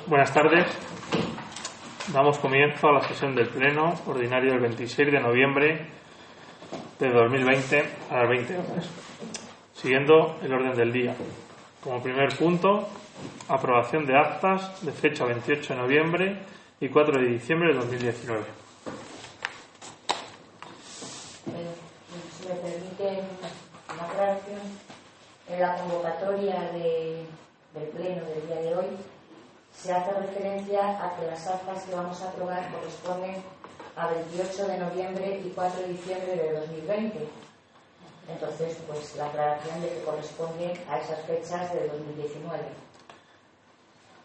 Buenas tardes. Damos comienzo a la sesión del Pleno ordinario del 26 de noviembre de 2020 a las 20 horas, siguiendo el orden del día. Como primer punto, aprobación de actas de fecha 28 de noviembre y 4 de diciembre de 2019. Si me permiten una aclaración, en la convocatoria del Pleno del día de hoy se hace referencia a que las actas que vamos a aprobar corresponden a 28 de noviembre y 4 de diciembre de 2020. Entonces, pues la aclaración de que corresponden a esas fechas de 2019.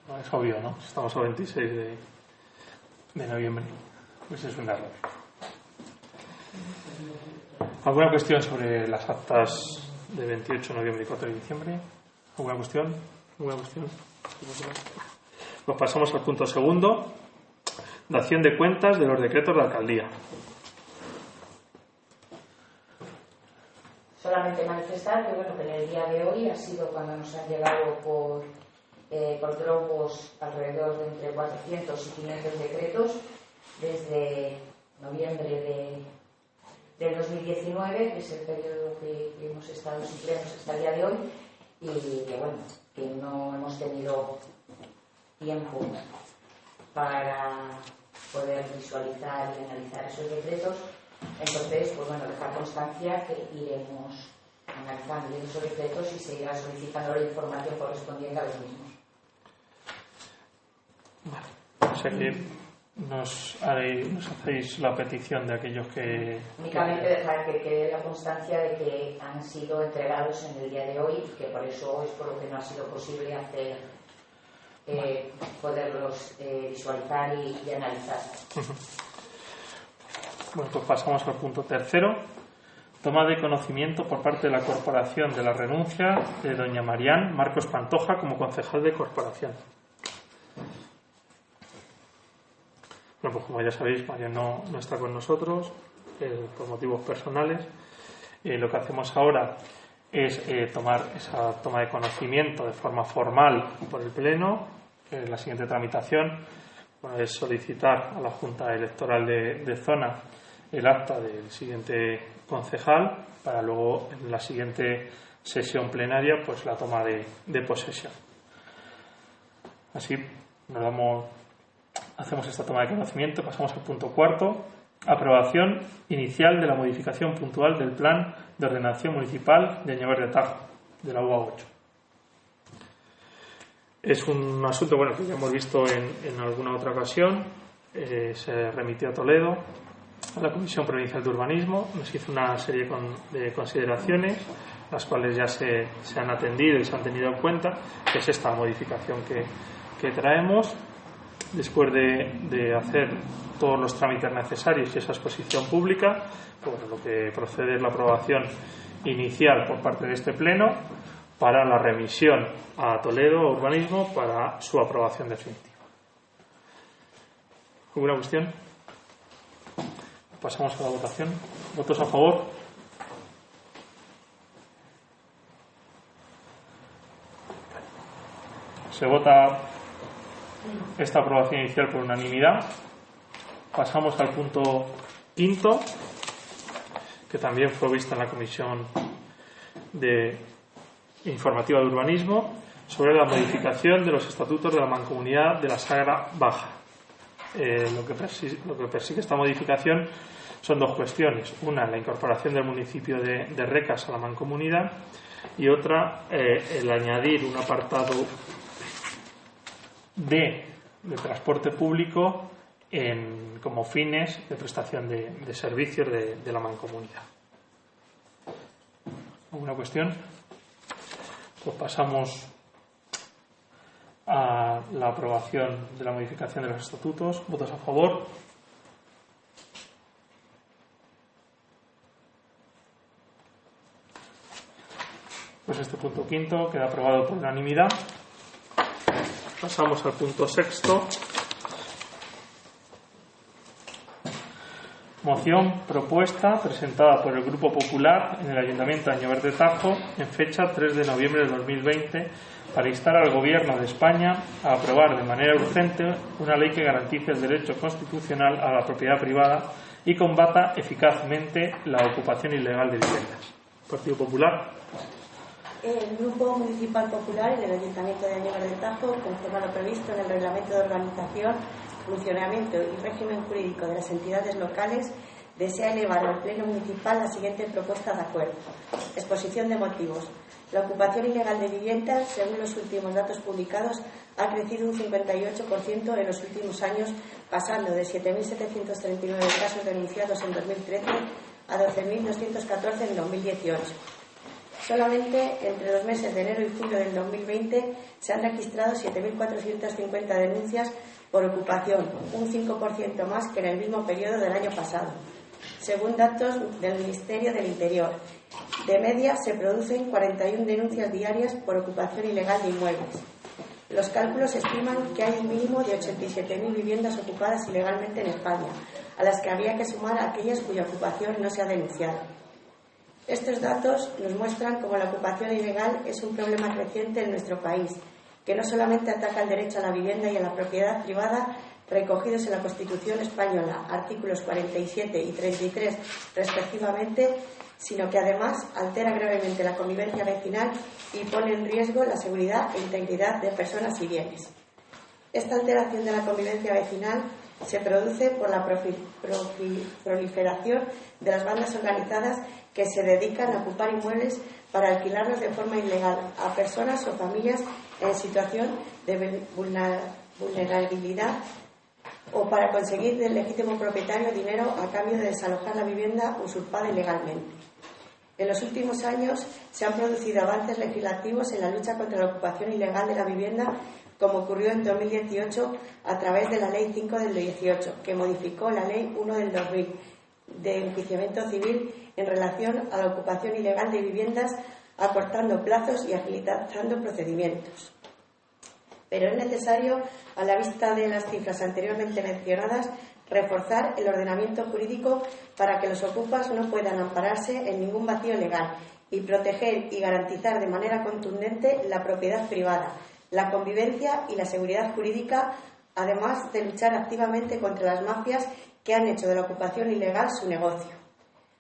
No, es obvio, ¿no? Estamos a 26 de noviembre. Pues es un error. ¿Alguna cuestión sobre las actas de 28 de noviembre y 4 de diciembre? ¿Alguna cuestión? Pues pasamos al punto segundo, dación de cuentas de los decretos de alcaldía. Solamente manifestar que, que en el día de hoy ha sido cuando nos han llegado por globos alrededor de entre 400 y 500 decretos desde noviembre del 2019, que es el periodo que hemos estado sin plenos hasta el día de hoy, y que no hemos tenido tiempo para poder visualizar y analizar esos decretos. Entonces, dejar constancia que iremos analizando esos decretos y se irá solicitando la información correspondiente a los mismos. Vale. O sea que nos hacéis la petición de aquellos que... Únicamente dejar que quede la constancia de que han sido entregados en el día de hoy y que por eso es por lo que no ha sido posible hacer poderlos visualizar y analizar. Bueno, pues pasamos al punto tercero. Toma de conocimiento por parte de la Corporación de la renuncia de doña Marián Marcos Pantoja como concejal de Corporación. Bueno, pues como ya sabéis, Marián no está con nosotros por motivos personales. Lo que hacemos ahora es tomar esa toma de conocimiento de forma formal por el Pleno. La siguiente tramitación es solicitar a la Junta Electoral de Zona el acta del siguiente concejal para luego en la siguiente sesión plenaria pues la toma de posesión. Así hacemos esta toma de conocimiento. Pasamos al punto cuarto, aprobación inicial de la modificación puntual del plan de ordenación municipal de Añover de Tajo, de la UA 8. Es un asunto que ya hemos visto en alguna otra ocasión. Se remitió a Toledo, a la Comisión Provincial de Urbanismo. Nos hizo una serie de consideraciones, las cuales ya se han atendido y se han tenido en cuenta, que es esta modificación que traemos. Después de hacer todos los trámites necesarios y esa exposición pública, lo que procede es la aprobación inicial por parte de este Pleno para la remisión a Toledo, a Urbanismo, para su aprobación definitiva. ¿Alguna cuestión? Pasamos a la votación. ¿Votos a favor? Se vota esta aprobación inicial por unanimidad. Pasamos al punto quinto, que también fue visto en la Comisión Informativa de Urbanismo, sobre la modificación de los estatutos de la Mancomunidad de la Sagra Baja. Lo que persigue esta modificación son dos cuestiones. Una, la incorporación del municipio de Recas a la mancomunidad, y otra, el añadir un apartado de transporte público como fines de prestación de servicios de la mancomunidad. ¿Alguna cuestión? Pues pasamos a la aprobación de la modificación de los estatutos. ¿Votos a favor? Pues este punto quinto queda aprobado por unanimidad. Pasamos al punto sexto. Moción propuesta presentada por el Grupo Popular en el Ayuntamiento de Añover de Tajo en fecha 3 de noviembre de 2020 para instar al Gobierno de España a aprobar de manera urgente una ley que garantice el derecho constitucional a la propiedad privada y combata eficazmente la ocupación ilegal de viviendas. Partido Popular. El Grupo Municipal Popular en el Ayuntamiento de Añover de Tajo, conforme a lo previsto en el Reglamento de Organización, Funcionamiento y Régimen Jurídico de las Entidades Locales, desea elevar al Pleno Municipal la siguiente propuesta de acuerdo. Exposición de motivos. La ocupación ilegal de viviendas, según los últimos datos publicados, ha crecido un 58% en los últimos años, pasando de 7.739 casos denunciados en 2013 a 12.214 en 2018. Solamente entre los meses de enero y julio del 2020 se han registrado 7.450 denuncias por ocupación, un 5% más que en el mismo periodo del año pasado, según datos del Ministerio del Interior. De media se producen 41 denuncias diarias por ocupación ilegal de inmuebles. Los cálculos estiman que hay un mínimo de 87.000 viviendas ocupadas ilegalmente en España, a las que habría que sumar aquellas cuya ocupación no se ha denunciado. Estos datos nos muestran cómo la ocupación ilegal es un problema creciente en nuestro país, que no solamente ataca el derecho a la vivienda y a la propiedad privada recogidos en la Constitución española, artículos 47 y 33 respectivamente, sino que además altera gravemente la convivencia vecinal y pone en riesgo la seguridad e integridad de personas y bienes. Esta alteración de la convivencia vecinal se produce por la proliferación de las bandas organizadas que se dedican a ocupar inmuebles para alquilarlos de forma ilegal a personas o familias en situación de vulnerabilidad o para conseguir del legítimo propietario dinero a cambio de desalojar la vivienda usurpada ilegalmente. En los últimos años se han producido avances legislativos en la lucha contra la ocupación ilegal de la vivienda, como ocurrió en 2018 a través de la Ley 5 del 18, que modificó la Ley 1 del 2000 de enjuiciamiento civil en relación a la ocupación ilegal de viviendas, acortando plazos y agilizando procedimientos. Pero es necesario, a la vista de las cifras anteriormente mencionadas, reforzar el ordenamiento jurídico para que los ocupas no puedan ampararse en ningún vacío legal y proteger y garantizar de manera contundente la propiedad privada, la convivencia y la seguridad jurídica, además de luchar activamente contra las mafias que han hecho de la ocupación ilegal su negocio.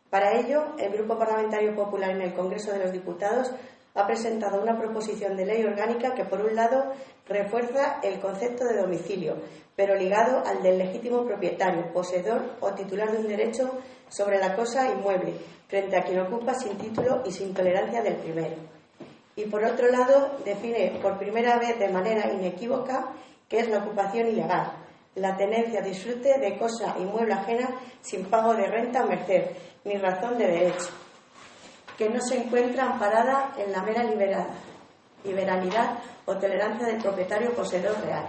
Para ello, el Grupo Parlamentario Popular en el Congreso de los Diputados ha presentado una proposición de ley orgánica que, por un lado, refuerza el concepto de domicilio, pero ligado al del legítimo propietario, poseedor o titular de un derecho sobre la cosa inmueble, frente a quien ocupa sin título y sin tolerancia del primero. Y, por otro lado, define por primera vez de manera inequívoca qué es la ocupación ilegal: la tenencia, disfrute de cosa inmueble ajena sin pago de renta o merced, ni razón de derecho, que no se encuentra amparada en la mera liberalidad o tolerancia del propietario poseedor real.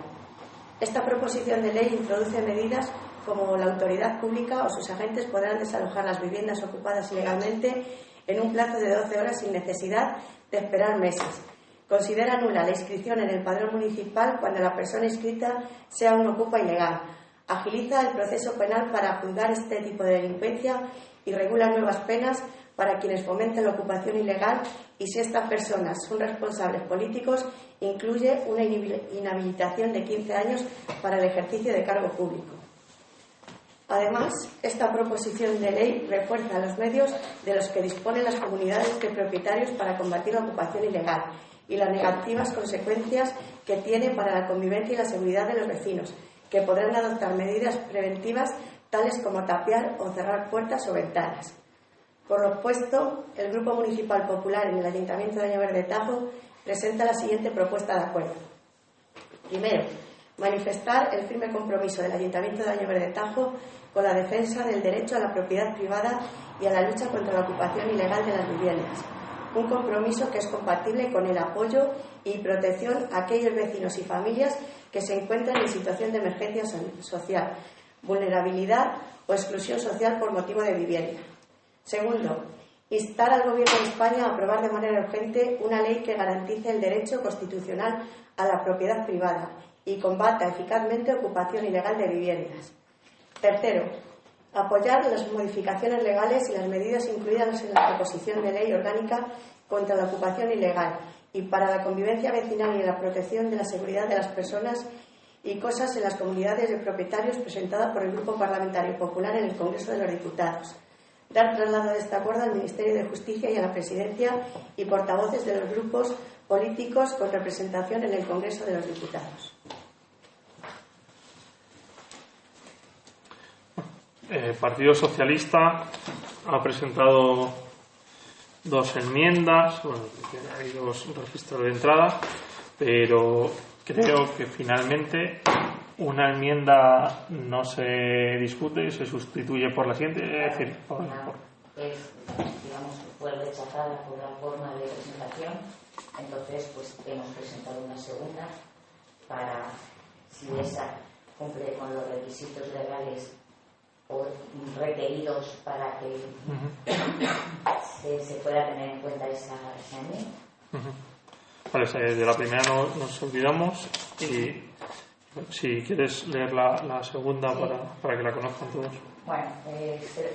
Esta proposición de ley introduce medidas como la autoridad pública o sus agentes podrán desalojar las viviendas ocupadas ilegalmente en un plazo de 12 horas sin necesidad de esperar meses. Considera nula la inscripción en el padrón municipal cuando la persona inscrita sea un ocupa ilegal. Agiliza el proceso penal para juzgar este tipo de delincuencia y regula nuevas penas para quienes fomenten la ocupación ilegal y, si estas personas son responsables políticos, incluye una inhabilitación de 15 años para el ejercicio de cargo público. Además, esta proposición de ley refuerza los medios de los que disponen las comunidades de propietarios para combatir la ocupación ilegal y las negativas consecuencias que tiene para la convivencia y la seguridad de los vecinos, que podrán adoptar medidas preventivas tales como tapiar o cerrar puertas o ventanas. Por lo expuesto, el Grupo Municipal Popular en el Ayuntamiento de Añover de Tajo presenta la siguiente propuesta de acuerdo. Primero, manifestar el firme compromiso del Ayuntamiento de Añover de Tajo con la defensa del derecho a la propiedad privada y a la lucha contra la ocupación ilegal de las viviendas. Un compromiso que es compatible con el apoyo y protección a aquellos vecinos y familias que se encuentran en situación de emergencia social, vulnerabilidad o exclusión social por motivo de vivienda. Segundo, instar al Gobierno de España a aprobar de manera urgente una ley que garantice el derecho constitucional a la propiedad privada y combata eficazmente ocupación ilegal de viviendas. Tercero, apoyar las modificaciones legales y las medidas incluidas en la proposición de ley orgánica contra la ocupación ilegal y para la convivencia vecinal y la protección de la seguridad de las personas y cosas en las comunidades de propietarios, presentada por el Grupo Parlamentario Popular en el Congreso de los Diputados. Dar traslado de este acuerdo al Ministerio de Justicia y a la Presidencia y portavoces de los grupos políticos con representación en el Congreso de los Diputados. El Partido Socialista ha presentado 2 enmiendas, bueno, hay 2 registros de entrada, pero creo que finalmente una enmienda no se discute y se sustituye por la siguiente, es decir, digamos, fue rechazada por la forma de presentación, entonces pues hemos presentado una segunda para, si esa cumple con los requisitos legales o requeridos para que se pueda tener en cuenta esa enmienda. Vale, de la primera nos olvidamos y si quieres leer la segunda, sí, para que la conozcan todos. Bueno,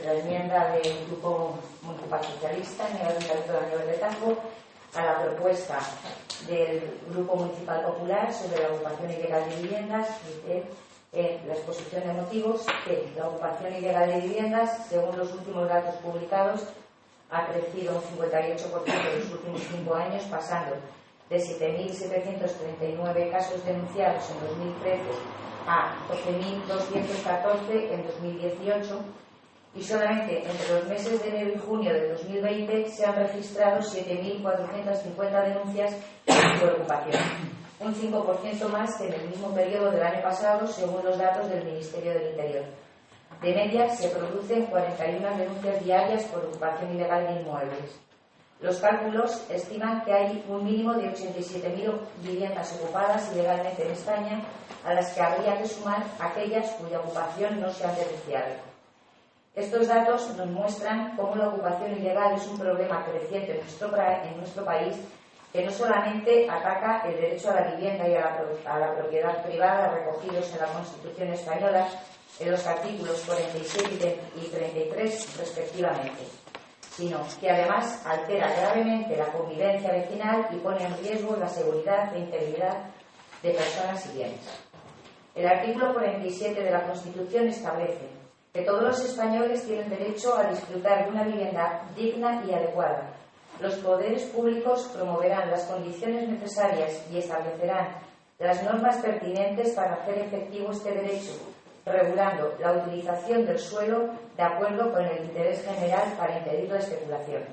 la enmienda del Grupo Municipal Socialista en el Ayuntamiento de Añover de Campo a la propuesta del Grupo Municipal Popular sobre la ocupación ilegal de viviendas, dice en la exposición de motivos que la ocupación ilegal de viviendas, según los últimos datos publicados, ha crecido un 58% en los últimos 5 años, pasando de 7.739 casos denunciados en 2013 a 12.214 en 2018, y solamente entre los meses de enero y junio de 2020 se han registrado 7.450 denuncias por ocupación, un 5% más que en el mismo periodo del año pasado, según los datos del Ministerio del Interior. De media se producen 41 denuncias diarias por ocupación ilegal de inmuebles. Los cálculos estiman que hay un mínimo de 87.000 viviendas ocupadas ilegalmente en España, a las que habría que sumar aquellas cuya ocupación no se ha denunciado. Estos datos nos muestran cómo la ocupación ilegal es un problema creciente en nuestro país, que no solamente ataca el derecho a la vivienda y a la propiedad privada recogidos en la Constitución española, en los artículos 47 y 33 respectivamente, sino que además altera gravemente la convivencia vecinal y pone en riesgo la seguridad e integridad de personas y bienes. El artículo 47 de la Constitución establece que todos los españoles tienen derecho a disfrutar de una vivienda digna y adecuada. Los poderes públicos promoverán las condiciones necesarias y establecerán las normas pertinentes para hacer efectivo este derecho, regulando la utilización del suelo de acuerdo con el interés general para impedir la especulación.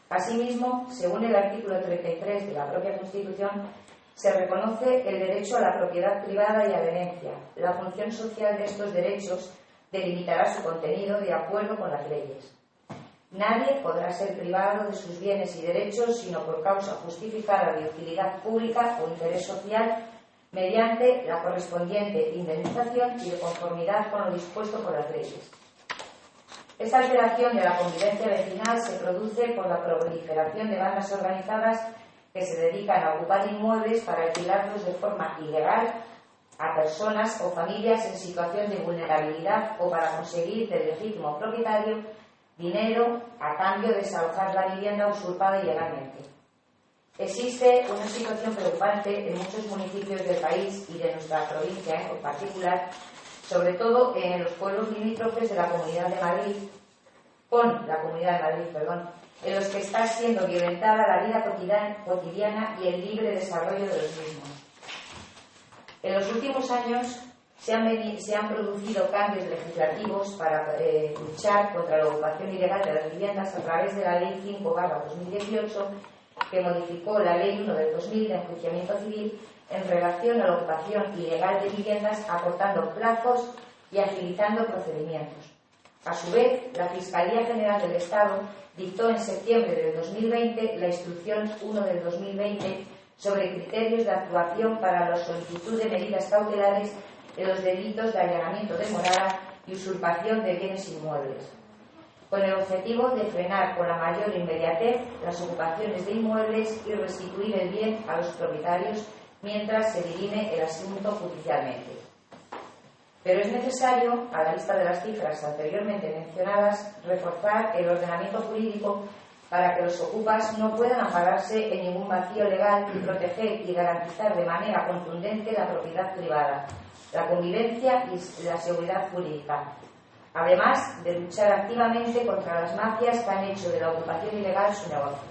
Asimismo, según el artículo 33 de la propia Constitución, se reconoce el derecho a la propiedad privada y a la herencia. La función social de estos derechos delimitará su contenido de acuerdo con las leyes. Nadie podrá ser privado de sus bienes y derechos sino por causa justificada de utilidad pública o interés social, mediante la correspondiente indemnización y de conformidad con lo dispuesto por las leyes. Esta alteración de la convivencia vecinal se produce por la proliferación de bandas organizadas que se dedican a ocupar inmuebles para alquilarlos de forma ilegal a personas o familias en situación de vulnerabilidad o para conseguir del legítimo propietario dinero a cambio de desalojar la vivienda usurpada ilegalmente. Existe una situación preocupante en muchos municipios del país y de nuestra provincia en particular, sobre todo en los pueblos limítrofes de la Comunidad de Madrid, en los que está siendo violentada la vida cotidiana y el libre desarrollo de los mismos. En los últimos años se han producido cambios legislativos para luchar contra la ocupación ilegal de las viviendas a través de la Ley 5/2018, que modificó la Ley 1 del 2000 de enjuiciamiento civil en relación a la ocupación ilegal de viviendas, acortando plazos y agilizando procedimientos. A su vez, la Fiscalía General del Estado dictó en septiembre del 2020 la Instrucción 1 del 2020 sobre criterios de actuación para la solicitud de medidas cautelares en los delitos de allanamiento de morada y usurpación de bienes inmuebles, con el objetivo de frenar con la mayor inmediatez las ocupaciones de inmuebles y restituir el bien a los propietarios mientras se dirime el asunto judicialmente. Pero es necesario, a la vista de las cifras anteriormente mencionadas, reforzar el ordenamiento jurídico para que los ocupas no puedan ampararse en ningún vacío legal y proteger y garantizar de manera contundente la propiedad privada, la convivencia y la seguridad jurídica, además de luchar activamente contra las mafias que han hecho de la ocupación ilegal su negocio.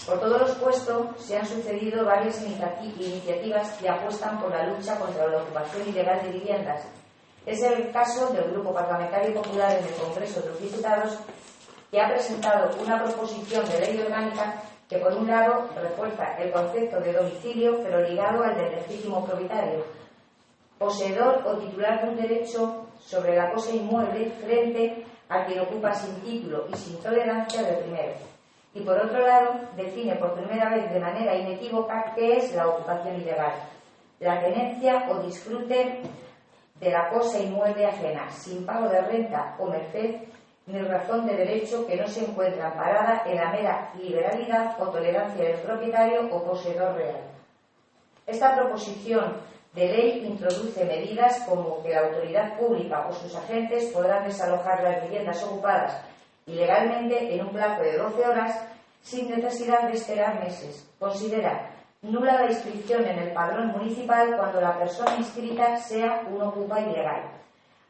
Por todo lo expuesto, se han sucedido varias iniciativas que apuestan por la lucha contra la ocupación ilegal de viviendas. Es el caso del Grupo Parlamentario Popular en el Congreso de los Diputados, que ha presentado una proposición de ley orgánica que, por un lado, refuerza el concepto de domicilio, pero ligado al del legítimo propietario, poseedor o titular de un derecho sobre la cosa inmueble frente a quien ocupa sin título y sin tolerancia del primero. Y, por otro lado, define por primera vez de manera inequívoca qué es la ocupación ilegal: la tenencia o disfrute de la cosa inmueble ajena, sin pago de renta o merced, ni razón de derecho que no se encuentra amparada en la mera liberalidad o tolerancia del propietario o poseedor real. Esta proposición de ley introduce medidas como que la autoridad pública o sus agentes podrán desalojar las viviendas ocupadas ilegalmente en un plazo de 12 horas sin necesidad de esperar meses. Considera nula la inscripción en el padrón municipal cuando la persona inscrita sea un ocupa ilegal.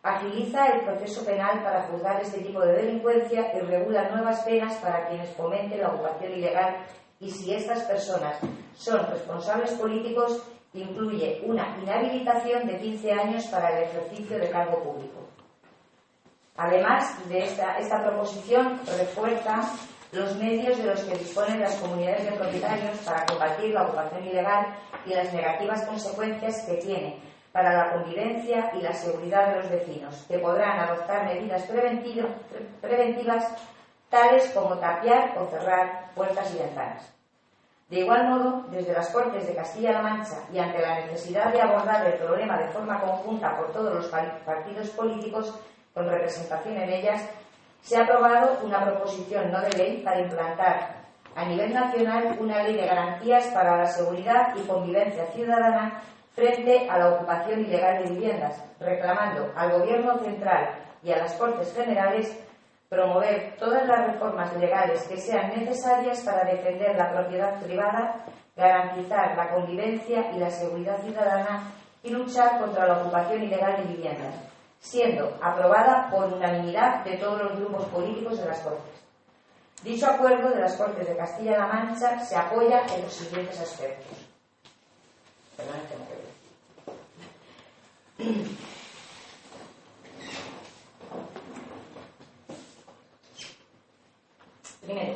Agiliza el proceso penal para juzgar este tipo de delincuencia y regula nuevas penas para quienes fomenten la ocupación ilegal, y si estas personas son responsables políticos, incluye una inhabilitación de 15 años para el ejercicio de cargo público. Además de esta proposición refuerza los medios de los que disponen las comunidades de propietarios para combatir la ocupación ilegal y las negativas consecuencias que tiene para la convivencia y la seguridad de los vecinos, que podrán adoptar medidas preventivas tales como tapiar o cerrar puertas y ventanas. De igual modo, desde las Cortes de Castilla-La Mancha y ante la necesidad de abordar el problema de forma conjunta por todos los partidos políticos con representación en ellas, se ha aprobado una proposición no de ley para implantar a nivel nacional una ley de garantías para la seguridad y convivencia ciudadana frente a la ocupación ilegal de viviendas, reclamando al Gobierno central y a las Cortes Generales promover todas las reformas legales que sean necesarias para defender la propiedad privada, garantizar la convivencia y la seguridad ciudadana y luchar contra la ocupación ilegal de viviendas, siendo aprobada por unanimidad de todos los grupos políticos de las Cortes. Dicho acuerdo de las Cortes de Castilla-La Mancha se apoya en los siguientes aspectos. Primero,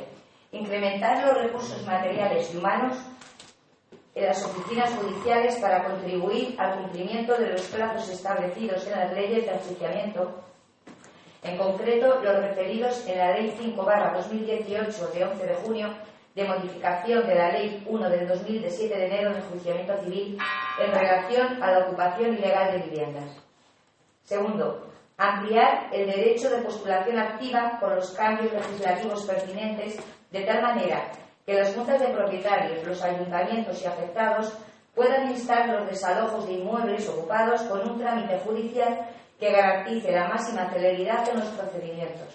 incrementar los recursos materiales y humanos en las oficinas judiciales para contribuir al cumplimiento de los plazos establecidos en las leyes de enjuiciamiento, en concreto los referidos en la Ley 5/2018 de 11 de junio de modificación de la Ley 1 del 2000 de 7 de enero de enjuiciamiento civil en relación a la ocupación ilegal de viviendas. Segundo, ampliar el derecho de postulación activa con los cambios legislativos pertinentes de tal manera que las juntas de propietarios, los ayuntamientos y afectados puedan instar los desalojos de inmuebles ocupados con un trámite judicial que garantice la máxima celeridad en los procedimientos.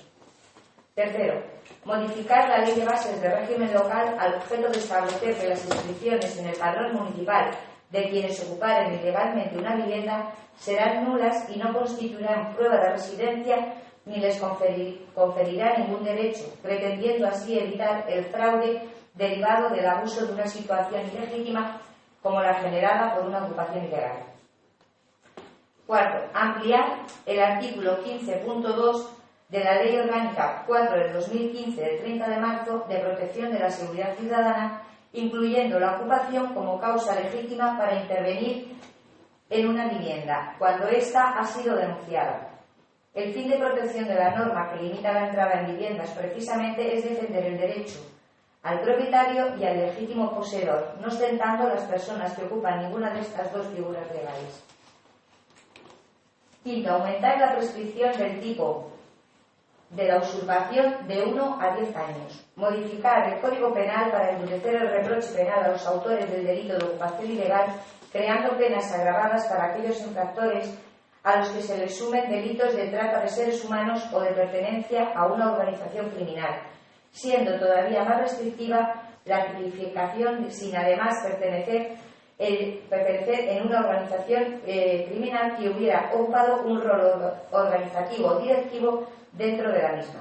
Tercero, modificar la Ley de Bases de Régimen Local al objeto de establecer que las inscripciones en el padrón municipal de quienes ocuparen ilegalmente una vivienda serán nulas y no constituirán prueba de residencia ni les conferirá ningún derecho, pretendiendo así evitar el fraude derivado del abuso de una situación ilegítima como la generada por una ocupación ilegal. Cuarto, ampliar el artículo 15.2 de la Ley Orgánica 4 del 2015 del 30 de marzo de protección de la seguridad ciudadana, incluyendo la ocupación como causa legítima para intervenir en una vivienda cuando ésta ha sido denunciada. El fin de protección de la norma que limita la entrada en viviendas precisamente es defender el derecho al propietario y al legítimo poseedor, no ostentando las personas que ocupan ninguna de estas dos figuras legales. Quinto, aumentar la prescripción del tipo de la usurpación de 1 a 10 años. Modificar el Código Penal para endurecer el reproche penal a los autores del delito de ocupación ilegal, creando penas agravadas para aquellos infractores a los que se les sumen delitos de trata de seres humanos o de pertenencia a una organización criminal, siendo todavía más restrictiva la tipificación sin además pertenecer en una organización criminal que hubiera ocupado un rol organizativo o directivo dentro de la misma.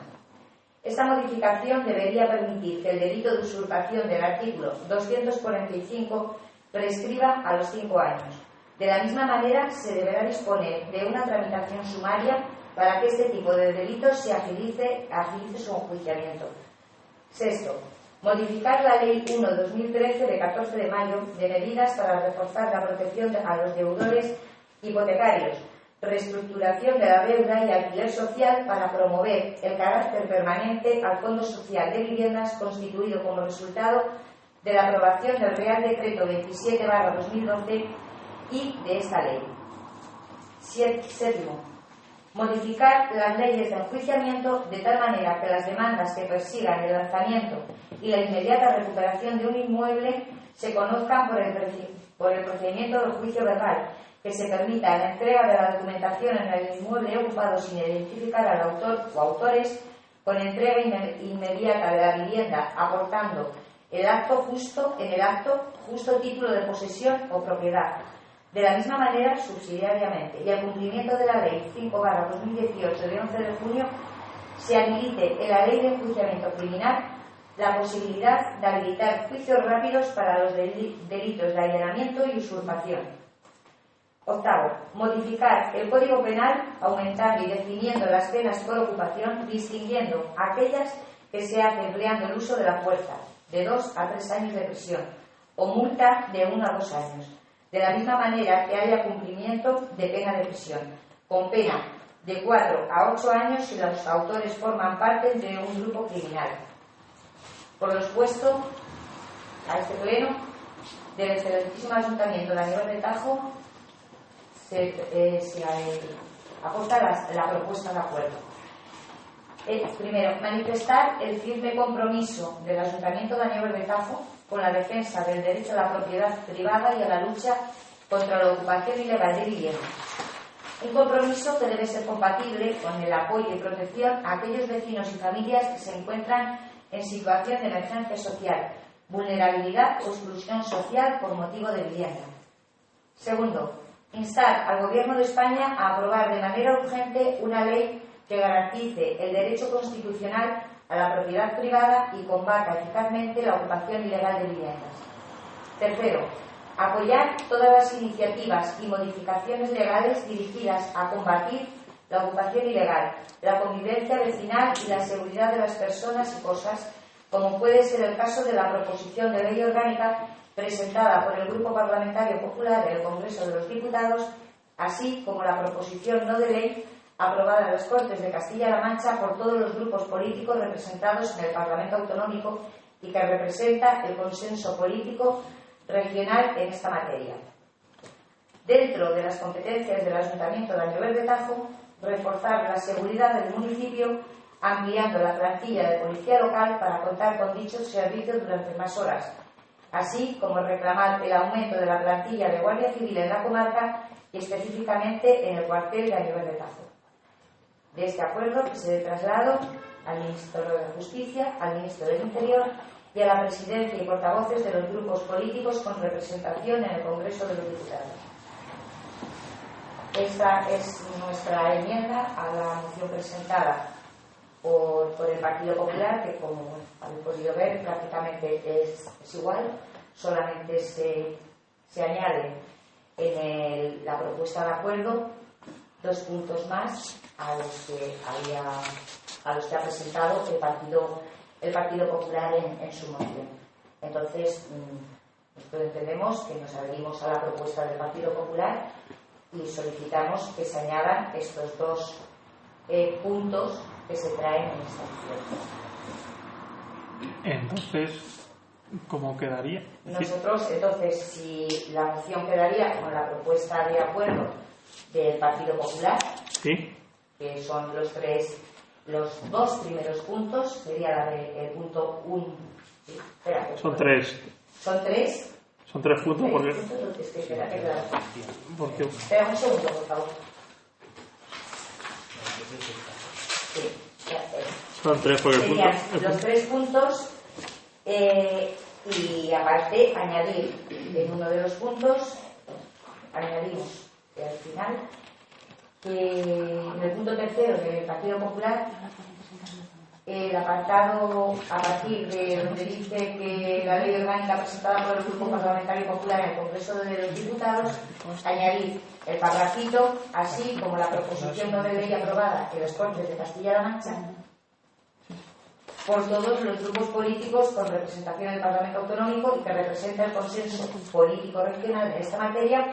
Esta modificación debería permitir que el delito de usurpación del artículo 245 prescriba a los 5 años. De la misma manera, se deberá disponer de una tramitación sumaria para que este tipo de delitos se agilice su enjuiciamiento. Sexto, modificar la Ley 1/2013 de 14 de mayo de medidas para reforzar la protección a los deudores hipotecarios, reestructuración de la deuda y alquiler social para promover el carácter permanente al Fondo Social de Viviendas constituido como resultado de la aprobación del Real Decreto 27/2012 y de esta ley. Séptimo, modificar las leyes de enjuiciamiento de tal manera que las demandas que persigan el lanzamiento y la inmediata recuperación de un inmueble se conozcan por el procedimiento del juicio verbal, que se permita la entrega de la documentación en el inmueble ocupado sin identificar al autor o autores, con entrega inmediata de la vivienda, aportando en el acto justo título de posesión o propiedad. De la misma manera, subsidiariamente, y al cumplimiento de la Ley 5/2018 de 11 de junio, se habilite en la Ley de Enjuiciamiento Criminal la posibilidad de habilitar juicios rápidos para los delitos de allanamiento y usurpación. Octavo, modificar el Código Penal aumentando y definiendo las penas por ocupación, distinguiendo aquellas que se hacen empleando el uso de la fuerza, de 2 a 3 años de prisión, o multa de 1 a 2 años. De la misma manera que haya cumplimiento de pena de prisión, con pena de 4 a 8 años si los autores forman parte de un grupo criminal. Por lo expuesto, a este pleno del excelentísimo Ayuntamiento de Añover de Tajo se aporta la propuesta de acuerdo. Primero, manifestar el firme compromiso del Ayuntamiento de Añover de Tajo con la defensa del derecho a la propiedad privada y a la lucha contra la ocupación ilegal de viviendas. Un compromiso que debe ser compatible con el apoyo y protección a aquellos vecinos y familias que se encuentran en situación de emergencia social, vulnerabilidad o exclusión social por motivo de vivienda. Segundo, instar al Gobierno de España a aprobar de manera urgente una ley que garantice el derecho constitucional a la propiedad privada y combata eficazmente la ocupación ilegal de viviendas. Tercero, apoyar todas las iniciativas y modificaciones legales dirigidas a combatir la ocupación ilegal, la convivencia vecinal y la seguridad de las personas y cosas, como puede ser el caso de la proposición de ley orgánica presentada por el Grupo Parlamentario Popular en el Congreso de los Diputados, así como la proposición no de ley aprobada en las Cortes de Castilla-La Mancha por todos los grupos políticos representados en el Parlamento Autonómico y que representa el consenso político regional en esta materia. Dentro de las competencias del Ayuntamiento de Añover de Tajo, reforzar la seguridad del municipio ampliando la plantilla de policía local para contar con dichos servicios durante más horas, así como reclamar el aumento de la plantilla de Guardia Civil en la comarca y específicamente en el cuartel de Añover de Tajo. De este acuerdo que se dé traslado al Ministro de Justicia, al Ministro del Interior y a la Presidencia y portavoces de los grupos políticos con representación en el Congreso de los Diputados. Esta es nuestra enmienda a la moción presentada por el Partido Popular, que como habéis podido ver prácticamente es igual, solamente se añade en la propuesta de acuerdo 2 puntos más a los que ha presentado el Partido Popular en su moción. Entonces, nosotros entendemos que nos adherimos a la propuesta del Partido Popular y solicitamos que se añadan estos 2 puntos que se traen en esta moción. Entonces, ¿cómo quedaría? Nosotros, entonces, si la moción quedaría con la propuesta de acuerdo del Partido Popular, ¿sí?, que son los 2 primeros puntos, sería el punto 1. Sí, espera, son 3. Son 3. Son 3 puntos porque... Es que espera, que claro. Porque... Espera un segundo, por favor. Sí, ya, Son 3 porque el punto. Serían los 3 puntos y aparte añadir en uno de los puntos, añadimos que al final, en el punto tercero del Partido Popular, el apartado a partir de donde dice que la ley orgánica presentada por el Grupo Parlamentario Popular en el Congreso de los Diputados, añadir el parrafito, así como la proposición no de ley aprobada en las Cortes de Castilla-La Mancha por todos los grupos políticos con representación en el Parlamento Autonómico y que representa el consenso político regional en esta materia,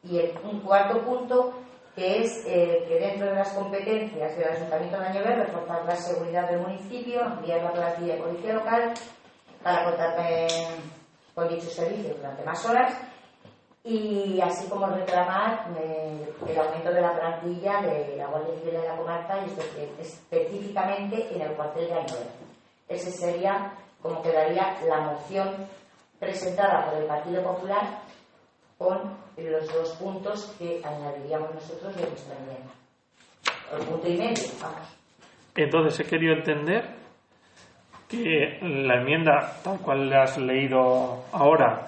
y un cuarto punto que es que dentro de las competencias del Ayuntamiento de Añover reforzar la seguridad del municipio, ampliar la plantilla de policía local para contar con dicho servicio durante más horas, y así como reclamar el aumento de la plantilla de la Guardia Civil de la comarca y específicamente en el cuartel de Añover. Ese sería como quedaría la moción presentada por el Partido Popular con los 2 puntos que añadiríamos nosotros de nuestra enmienda. El punto y medio, vamos. Entonces he querido entender que la enmienda, tal cual la has leído ahora,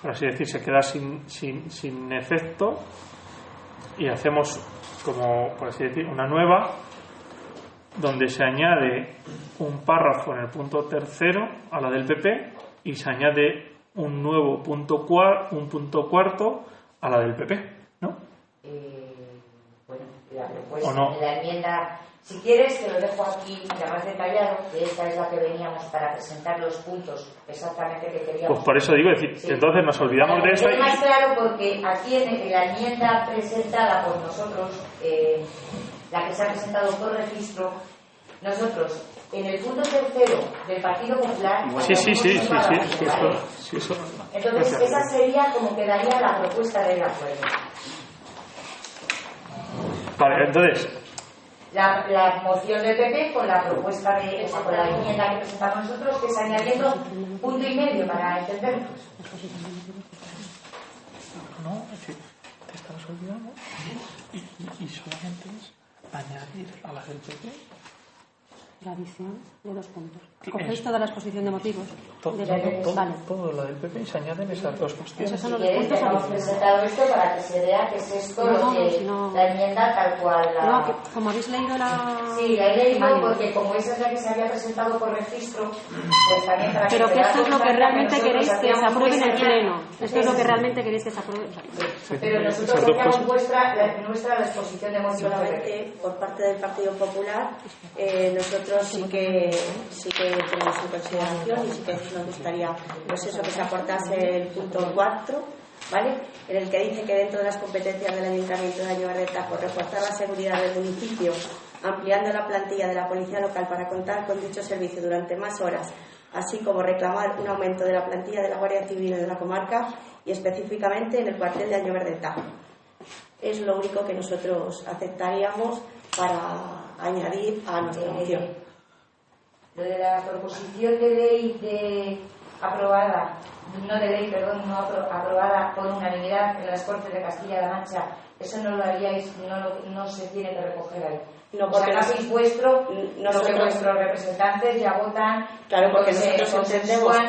por así decir, se queda sin efecto y hacemos como, por así decir, una nueva donde se añade un párrafo en el punto tercero a la del PP y se añade un nuevo punto cuarto a la del PP, ¿no? Bueno, la propuesta ¿O no? de la enmienda, si quieres te lo dejo aquí ya más detallado, que esta es la que veníamos para presentar los puntos exactamente que queríamos. Pues por eso digo, decir, sí. Que entonces nos olvidamos de esto. Es más claro porque aquí en la enmienda presentada por nosotros, la que se ha presentado por registro, nosotros en el punto tercero del Partido Popular. Sí, ¿vale? eso. Entonces esa sería como quedaría la propuesta del acuerdo. Vale, entonces La moción del PP con la propuesta con la enmienda que presentamos nosotros, que es añadiendo punto y medio para entendernos. no, es decir, te estás olvidando y solamente es añadir a la del PP la adición de 2 puntos. Cogéis toda la exposición de motivos. Vale. Todo lo del PP y se añaden esas 2 cuestiones. Esos son los Si quieres, puntos hemos presentado esto para que se vea que es esto la enmienda tal cual. No, que como habéis leído la... Sí, la he leído Vale. porque como esa es la que se había presentado por registro, pues también para Pero que esto es lo que realmente queréis que se apruebe en el esa pleno. Esto es lo que realmente queréis que se apruebe. Pero nosotros hacíamos nuestra la exposición de motivos. Solamente por parte del Partido Popular, nosotros sí que tenemos en consideración y sí que nos gustaría pues eso, que se aportase el punto 4, ¿vale? En el que dice que dentro de las competencias del Ayuntamiento de Añover de Tajo, reforzar la seguridad del municipio, ampliando la plantilla de la policía local para contar con dicho servicio durante más horas, así como reclamar un aumento de la plantilla de la Guardia Civil de la comarca y específicamente en el cuartel de Añover de Tajo. Es lo único que nosotros aceptaríamos para añadir a nuestra moción. Lo de la proposición de ley aprobada por unanimidad en las Cortes de Castilla-La Mancha, eso no lo haríais, no se tiene que recoger ahí. No, porque porque hacéis lo que vuestros representantes ya votan. Claro, porque nosotros entendemos consensúan,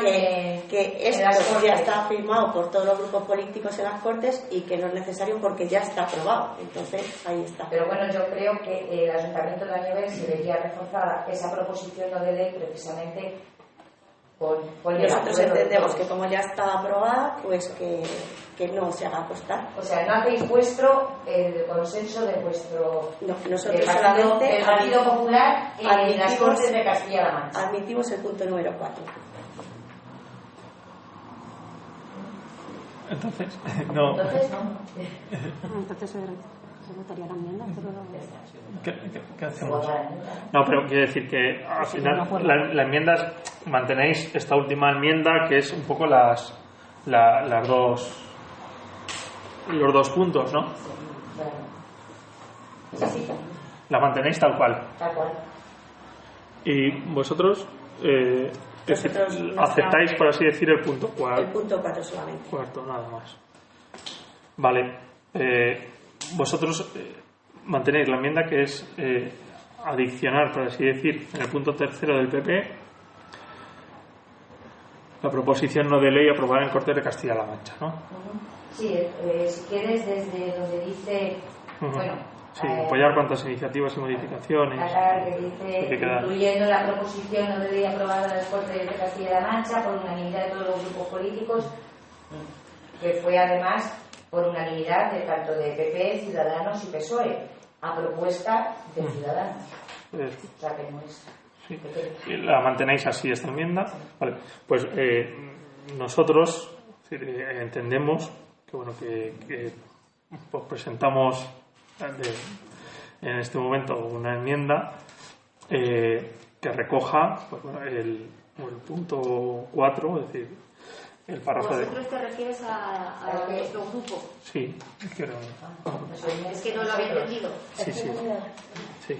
que en las esto Cortes. ya está firmado por todos los grupos políticos en las Cortes y que no es necesario porque ya está aprobado. Entonces, ahí está. Pero bueno, yo creo que el Ayuntamiento de Añover se debería reforzar esa proposición no de ley precisamente con Nosotros entendemos que como ya está aprobada, pues que no se haga constar. O sea, no hacéis vuestro el consenso de vuestro No, nosotros del solamente Partido Popular en las admitimos- Cortes de Castilla-La Mancha. admitimos el punto número 4. Entonces, no. Entonces, no. Entonces se votaría la enmienda. ¿Qué hacemos? No, pero quiero decir que al final la enmienda mantenéis esta última enmienda que es un poco los 2 puntos, ¿no? Sí, sí, La mantenéis tal cual. tal cual. Y vosotros Nosotros aceptáis, por así decir, el punto El punto 4 solamente. cuarto, nada más. Vale. Vosotros mantenéis la enmienda que es adicionar, por así decir, en el punto tercero del PP, la proposición no de ley aprobada en Cortes de Castilla-La Mancha, ¿no? Sí, si quieres, desde donde dice, bueno, sí, apoyar cuantas iniciativas y modificaciones que dice, incluyendo la proposición no de ley aprobada en las Cortes de Castilla-La Mancha por unanimidad de todos los grupos políticos, que fue además por unanimidad de tanto de PP, Ciudadanos y PSOE, a propuesta de Ciudadanos. O sea que no es... Sí. ¿La mantenéis así esta enmienda? Vale. Pues nosotros entendemos que, bueno, que pues presentamos en este momento una enmienda que recoja pues, bueno, el punto 4, es decir, el párrafo de... ¿Vosotros te refieres a nuestro grupo? Sí, quiero... Es que no lo había entendido. Sí.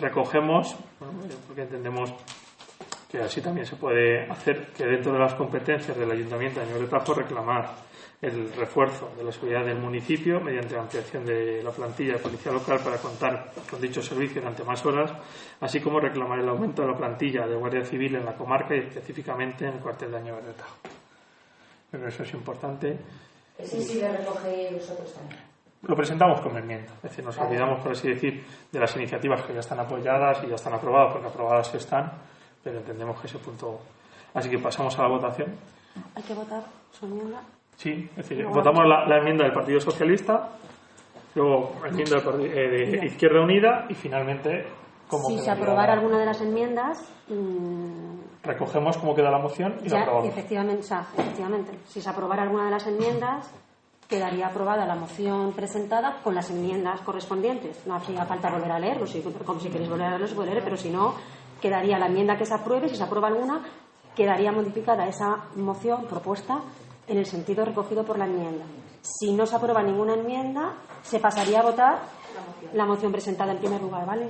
Recogemos, bueno, porque entendemos que así también se puede hacer, que dentro de las competencias del Ayuntamiento de Añor de Tajo reclamar el refuerzo de la seguridad del municipio mediante la ampliación de la plantilla de policía local para contar con dicho servicio durante más horas, así como reclamar el aumento de la plantilla de Guardia Civil en la comarca y específicamente en el cuartel de Añor de Tajo. Pero eso es importante. Sí, lo recogéis vosotros también. Lo presentamos como enmienda, es decir, nos olvidamos, por así decir, de las iniciativas que ya están apoyadas y ya están aprobadas, porque aprobadas están, pero entendemos que ese punto... Así que pasamos a la votación. ¿Hay que votar su enmienda? Sí, es decir, votamos la enmienda del Partido Socialista, luego enmienda de Izquierda Unida y finalmente... Si se aprobara alguna de las enmiendas... recogemos cómo queda la moción y la aprobamos. Efectivamente. Si se aprobara alguna de las enmiendas, quedaría aprobada la moción presentada con las enmiendas correspondientes. No hacía falta volver a leerlo, como si queréis volver a leerlo, se puede leer, pero si no, quedaría la enmienda que se apruebe. Si se aprueba alguna, quedaría modificada esa moción propuesta en el sentido recogido por la enmienda. Si no se aprueba ninguna enmienda, se pasaría a votar la moción presentada en primer lugar, ¿vale?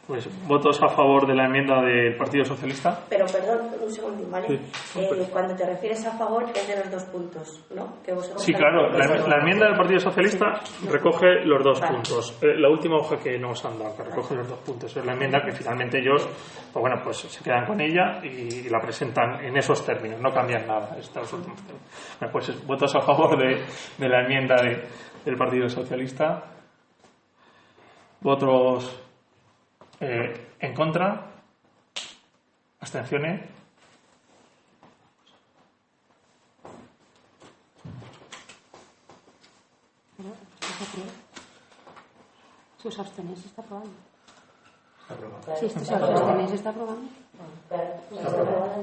Pues votos a favor de la enmienda del Partido Socialista. Pero perdón, un segundín, ¿vale? Sí. Cuando te refieres a favor es de los dos puntos, ¿no? Que sí, claro, la enmienda del Partido Socialista recoge los dos puntos. La última hoja que nos han dado, que recoge los dos puntos, es la enmienda que finalmente ellos, pues bueno, pues se quedan con ella y la presentan en esos términos, no cambian nada. Bueno, pues votos a favor de la enmienda del Partido Socialista. Votos en contra, abstenciones. Si os abstenéis, está aprobando. Está aprobado. Si os abstenéis, está aprobando.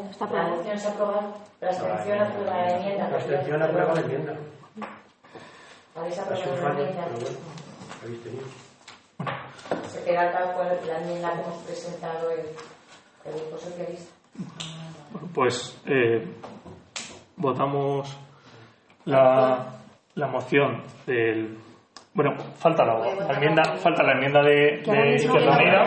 Está aprobado. La moción se aprueba, la abstención aprueba la enmienda. La abstención aprueba la enmienda. Habéis aprobado la enmienda. Habéis tenido. Se queda tal cual la enmienda que hemos presentado el Grupo Socialista. Bueno, pues votamos la moción del... Bueno, falta la enmienda de Izquierda Unida.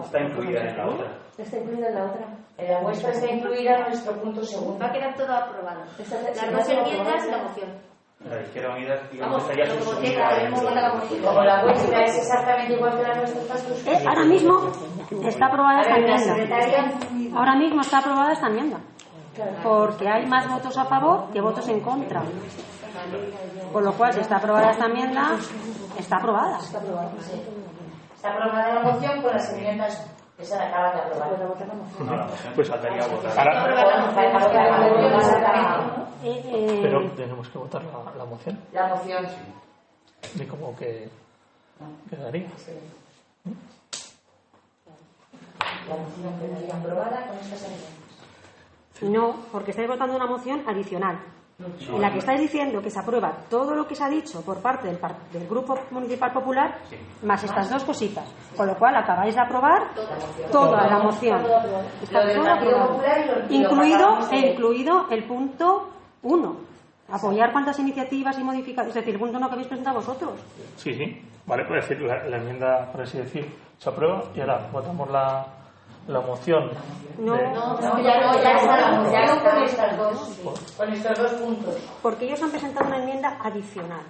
Está incluida en la otra. Está incluida en la otra. En la vuestra está incluida nuestro punto segundo. Va a quedar todo aprobado. Las dos enmiendas y la moción. La Izquierda Unida, Vamos, estaría como como la vuestra es exactamente igual que la nuestra, ahora mismo está aprobada esta enmienda. Ahora mismo está aprobada esta enmienda. Porque hay más votos a favor que votos en contra. Con lo cual, si está aprobada esta enmienda, está aprobada. Está aprobada la moción con las enmiendas que se acaban de aprobar. Pues faltaría votar. Pero tenemos que votar la moción. La moción. ¿Y cómo que quedaría? La moción quedaría aprobada con estas enmiendas. No, porque estáis votando una moción adicional. En la que estáis diciendo que se aprueba todo lo que se ha dicho por parte del Grupo Municipal Popular, más estas dos cositas. Con lo cual acabáis de aprobar toda la moción. Está todo aprobado. Incluido el punto 1. Apoyar cuantas iniciativas y modificaciones. Es decir, el punto 1 que habéis presentado vosotros. Sí. Vale, puede decir la enmienda, por así decir, se aprueba y ahora votamos la la moción. No, Ya con estos dos puntos. porque ellos han presentado una enmienda adicional.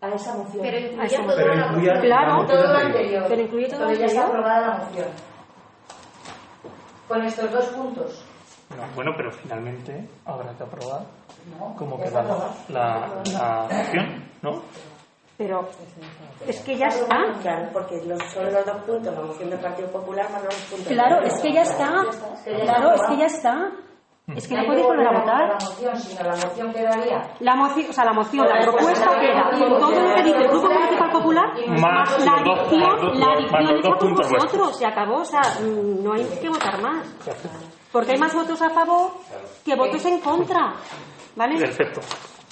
A esa moción. Pero A esa incluye moción. toda la moción. Claro, Todo lo anterior. pero incluye todo lo Pero ya está anterior. aprobada la moción. Con estos dos puntos. No, bueno, pero finalmente habrá que aprobar No, como ya que está aprobada. la moción, ¿no? Pero es que ya está. Claro, porque son los dos puntos, la moción del Partido Popular más los dos puntos. Claro, es que ya está. Claro, es que ya está. Es que no podéis volver a votar. La moción, sino la moción quedaría. La moción, la propuesta queda con todo lo que dice el Grupo Municipal Popular, Más la los dos- adicción más los dos hecha por puntos vosotros. Se acabó, o sea, no hay que votar más. Porque hay más votos a favor que votos en contra. ¿Vale? Perfecto.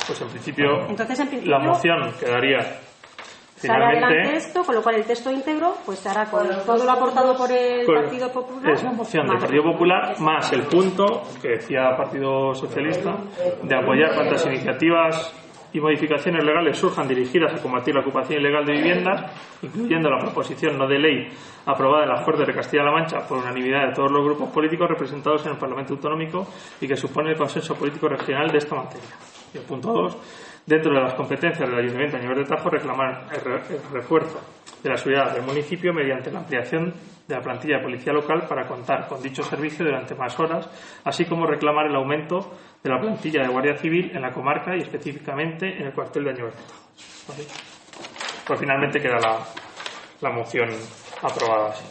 Pues en principio, Entonces, en principio, la moción quedaría sale adelante finalmente. esto, con lo cual el texto íntegro pues se hará con todo lo aportado por el Pues, Partido Popular. es la moción del Partido Popular más el punto que decía Partido Socialista de apoyar cuantas iniciativas y modificaciones legales surjan dirigidas a combatir la ocupación ilegal de viviendas, incluyendo la proposición no de ley aprobada en las Cortes de Castilla-La Mancha por unanimidad de todos los grupos políticos representados en el Parlamento Autonómico y que supone el consenso político regional de esta materia. Y el punto 2, dentro de las competencias del Ayuntamiento de Añover de Tajo, reclamar el refuerzo de la seguridad del municipio mediante la ampliación de la plantilla de policía local para contar con dicho servicio durante más horas, así como reclamar el aumento de la plantilla de Guardia Civil en la comarca y específicamente en el cuartel de Añover de Tajo. ¿Vale? Pues finalmente queda la moción aprobada así.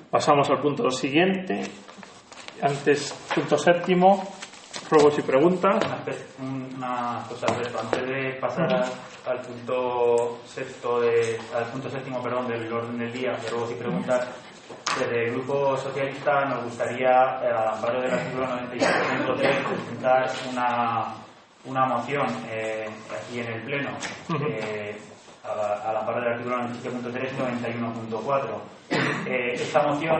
Pasamos al punto siguiente. Antes, punto séptimo, ruegos y preguntas. Una cosa, Alberto, antes de pasar al punto séptimo del orden del día de ruegos y preguntas, desde el Grupo Socialista nos gustaría, al amparo del artículo 97.3, presentar una moción aquí en el Pleno, al amparo del artículo 97.3 91.4. Esta moción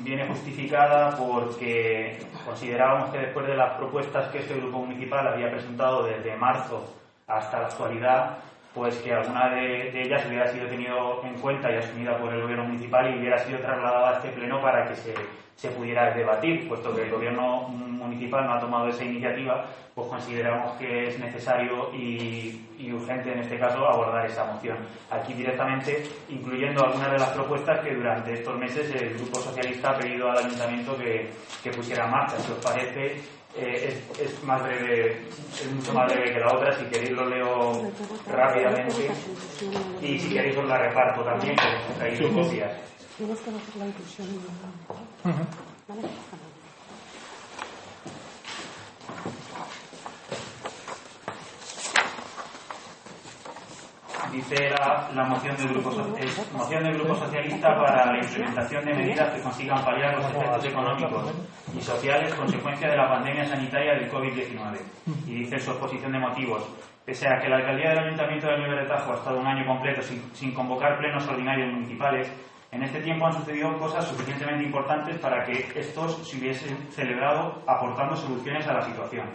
viene justificada porque considerábamos que después de las propuestas que este grupo municipal había presentado desde marzo hasta la actualidad, pues que alguna de ellas hubiera sido tenido en cuenta y asumida por el gobierno municipal y hubiera sido trasladada a este pleno para que se pudiera debatir, puesto que el gobierno municipal no ha tomado esa iniciativa, pues consideramos que es necesario y urgente en este caso abordar esa moción. Aquí directamente incluyendo algunas de las propuestas que durante estos meses el Grupo Socialista ha pedido al Ayuntamiento que pusiera en marcha. Si os parece, es más breve, es mucho más breve que la otra. Si queréis lo leo rápidamente y si queréis os la reparto también, que os he traído copias. Tienes que hacer la inclusión. ¿Vale? Dice la moción del Grupo Socialista para la implementación de medidas que consigan paliar los efectos económicos y sociales consecuencia de la pandemia sanitaria del COVID-19. Y dice en su exposición de motivos: pese a que la alcaldía del Ayuntamiento de Añover de Tajo ha estado un año completo sin convocar plenos ordinarios municipales, en este tiempo han sucedido cosas suficientemente importantes para que estos se hubiesen celebrado aportando soluciones a la situación.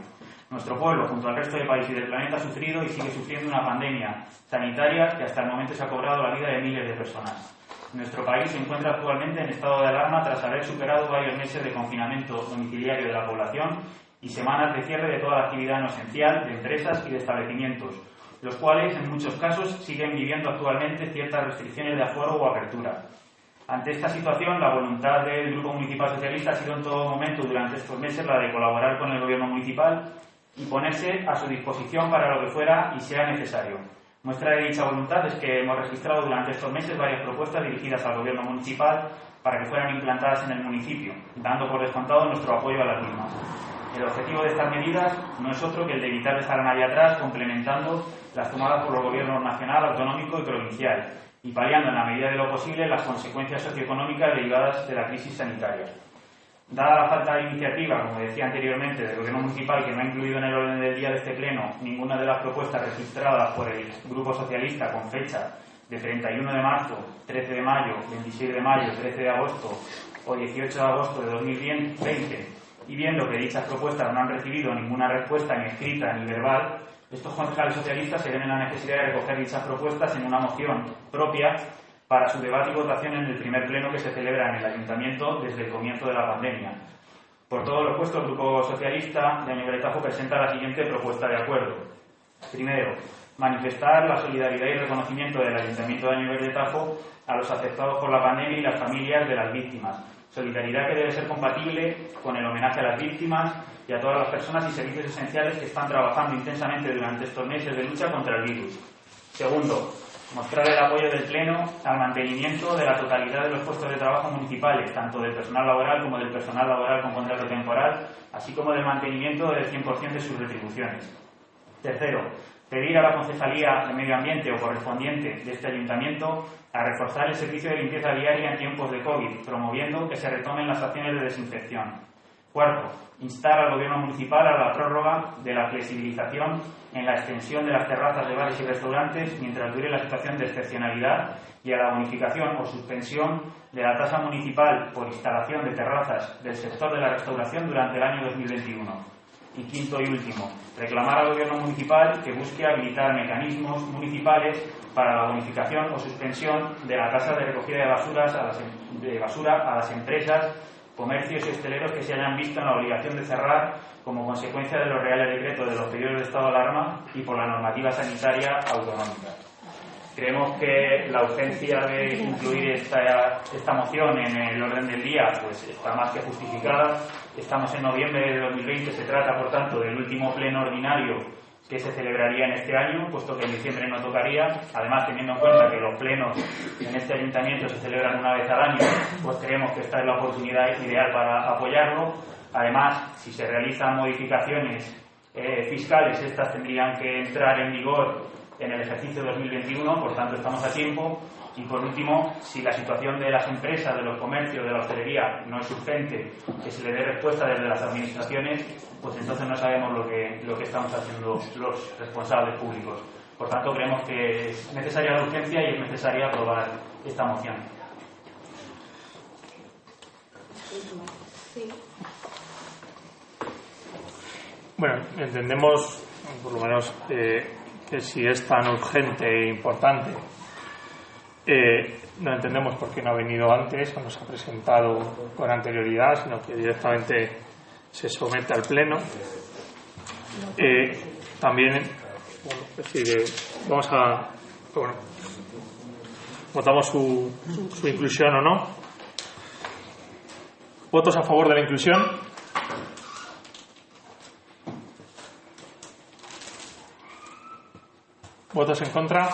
Nuestro pueblo, junto al resto del país y del planeta, ha sufrido y sigue sufriendo una pandemia sanitaria que hasta el momento se ha cobrado la vida de miles de personas. Nuestro país se encuentra actualmente en estado de alarma tras haber superado varios meses de confinamiento domiciliario de la población y semanas de cierre de toda la actividad no esencial de empresas y de establecimientos, los cuales en muchos casos siguen viviendo actualmente ciertas restricciones de aforo o apertura. Ante esta situación, la voluntad del Grupo Municipal Socialista ha sido en todo momento durante estos meses la de colaborar con el Gobierno municipal y ponerse a su disposición para lo que fuera y sea necesario. Muestra de dicha voluntad es que hemos registrado durante estos meses varias propuestas dirigidas al Gobierno municipal para que fueran implantadas en el municipio, dando por descontado nuestro apoyo a las mismas. El objetivo de estas medidas no es otro que el de evitar dejar a nadie atrás, complementando las tomadas por los gobiernos nacional, autonómico y provincial, y paliando en la medida de lo posible las consecuencias socioeconómicas derivadas de la crisis sanitaria. Dada la falta de iniciativa, como decía anteriormente, del Gobierno municipal, que no ha incluido en el orden del día de este pleno ninguna de las propuestas registradas por el Grupo Socialista con fecha de 31 de marzo, 13 de mayo, 26 de mayo, 13 de agosto o 18 de agosto de 2020, y viendo que dichas propuestas no han recibido ninguna respuesta ni escrita ni verbal, Estos concejales socialistas se ven en la necesidad de recoger dichas propuestas en una moción propia para su debate y votación en el primer pleno que se celebra en el Ayuntamiento desde el comienzo de la pandemia. Por todo lo expuesto, el Grupo Socialista de Año de Tajo presenta la siguiente propuesta de acuerdo. Primero, manifestar la solidaridad y reconocimiento del Ayuntamiento de Año de Tajo a los afectados por la pandemia y las familias de las víctimas. Solidaridad que debe ser compatible con el homenaje a las víctimas y a todas las personas y servicios esenciales que están trabajando intensamente durante estos meses de lucha contra el virus. Segundo, mostrar el apoyo del Pleno al mantenimiento de la totalidad de los puestos de trabajo municipales, tanto del personal laboral como del personal laboral con contrato temporal, así como del mantenimiento del 100% de sus retribuciones. Tercero, pedir a la Concejalía de Medio Ambiente o correspondiente de este Ayuntamiento a reforzar el servicio de limpieza diaria en tiempos de COVID, promoviendo que se retomen las acciones de desinfección. Cuarto, instar al Gobierno municipal a la prórroga de la flexibilización en la extensión de las terrazas de bares y restaurantes mientras dure la situación de excepcionalidad y a la bonificación o suspensión de la tasa municipal por instalación de terrazas del sector de la restauración durante el año 2021. Y quinto y último, reclamar al Gobierno municipal que busque habilitar mecanismos municipales para la bonificación o suspensión de la tasa de recogida de basura a las empresas, comercios y hosteleros que se hayan visto en la obligación de cerrar como consecuencia de los reales decretos de los periodos de estado de alarma y por la normativa sanitaria autonómica. Creemos que la urgencia de incluir esta moción en el orden del día pues está más que justificada. Estamos en noviembre de 2020, se trata por tanto del último pleno ordinario que se celebraría en este año, puesto que en diciembre no tocaría. Además, teniendo en cuenta que los plenos en este ayuntamiento se celebran una vez al año, pues creemos que esta es la oportunidad ideal para apoyarlo. Además, si se realizan modificaciones fiscales, estas tendrían que entrar en vigor en el ejercicio 2021, por tanto estamos a tiempo. Y por último, si la situación de las empresas, de los comercios, de la hostelería no es urgente, que se le dé respuesta desde las administraciones, pues entonces no sabemos lo que estamos haciendo los responsables públicos. Por tanto, creemos que es necesaria la urgencia y es necesaria aprobar esta moción. Bueno, entendemos, por lo menos, que si es tan urgente e importante, no entendemos por qué no ha venido antes o no se ha presentado con anterioridad, sino que directamente se somete al Pleno. También, vamos a... Bueno, votamos su inclusión o no. ¿Votos a favor de la inclusión? ¿Votos en contra?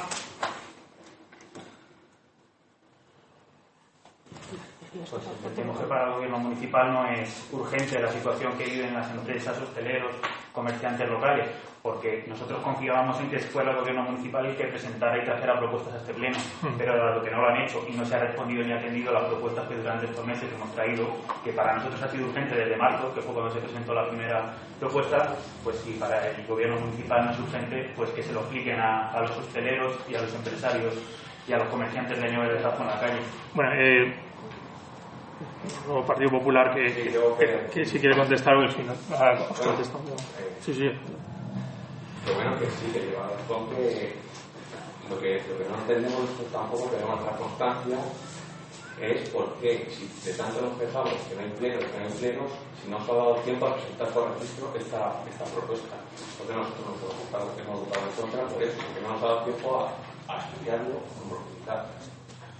Pues entendemos que para el Gobierno municipal no es urgente la situación que viven las empresas, hosteleros, comerciantes locales, porque nosotros confiábamos en que fuera el Gobierno municipal el que presentara y trajera propuestas a este pleno, pero dado que no lo han hecho y no se ha respondido ni atendido las propuestas que durante estos meses hemos traído, que para nosotros ha sido urgente desde marzo, que fue cuando se presentó la primera propuesta, pues si para el Gobierno municipal no es urgente, pues que se lo expliquen a los hosteleros y a los empresarios y a los comerciantes de Año de Tajo en la calle. Bueno, el Partido Popular que si quiere contestar, pues, sí. Pero bueno, que sí, que lleva razón que lo que no entendemos tampoco, que debemos dar constancia, es por qué, si de tanto nos quejamos que no hay plenos, si no se ha dado tiempo a presentar por registro esta propuesta. Porque nosotros hemos votado en contra por eso, porque no nos ha dado tiempo a estudiarlo con profundidad.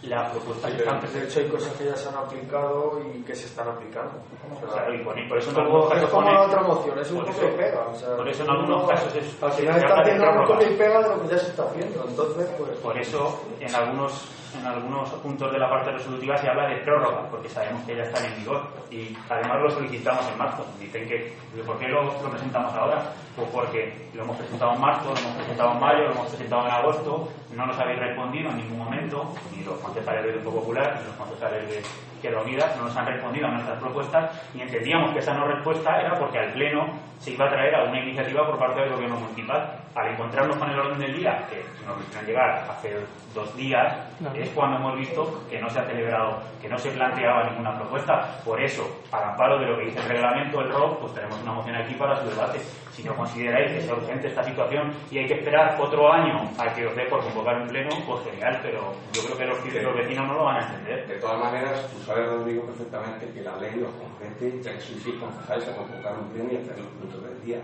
La propuesta que están... De hecho, hay cosas que ya se han aplicado y que se están aplicando. O sea, claro, y por eso en algunos casos es como la otra moción, es un copia y pega. O sea, por eso en algunos casos es... Al final está haciendo un copia y pega de lo que ya se está haciendo. Entonces, pues... Por eso, en algunos puntos de la parte resolutiva se habla de prórroga, porque sabemos que ya están en vigor. Y además lo solicitamos en marzo. Dicen que, ¿por qué lo presentamos ahora? Pues porque lo hemos presentado en marzo, lo hemos presentado en mayo, lo hemos presentado en agosto, no nos habéis respondido en ningún momento, ni los concejales del Grupo Popular, ni los concejales de Izquierda Unida, no nos han respondido a nuestras propuestas, y entendíamos que esa no respuesta era porque al Pleno se iba a traer alguna iniciativa por parte del Gobierno municipal. Al encontrarnos con el orden del día, que nos hicieron llegar hace 2 días, es cuando hemos visto que no se ha celebrado, que no se planteaba ninguna propuesta. Por eso, al amparo de lo que dice el reglamento, el ROC, pues tenemos una moción aquí para su debate. Si no consideráis que sea urgente esta situación y hay que esperar otro año a que os dé por convocar un pleno, pues genial, pero yo creo que los vecinos no lo van a entender. De todas maneras, tú sabes, Rodrigo, perfectamente que la ley os compete, ya que sois concejales, a convocar un pleno y hacer los puntos del día.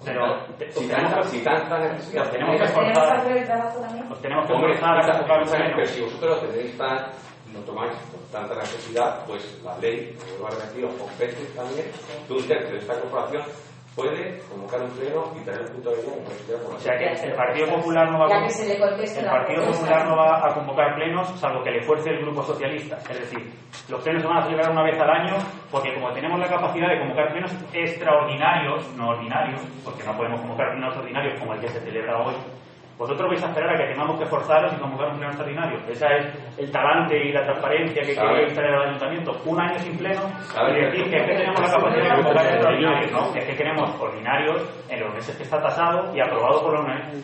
Pero si tanta necesidad, os tenemos que forzar a convocar un pleno. Pero si vosotros lo tenéis lo tomáis con tanta necesidad, pues la ley, como vuelvo a repetir, os compete también. Tú, un tercio de esta corporación puede convocar un pleno y tener un punto de vista. O sea que el Partido Popular no va a convocar plenos, salvo que le fuerce el Grupo Socialista. Es decir, los plenos se van a celebrar una vez al año, porque como tenemos la capacidad de convocar plenos extraordinarios, no ordinarios, porque no podemos convocar plenos ordinarios como el que se celebra hoy, vosotros vais a esperar a que tengamos que forzaros y convocar un pleno extraordinario. Esa es el talante y la transparencia que quiere instalar el ayuntamiento. Un año sin pleno y decir que es que tenemos la capacidad de convocar extraordinarios. No, es que queremos ordinarios en los meses que está tasado y aprobado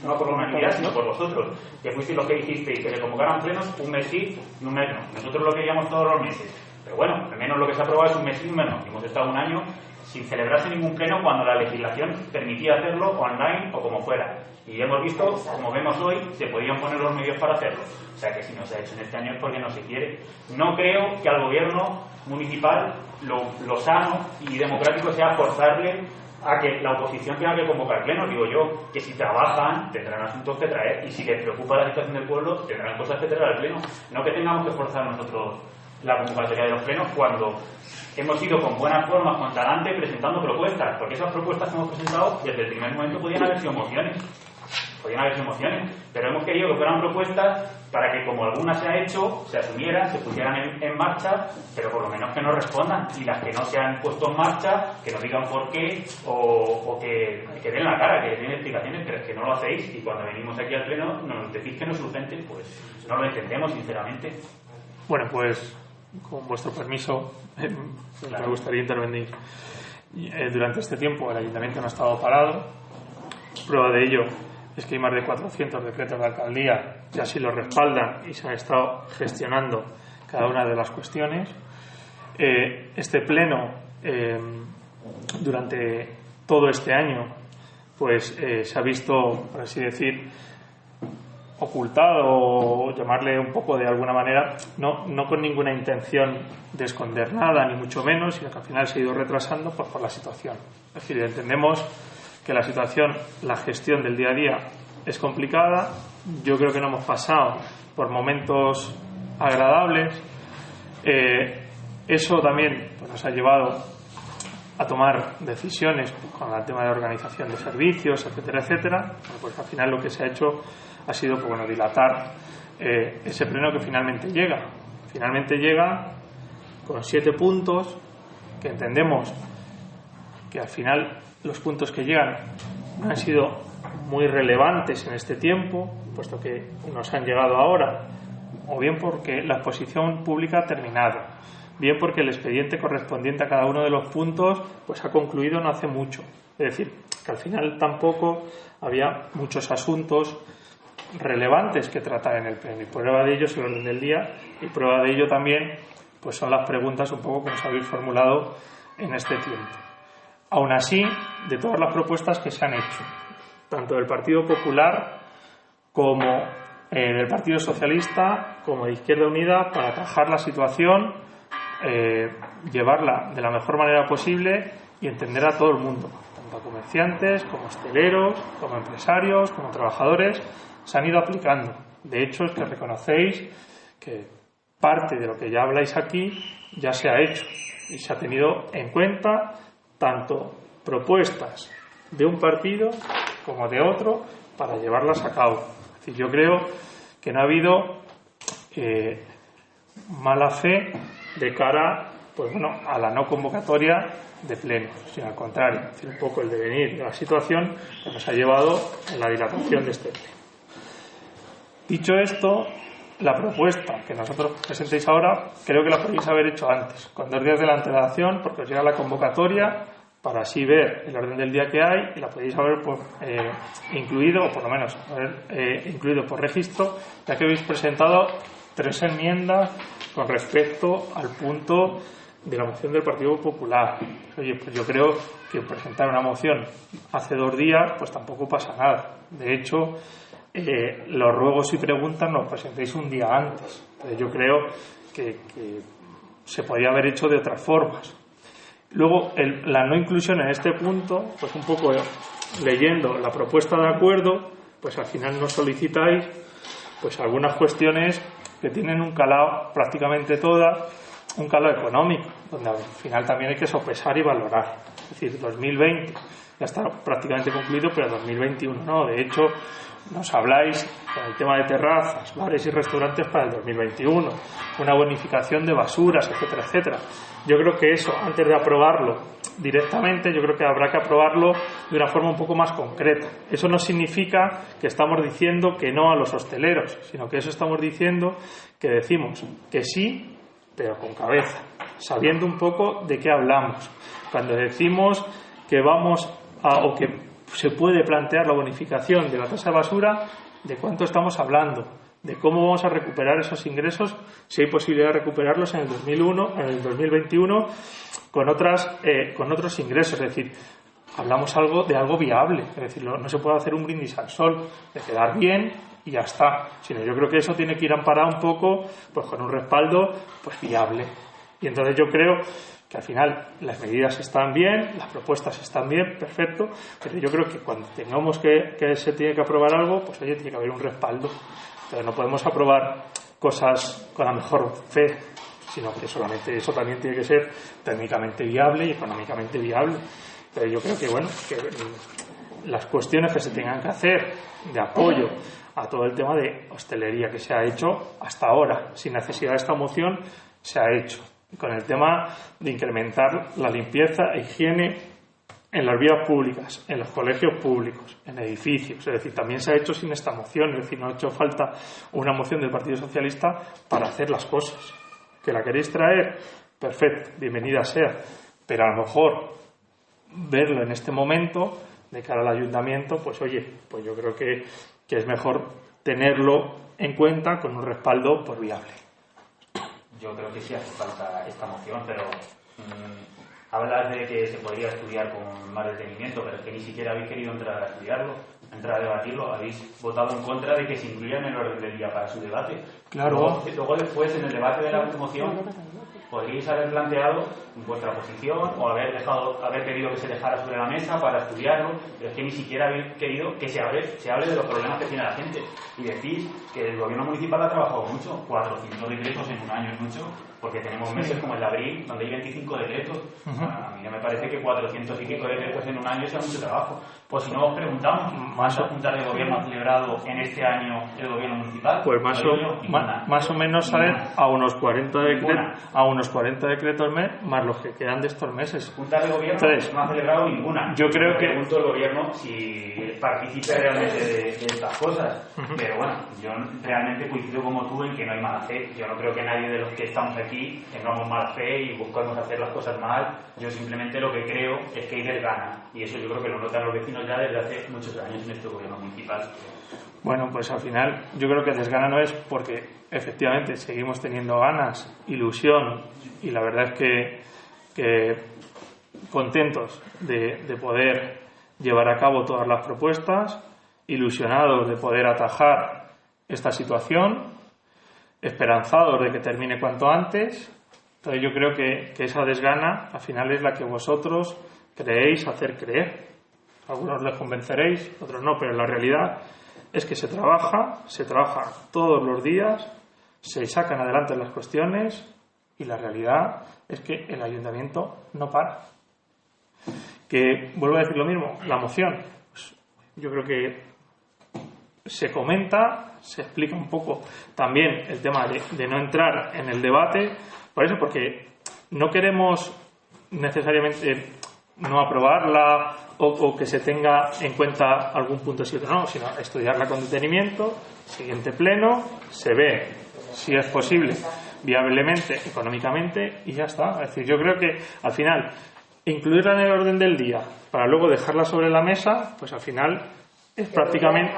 no por la unanimidad, sino por vosotros, que fuisteis los que dijisteis que se convocaran plenos un mes sí y un mes no. Nosotros lo queríamos todos los meses. Pero bueno, al menos lo que se ha aprobado es un mes sí y un mes no. Hemos estado un año sin celebrarse ningún pleno cuando la legislación permitía hacerlo online o como fuera. Y hemos visto, como vemos hoy, se podían poner los medios para hacerlo. O sea que si no se ha hecho en este año es porque no se quiere. No creo que al gobierno municipal lo sano y democrático sea forzarle a que la oposición tenga que convocar plenos. Digo yo, que si trabajan tendrán asuntos que traer y si les preocupa la situación del pueblo tendrán cosas que traer al pleno. No que tengamos que forzar nosotros la convocatoria de los plenos cuando hemos ido con buenas formas, con talante, presentando propuestas, porque esas propuestas que hemos presentado desde el primer momento podían haber sido mociones, pero hemos querido que fueran propuestas para que, como algunas se ha hecho, se asumieran, se pusieran en marcha, pero por lo menos que no respondan, y las que no se han puesto en marcha, que nos digan por qué, o que den la cara, que den explicaciones, pero es que no lo hacéis, y cuando venimos aquí al pleno nos decís que no es urgente, pues no lo entendemos, sinceramente. Bueno, pues con vuestro permiso me gustaría intervenir. Durante este tiempo el ayuntamiento no ha estado parado. Prueba de ello es que hay más de 400 decretos de alcaldía que así lo respaldan y se han estado gestionando cada una de las cuestiones. Este pleno, durante todo este año, pues se ha visto, por así decir, ocultado, o llamarle un poco de alguna manera, no con ninguna intención de esconder nada, ni mucho menos, sino que al final se ha ido retrasando por la situación. Es decir, entendemos que la situación, la gestión del día a día es complicada. Yo creo que no hemos pasado por momentos agradables. Eso también pues, nos ha llevado a tomar decisiones con el tema de organización de servicios, etcétera, etcétera. Pues al final lo que se ha hecho ha sido pues, bueno, dilatar ese pleno que finalmente llega. Finalmente llega con 7 puntos que entendemos que al final los puntos que llegan no han sido muy relevantes en este tiempo, puesto que nos han llegado ahora, o bien porque la exposición pública ha terminado, bien porque el expediente correspondiente a cada uno de los puntos pues ha concluido no hace mucho. Es decir, que al final tampoco había muchos asuntos relevantes que tratar en el pleno, y prueba de ello es el orden del día, y prueba de ello también pues son las preguntas un poco que nos habéis formulado en este tiempo. Aún así, de todas las propuestas que se han hecho, tanto del Partido Popular como del Partido Socialista, como de Izquierda Unida, para atajar la situación, llevarla de la mejor manera posible y entender a todo el mundo, tanto a comerciantes, como hosteleros, como empresarios, como trabajadores, se han ido aplicando. De hecho, es que reconocéis que parte de lo que ya habláis aquí ya se ha hecho y se ha tenido en cuenta tanto propuestas de un partido como de otro para llevarlas a cabo. Es decir, yo creo que no ha habido mala fe de cara pues bueno, a la no convocatoria de plenos, sino al contrario, es decir, un poco el devenir de la situación que nos ha llevado en la dilatación de este pleno. Dicho esto, la propuesta que nosotros presentéis ahora creo que la podéis haber hecho antes, con 2 días de la antelación, porque os llega la convocatoria para así ver el orden del día que hay, y la podéis haber incluido, o por lo menos haber incluido por registro, ya que habéis presentado 3 enmiendas con respecto al punto de la moción del Partido Popular. Oye, pues yo creo que presentar una moción hace 2 días, pues tampoco pasa nada. De hecho, los ruegos y preguntas los presentéis un día antes. Entonces yo creo que se podría haber hecho de otras formas. Luego, la no inclusión en este punto, pues un poco leyendo la propuesta de acuerdo, pues al final nos solicitáis pues algunas cuestiones que tienen un calado, prácticamente todas, un calado económico, donde al final también hay que sopesar y valorar. Es decir, 2020 ya está prácticamente concluido, pero 2021 no. De hecho, nos habláis con el tema de terrazas, bares y restaurantes para el 2021, una bonificación de basuras, etcétera, etcétera. Yo creo que eso, antes de aprobarlo directamente, yo creo que habrá que aprobarlo de una forma un poco más concreta. Eso no significa que estamos diciendo que no a los hosteleros, sino que eso estamos diciendo que decimos que sí, pero con cabeza, sabiendo un poco de qué hablamos. Cuando decimos que vamos a, o que se puede plantear la bonificación de la tasa de basura, ¿de cuánto estamos hablando? De cómo vamos a recuperar esos ingresos, si hay posibilidad de recuperarlos en el 2021 con otros ingresos. Es decir, hablamos de algo viable. Es decir, no se puede hacer un brindis al sol, de quedar bien y ya está. Sino yo creo que eso tiene que ir amparado un poco pues con un respaldo pues viable. Y entonces yo creo que al final las medidas están bien, las propuestas están bien, perfecto, pero yo creo que cuando tengamos que se tiene que aprobar algo, pues oye, tiene que haber un respaldo. Entonces no podemos aprobar cosas con la mejor fe, sino que solamente eso también tiene que ser técnicamente viable y económicamente viable. Pero yo creo que bueno, que las cuestiones que se tengan que hacer de apoyo a todo el tema de hostelería que se ha hecho hasta ahora, sin necesidad de esta moción, se ha hecho. Con el tema de incrementar la limpieza e higiene en las vías públicas, en los colegios públicos, en edificios. Es decir, también se ha hecho sin esta moción. Es decir, no ha hecho falta una moción del Partido Socialista para hacer las cosas. ¿Que la queréis traer? Perfecto, bienvenida sea. Pero a lo mejor verlo en este momento, de cara al ayuntamiento, pues oye, pues yo creo que es mejor tenerlo en cuenta con un respaldo por viable. Yo creo que sí hace falta esta moción, pero hablas de que se podría estudiar con más detenimiento, pero es que ni siquiera habéis querido entrar a estudiarlo, entrar a debatirlo. Habéis votado en contra de que se incluya en el orden del día para su debate. Claro. Luego después, en el debate de la moción, podríais haber planteado vuestra posición o haber pedido que se dejara sobre la mesa para estudiarlo, pero es que ni siquiera habéis querido que se hable de los problemas que tiene la gente. Y decís que el gobierno municipal ha trabajado mucho, 400 decretos en un año es mucho, porque tenemos meses como el de abril, donde hay 25 decretos. A mí no me parece que 400 y pico decretos en un año sea mucho trabajo. Pues si no os preguntamos, ¿cuántas juntas de gobierno ha celebrado en este año el gobierno municipal? Pues más o menos salen a unos 40 decretos más los que quedan de estos meses. Juntas de gobierno entonces, no ha celebrado ninguna. Yo creo que pregunto al gobierno si participe realmente de estas cosas. Pero bueno, yo realmente coincido como tú en que no hay mala fe. Yo no creo que nadie de los que estamos aquí tengamos mala fe y buscamos hacer las cosas mal. Yo simplemente lo que creo es que hay desgana, y eso yo creo que lo notan los vecinos ya desde hace muchos años en este gobierno municipal. Bueno, pues al final yo creo que desgana no es, porque efectivamente seguimos teniendo ganas, ilusión, y la verdad es que contentos de poder llevar a cabo todas las propuestas, ilusionados de poder atajar esta situación, esperanzados de que termine cuanto antes. Entonces yo creo que esa desgana al final es la que vosotros creéis hacer creer. Algunos les convenceréis, otros no, pero la realidad es que se trabaja todos los días, se sacan adelante las cuestiones, y la realidad es que el ayuntamiento no para. Que vuelvo a decir lo mismo, la moción, pues, yo creo que se comenta, se explica un poco también el tema de no entrar en el debate, por eso, porque no queremos necesariamente no aprobarla o que se tenga en cuenta algún punto sí o otro, no, sino estudiarla con detenimiento, siguiente pleno, se ve si es posible viablemente, económicamente, y ya está. Es decir, yo creo que al final incluirla en el orden del día para luego dejarla sobre la mesa, pues al final es prácticamente,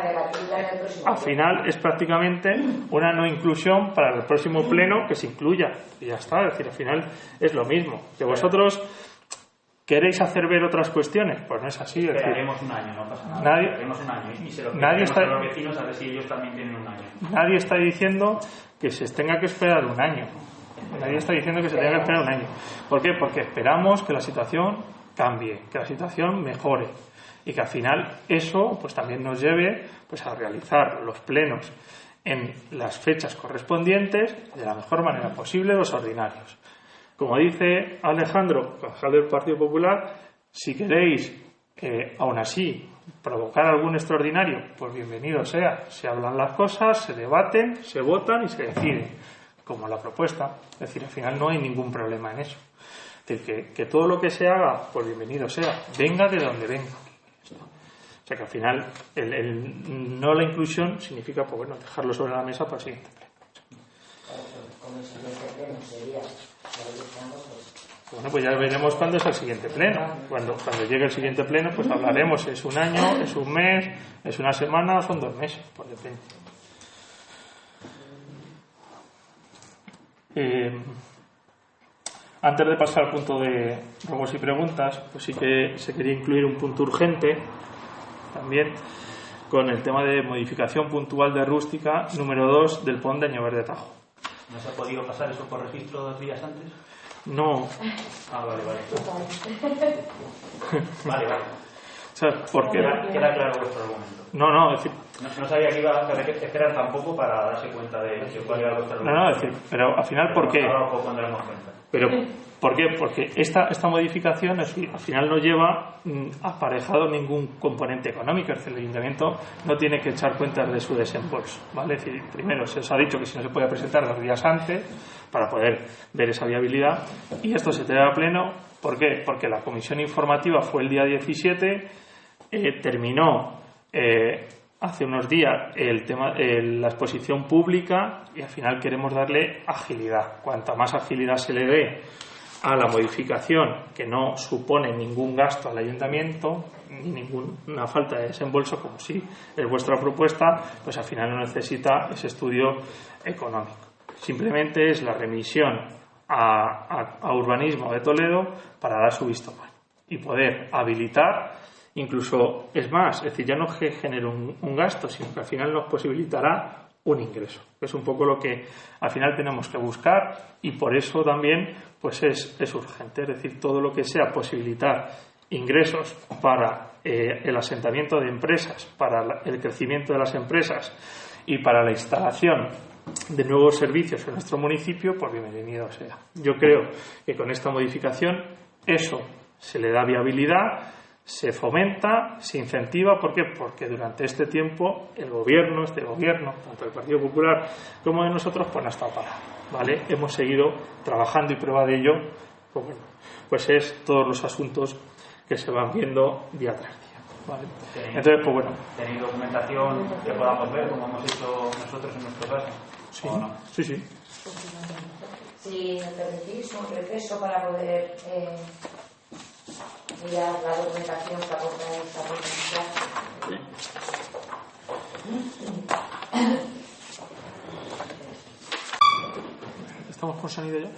al final es prácticamente una no inclusión para el próximo pleno que se incluya, y ya está. Es decir, al final es lo mismo. Que vosotros queréis hacer ver otras cuestiones, pues no es así. Es decir, esperaremos un año, no pasa nada. Esperaremos un año y se lo pedimos a los vecinos a ver si ellos también tienen un año. Nadie está diciendo que se tenga que esperar un año. Nadie está diciendo que se tenga que esperar un año. ¿Por qué? Porque esperamos que la situación cambie, que la situación mejore, y que al final eso pues también nos lleve pues a realizar los plenos en las fechas correspondientes de la mejor manera posible, los ordinarios. Como dice Alejandro, concejal del Partido Popular, si queréis aún así provocar algún extraordinario, pues bienvenido sea. Se hablan las cosas, se debaten, se votan y se deciden, como la propuesta. Es decir, al final no hay ningún problema en eso. Es decir, que todo lo que se haga, pues bienvenido sea, venga de donde venga. O sea que al final no la inclusión significa, pues bueno, dejarlo sobre la mesa para el siguiente pleno. Bueno, pues ya veremos cuándo es el siguiente pleno. Cuando llegue el siguiente pleno, pues hablaremos. ¿Es un año, es un mes, es una semana o son 2 meses? Pues depende. Antes de pasar al punto de ruegos y preguntas, pues sí que se quería incluir un punto urgente también con el tema de modificación puntual de rústica número 2 del PON de Añover de Tajo. ¿No se ha podido pasar eso por registro 2 días antes? No. Ah, vale. Vale. ¿Sabes por qué? Queda claro vuestro argumento. No, es decir... No sabía que iba a tener que esperar tampoco para darse cuenta de cuál era vuestro argumento. No, es decir, pero al final, ¿por qué? Ahora poco daremos cuenta. Pero, ¿por qué? Porque esta modificación al final no lleva aparejado ningún componente económico. Es decir, el ayuntamiento no tiene que echar cuentas de su desembolso, ¿vale? Es decir, primero se os ha dicho que si no se puede presentar 2 días antes para poder ver esa viabilidad, y esto se trae a pleno. ¿Por qué? Porque la comisión informativa fue el día 17, terminó hace unos días la exposición pública, y al final queremos darle agilidad. Cuanta más agilidad se le dé a la modificación, que no supone ningún gasto al ayuntamiento ni ninguna falta de desembolso, como si es vuestra propuesta, pues al final no necesita ese estudio económico. Simplemente es la remisión a Urbanismo de Toledo para dar su visto bueno y poder habilitar. Incluso, es más, es decir, ya no genera un gasto, sino que al final nos posibilitará un ingreso. Es un poco lo que al final tenemos que buscar, y por eso también pues es urgente. Es decir, todo lo que sea posibilitar ingresos para el asentamiento de empresas, para el crecimiento de las empresas y para la instalación de nuevos servicios en nuestro municipio, pues bienvenido sea. Yo creo que con esta modificación eso se le da viabilidad, se fomenta, se incentiva. ¿Por qué? Porque durante este tiempo este gobierno, tanto el Partido Popular como de nosotros, pues no ha estado parado, ¿vale? Hemos seguido trabajando, y prueba de ello, pues bueno, pues es todos los asuntos que se van viendo día tras día, ¿vale? Entonces, pues bueno. ¿Tenéis documentación que podamos ver, como hemos hecho nosotros en nuestro caso? Sí, ¿O no? sí. Si me permitís un receso para poder mirar la documentación que aporta esta propuesta. ¿Estamos con sonido ya?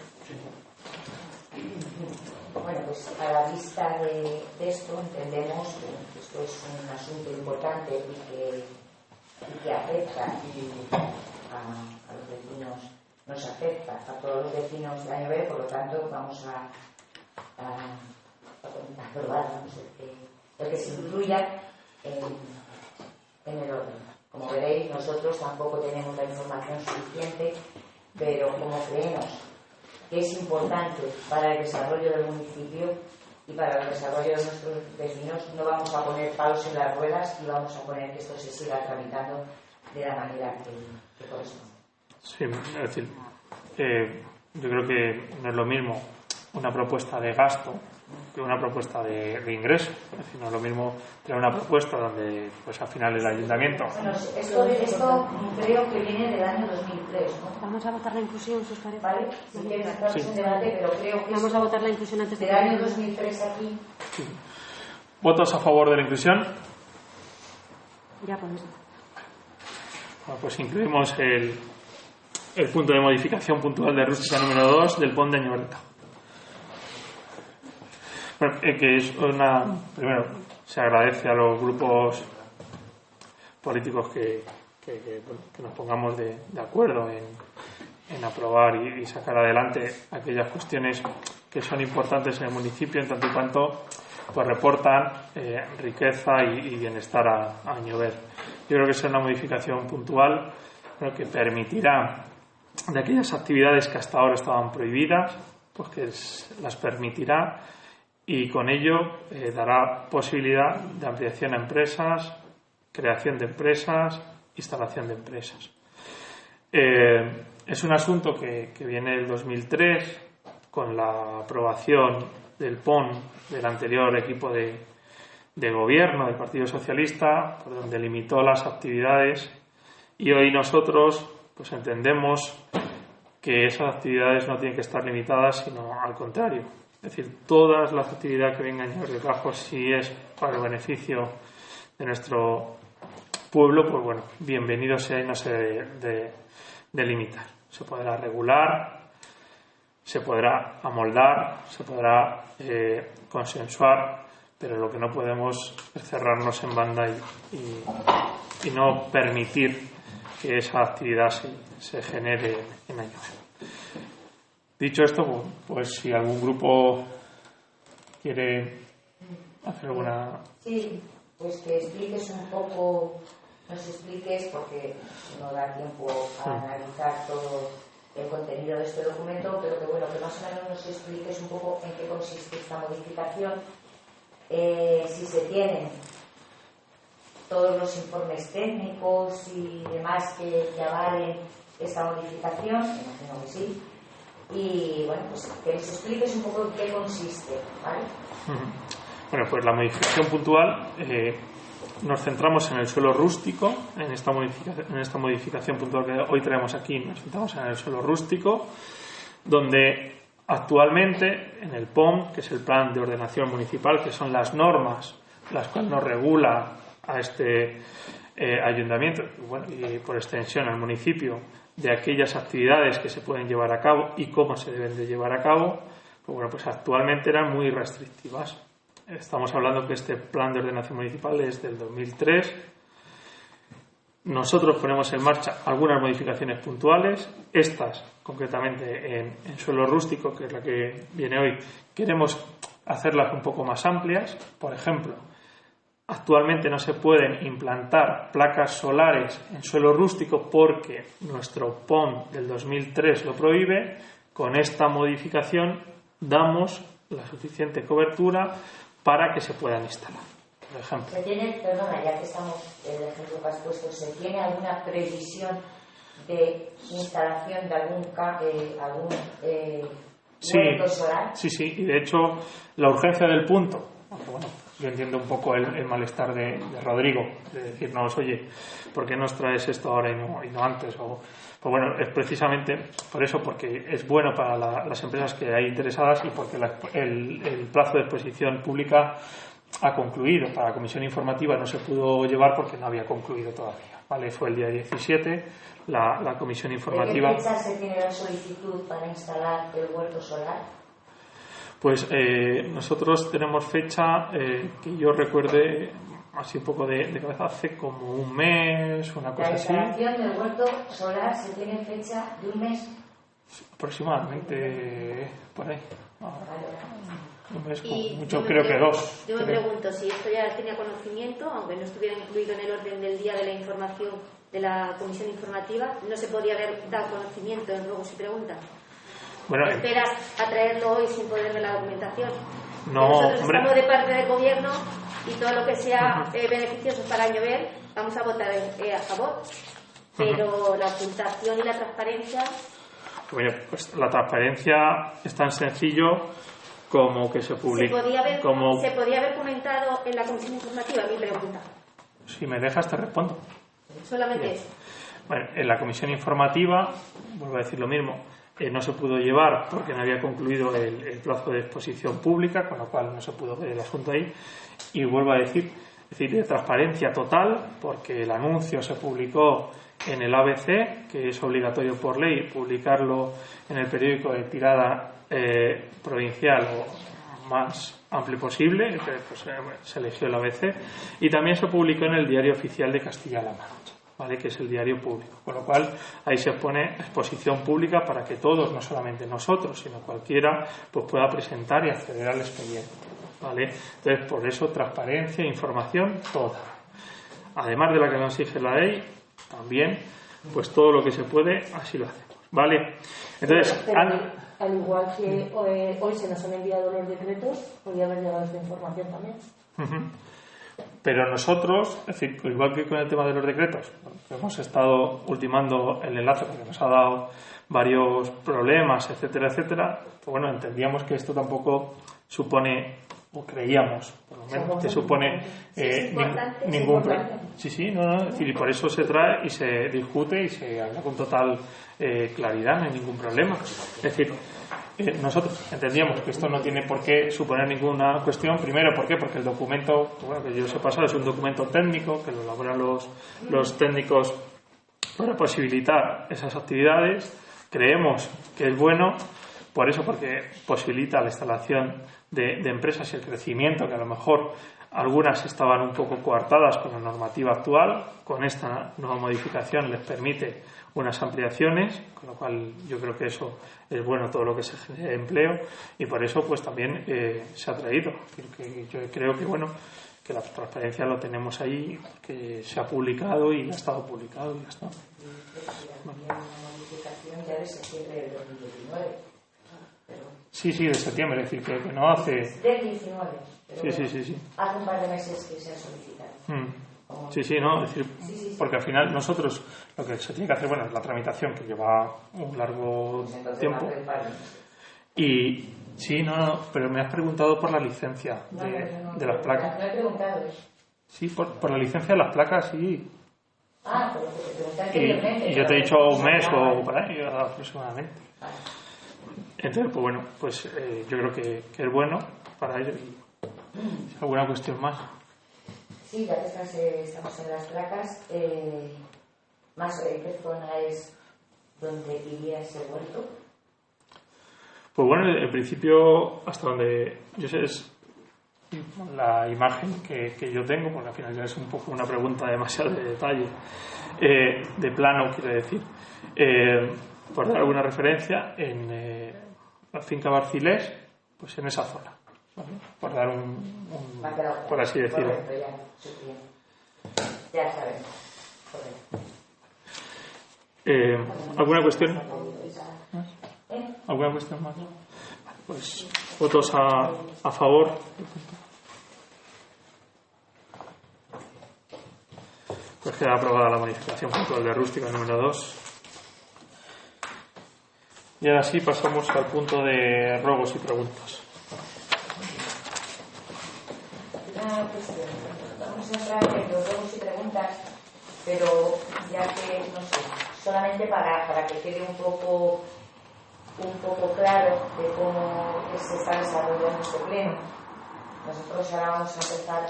Bueno, pues a la vista de esto entendemos que esto es un asunto importante y que afecta a los vecinos, nos afecta a todos los vecinos de Añover. Por lo tanto vamos a aprobar, el que se incluya en el orden. Como veréis, nosotros tampoco tenemos la información suficiente, pero como creemos que es importante para el desarrollo del municipio y para el desarrollo de nuestros vecinos, no vamos a poner palos en las ruedas y vamos a poner que esto se siga tramitando de la manera que corresponde. Sí, es decir, yo creo que no es lo mismo una propuesta de gasto que una propuesta de ingreso. Es decir, no es lo mismo tener una propuesta donde pues al final el ayuntamiento... Bueno, esto creo que viene del año 2003, ¿no? Vamos a votar la inclusión, si os parece. ¿Vale? Si quieres entrar en debate, pero creo que vamos a votar la inclusión antes del año 2003 aquí. Sí. ¿Votos a favor de la inclusión? Ya podéis. Bueno, pues incluimos el punto de modificación puntual de rústica número 2 del PON de Añoberta. Bueno, que es primero, se agradece a los grupos políticos que nos pongamos de acuerdo en aprobar y sacar adelante aquellas cuestiones que son importantes en el municipio, en tanto y cuanto pues reportan riqueza y bienestar a Añover. Yo creo que es una modificación puntual, pero que permitirá de aquellas actividades que hasta ahora estaban prohibidas, pues que las permitirá, y con ello dará posibilidad de ampliación a empresas, creación de empresas, instalación de empresas. Es un asunto que viene del 2003 con la aprobación del PON del anterior equipo de gobierno del Partido Socialista, por donde limitó las actividades, y hoy nosotros pues entendemos que esas actividades no tienen que estar limitadas, sino al contrario. Es decir, todas las actividades que vengan de trabajo, si es para el beneficio de nuestro pueblo, pues bueno, bienvenido sea y no se debe de limitar. Se podrá regular, se podrá amoldar, se podrá consensuar, pero lo que no podemos es cerrarnos en banda y no permitir que esa actividad se genere en años. Dicho esto, pues si algún grupo quiere hacer alguna... Sí, pues que expliques un poco, nos expliques, porque no da tiempo a analizar todo el contenido de este documento, pero que bueno, que más o menos nos expliques un poco en qué consiste esta modificación, si se tienen todos los informes técnicos y demás que avalen esta modificación, imagino que sí, y bueno, pues que les expliques un poco en qué consiste, ¿vale? Bueno, pues la modificación puntual, nos centramos en el suelo rústico, en esta modificación puntual que hoy traemos aquí, nos centramos en el suelo rústico, donde actualmente en el POM, que es el Plan de Ordenación Municipal, que son las normas las cuales nos regula a este ayuntamiento, y por extensión al municipio, de aquellas actividades que se pueden llevar a cabo y cómo se deben de llevar a cabo, pues bueno, pues actualmente eran muy restrictivas. Estamos hablando que este plan de ordenación municipal es del 2003. Nosotros ponemos en marcha algunas modificaciones puntuales, estas concretamente en suelo rústico, que es la que viene hoy, queremos hacerlas un poco más amplias. Por ejemplo, actualmente no se pueden implantar placas solares en suelo rústico porque nuestro PON del 2003 lo prohíbe. Con esta modificación damos la suficiente cobertura para que se puedan instalar. Por ejemplo. ¿Se tiene, perdona, ya que estamos en el ejemplo que has puesto, ¿se tiene alguna previsión de instalación de algún huerto solar? Sí, y de hecho la urgencia del punto, aunque bueno, yo entiendo un poco el malestar de Rodrigo, de decirnos, oye, ¿por qué nos traes esto ahora y no antes? Pues bueno, es precisamente por eso, porque es bueno para las empresas que hay interesadas y porque el plazo de exposición pública ha concluido. Para la comisión informativa no se pudo llevar porque no había concluido todavía, ¿vale? Fue el día 17 la comisión informativa. ¿De qué fecha se tiene la solicitud para instalar el huerto solar? Pues nosotros tenemos fecha que yo recuerde así un poco de cabeza, hace como un mes, una cosa así. La instalación del huerto solar se tiene fecha de un mes. Aproximadamente por ahí. Un mes, mucho, creo que 2. Yo me pregunto si esto ya tenía conocimiento, aunque no estuviera incluido en el orden del día de la información de la comisión informativa, no se podría haber dado conocimiento en ruegos y preguntas. Bueno, ¿esperas a traerlo hoy sin poder ver la documentación? No, nosotros hombre. estamos de parte del gobierno y todo lo que sea beneficioso para Añover vamos a votar a favor, pero la ocultación y la transparencia... Bueno, pues la transparencia es tan sencillo como que se publique. ¿Se podía haber comentado en la comisión informativa? Mi pregunta. Si me dejas te respondo. Solamente Bien. eso. Bueno, en la comisión informativa, vuelvo a decir lo mismo, no se pudo llevar porque no había concluido el plazo de exposición pública, con lo cual no se pudo ver el asunto ahí. Y vuelvo a decir, es decir, de transparencia total, porque el anuncio se publicó en el ABC, que es obligatorio por ley publicarlo en el periódico de tirada provincial o más amplio posible. Entonces, pues, se eligió el ABC, y también se publicó en el Diario Oficial de Castilla-La Mancha, ¿vale?, que es el diario público, con lo cual ahí se pone exposición pública para que todos, no solamente nosotros, sino cualquiera, pues pueda presentar y acceder al expediente, ¿vale? Entonces, por eso transparencia e información toda, además de la que nos exige la ley, también pues todo lo que se puede, así lo hacemos, ¿vale? Entonces, pero al igual que hoy se nos han enviado los decretos, podría haber llegado esta información también. Pero nosotros, es decir, igual que con el tema de los decretos, hemos estado ultimando el enlace porque nos ha dado varios problemas, etcétera, etcétera, pues bueno, entendíamos que esto tampoco supone, o creíamos, por lo menos, que supone ningún problema. Sí, no, es decir, y por eso se trae y se discute y se habla con total claridad, no hay ningún problema. Es decir, nosotros entendíamos que esto no tiene por qué suponer ninguna cuestión. Primero, ¿por qué? Porque el documento, bueno, que yo sé pasar, es un documento técnico que lo elaboran los técnicos para posibilitar esas actividades. Creemos que es bueno, por eso, porque posibilita la instalación de empresas y el crecimiento, que a lo mejor algunas estaban un poco coartadas con la normativa actual. Con esta nueva modificación les permite unas ampliaciones, con lo cual yo creo que eso es bueno, todo lo que se genere empleo, y por eso pues también se ha traído. Que yo creo que bueno, que la transparencia lo tenemos ahí, que se ha publicado y ha estado publicado y ya está. Una modificación ya de septiembre del 2019. Sí, de septiembre, es decir, que no hace... Del 19. Sí. Hace un par de meses que se ha solicitado. Sí, no, es decir, porque al final nosotros lo que se tiene que hacer, bueno, es la tramitación, que lleva un largo tiempo. Y sí, no, pero me has preguntado por la licencia de las placas. No he preguntado. Sí, por la licencia de las placas, sí. Pero te pregunté anteriormente. Y yo te he dicho un mes o por ahí aproximadamente. Entonces, pues bueno, pues yo creo que es bueno para ello. ¿Y alguna cuestión más? Sí, ya que estamos en las placas, más ¿qué zona es donde iría ese huerto? Pues bueno, en principio, hasta donde yo sé, es la imagen que yo tengo, porque al final ya es un poco una pregunta demasiado de detalle, de plano, quiero decir, por dar alguna referencia, en la finca Barcilés, pues en esa zona, ¿vale? Por dar por así decirlo. Correcto, ya sabemos. ¿Alguna cuestión? ¿Alguna cuestión más? Pues votos a favor. Pues queda aprobada la modificación puntual de rústica número 2. Y ahora sí pasamos al punto de ruegos y preguntas. Una cuestión. Vamos a entrar en los ruegos y preguntas, pero ya que, no sé, solamente para que quede un poco claro de cómo se está desarrollando este pleno. Nosotros ahora vamos a empezar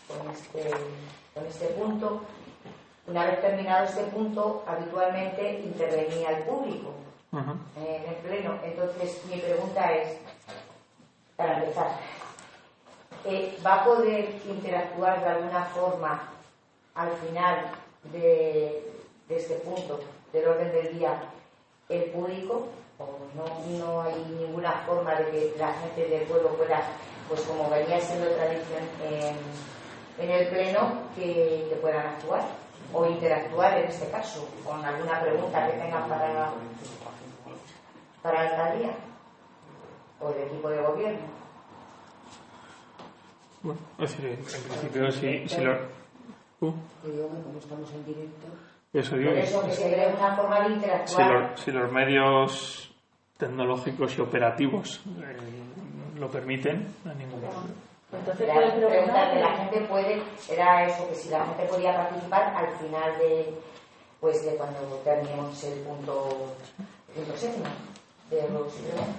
con este punto. Una vez terminado este punto, habitualmente intervenía el público en el pleno. Entonces, mi pregunta es, para empezar, ¿va a poder interactuar de alguna forma al final de este punto del orden del día el público? ¿O no hay ninguna forma de que la gente del pueblo pueda, pues como venía siendo tradición en el pleno, que puedan actuar o interactuar en este caso con alguna pregunta que tengan para la alcaldía o el equipo de gobierno? Bueno, es decir, en principio si lo... Digo que como estamos en directo... Eso digo, por eso que se cree una forma de interactuar. Si los medios tecnológicos y operativos lo permiten, no hay ningún problema. Entonces, la pregunta que la gente era eso, que si la gente podía participar al final de cuando terminemos el punto séptimo de ruegos y preguntas.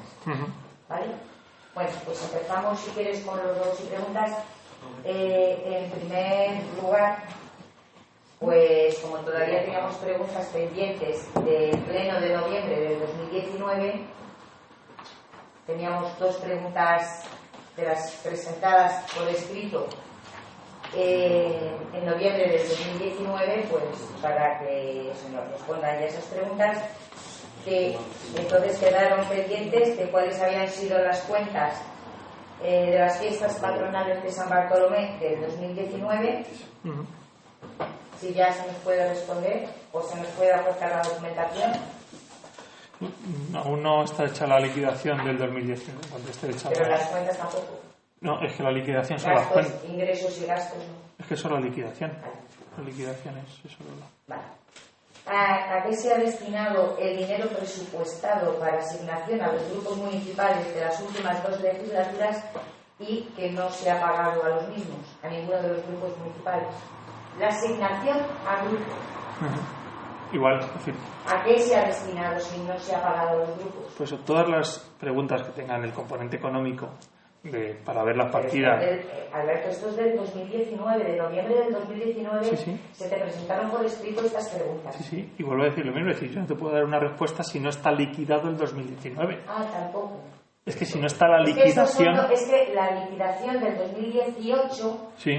¿Vale? Bueno, pues empezamos, si quieres, con los ruegos y preguntas. En primer lugar, pues como todavía teníamos preguntas pendientes del pleno de noviembre del 2019, teníamos 2 preguntas de las presentadas por escrito en noviembre del 2019, pues para que se nos respondan ya esas preguntas, que entonces quedaron pendientes de cuáles habían sido las cuentas de las fiestas patronales de San Bartolomé del 2019. Si ya se nos puede responder o se nos puede aportar la documentación. Aún no está hecha la liquidación del 2019. Cuando esté hecha Pero las cuentas tampoco. No, es que la liquidación son las Gastos, cuentas. ingresos y gastos, ¿no? Es que son la liquidación. La liquidación es eso. Vale. ¿A qué se ha destinado el dinero presupuestado para asignación a los grupos municipales de las últimas 2 legislaturas y que no se ha pagado a los mismos, a ninguno de los grupos municipales? La asignación a grupos. Igual, es decir, ¿A qué se ha destinado si no se ha pagado a los grupos? pues todas las preguntas que tengan el componente económico para ver las partidas. Alberto, esto es del 2019, de noviembre del 2019, Sí. se te presentaron por escrito estas preguntas. Sí, y vuelvo a decir lo mismo, es decir, yo no te puedo dar una respuesta si no está liquidado el 2019. Ah, tampoco. Es que si no está la Es liquidación... que la liquidación del 2018, Sí,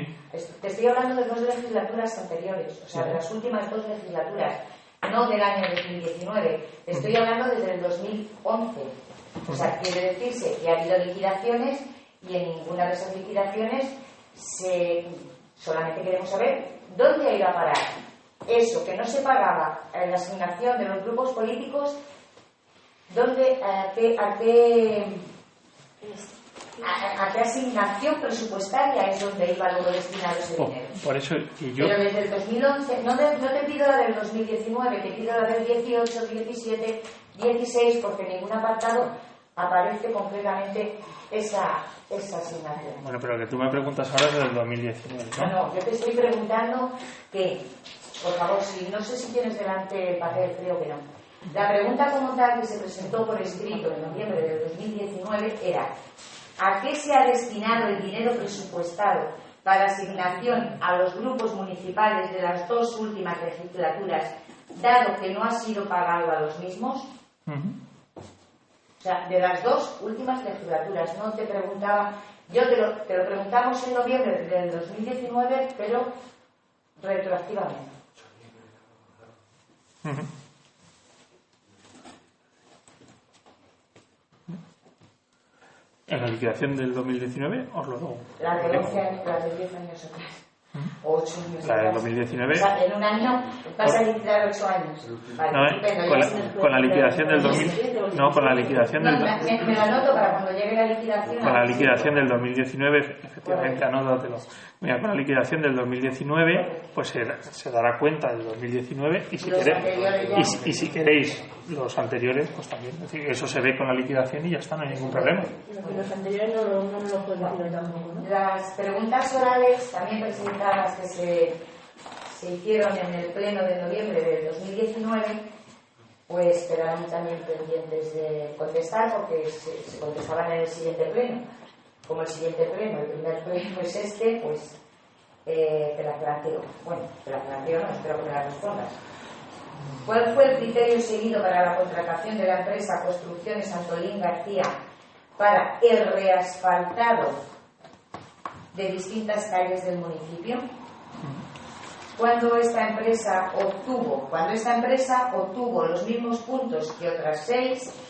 te estoy hablando de 2 legislaturas anteriores, o sea, de las últimas 2 legislaturas, no del año 2019, te estoy hablando desde el 2011. O sea, quiere decirse que ha habido liquidaciones y en ninguna de esas liquidaciones solamente queremos saber dónde ha ido a parar eso que no se pagaba en la asignación de los grupos políticos, a qué asignación presupuestaria es donde iba luego destinado ese dinero. por eso que yo... Pero desde el 2011, no te pido la del 2019, te pido la del 18, 17, 16, porque en ningún apartado aparece concretamente esa asignación. Bueno, pero lo que tú me preguntas ahora es del 2019, ¿no? No, yo te estoy preguntando que, por favor, no sé si tienes delante el papel, creo que no. La pregunta como tal que se presentó por escrito en noviembre del 2019 era: ¿a qué se ha destinado el dinero presupuestado para asignación a los grupos municipales de las 2 últimas legislaturas, dado que no ha sido pagado a los mismos? O sea, de las 2 últimas legislaturas. No te preguntaba, te lo preguntamos en noviembre del 2019, pero retroactivamente. En la liquidación del 2019 os lo doy. La de 10 años atrás. O 8 años La del atrás. 2019. O sea, en un año vas a liquidar 8 años. Vale, No, estupendo, con la liquidación del 2000, no, con la liquidación del me lo anoto para cuando llegue la liquidación. con la liquidación del 2019, efectivamente, anótatelo. Mira, con la liquidación del 2019, pues se dará cuenta del 2019 y si queréis los anteriores, pues también. Es decir, eso se ve con la liquidación y ya está, no hay ningún problema. Los anteriores no me lo pueden decir tampoco, ¿no? Las preguntas orales también presentadas que se hicieron en el pleno de noviembre del 2019, pues quedaron también pendientes de contestar porque se contestaban en el siguiente pleno. Como el siguiente pleno, el primer pleno es este, pues te la planteo. Bueno, te la planteo, no, espero que me la respondas. ¿Cuál fue el criterio seguido para la contratación de la empresa Construcciones Antolín García para el reasfaltado de distintas calles del municipio? Cuando esta empresa obtuvo los mismos puntos que otras 6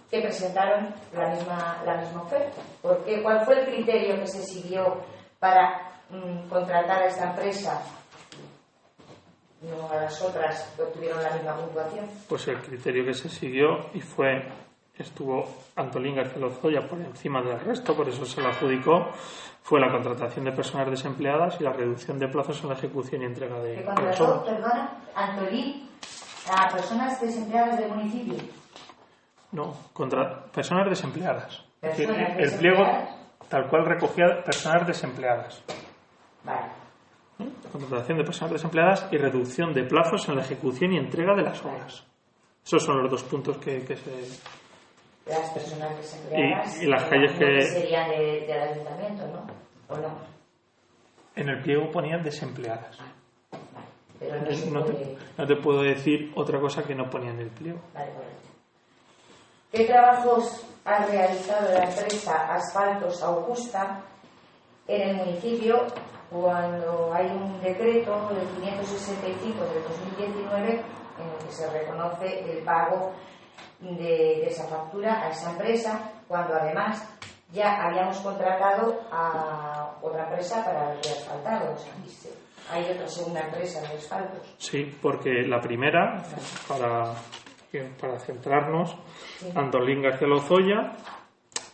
que presentaron la misma oferta. ¿Cuál fue el criterio que se siguió para contratar a esta empresa, no a las otras que obtuvieron la misma puntuación? Pues el criterio que se siguió estuvo Antolín García Lozoya por encima del resto, por eso se lo adjudicó, fue la contratación de personas desempleadas y la reducción de plazos en la ejecución y entrega de las obras. Perdona, Antolín, a personas desempleadas del municipio. No, contra personas desempleadas. Personas El pliego tal cual recogía personas desempleadas. Vale. Contratación de personas desempleadas y reducción de plazos en la ejecución y entrega de las obras. Esos son los 2 puntos que se... Las personas desempleadas y las calles que... serían del ayuntamiento, ¿no? ¿O no? En el pliego ponían desempleadas. Pero no se puede... no te puedo decir otra cosa que no ponía en el pliego. Vale, correcto. ¿Qué trabajos ha realizado la empresa Asfaltos Augusta en el municipio cuando hay un decreto del 565 del 2019 en el que se reconoce el pago de esa factura a esa empresa, cuando además ya habíamos contratado a otra empresa para el reasfaltado? O sea, hay otra segunda empresa de asfaltos. Sí, porque la primera, para centrarnos, Antolín García Lozoya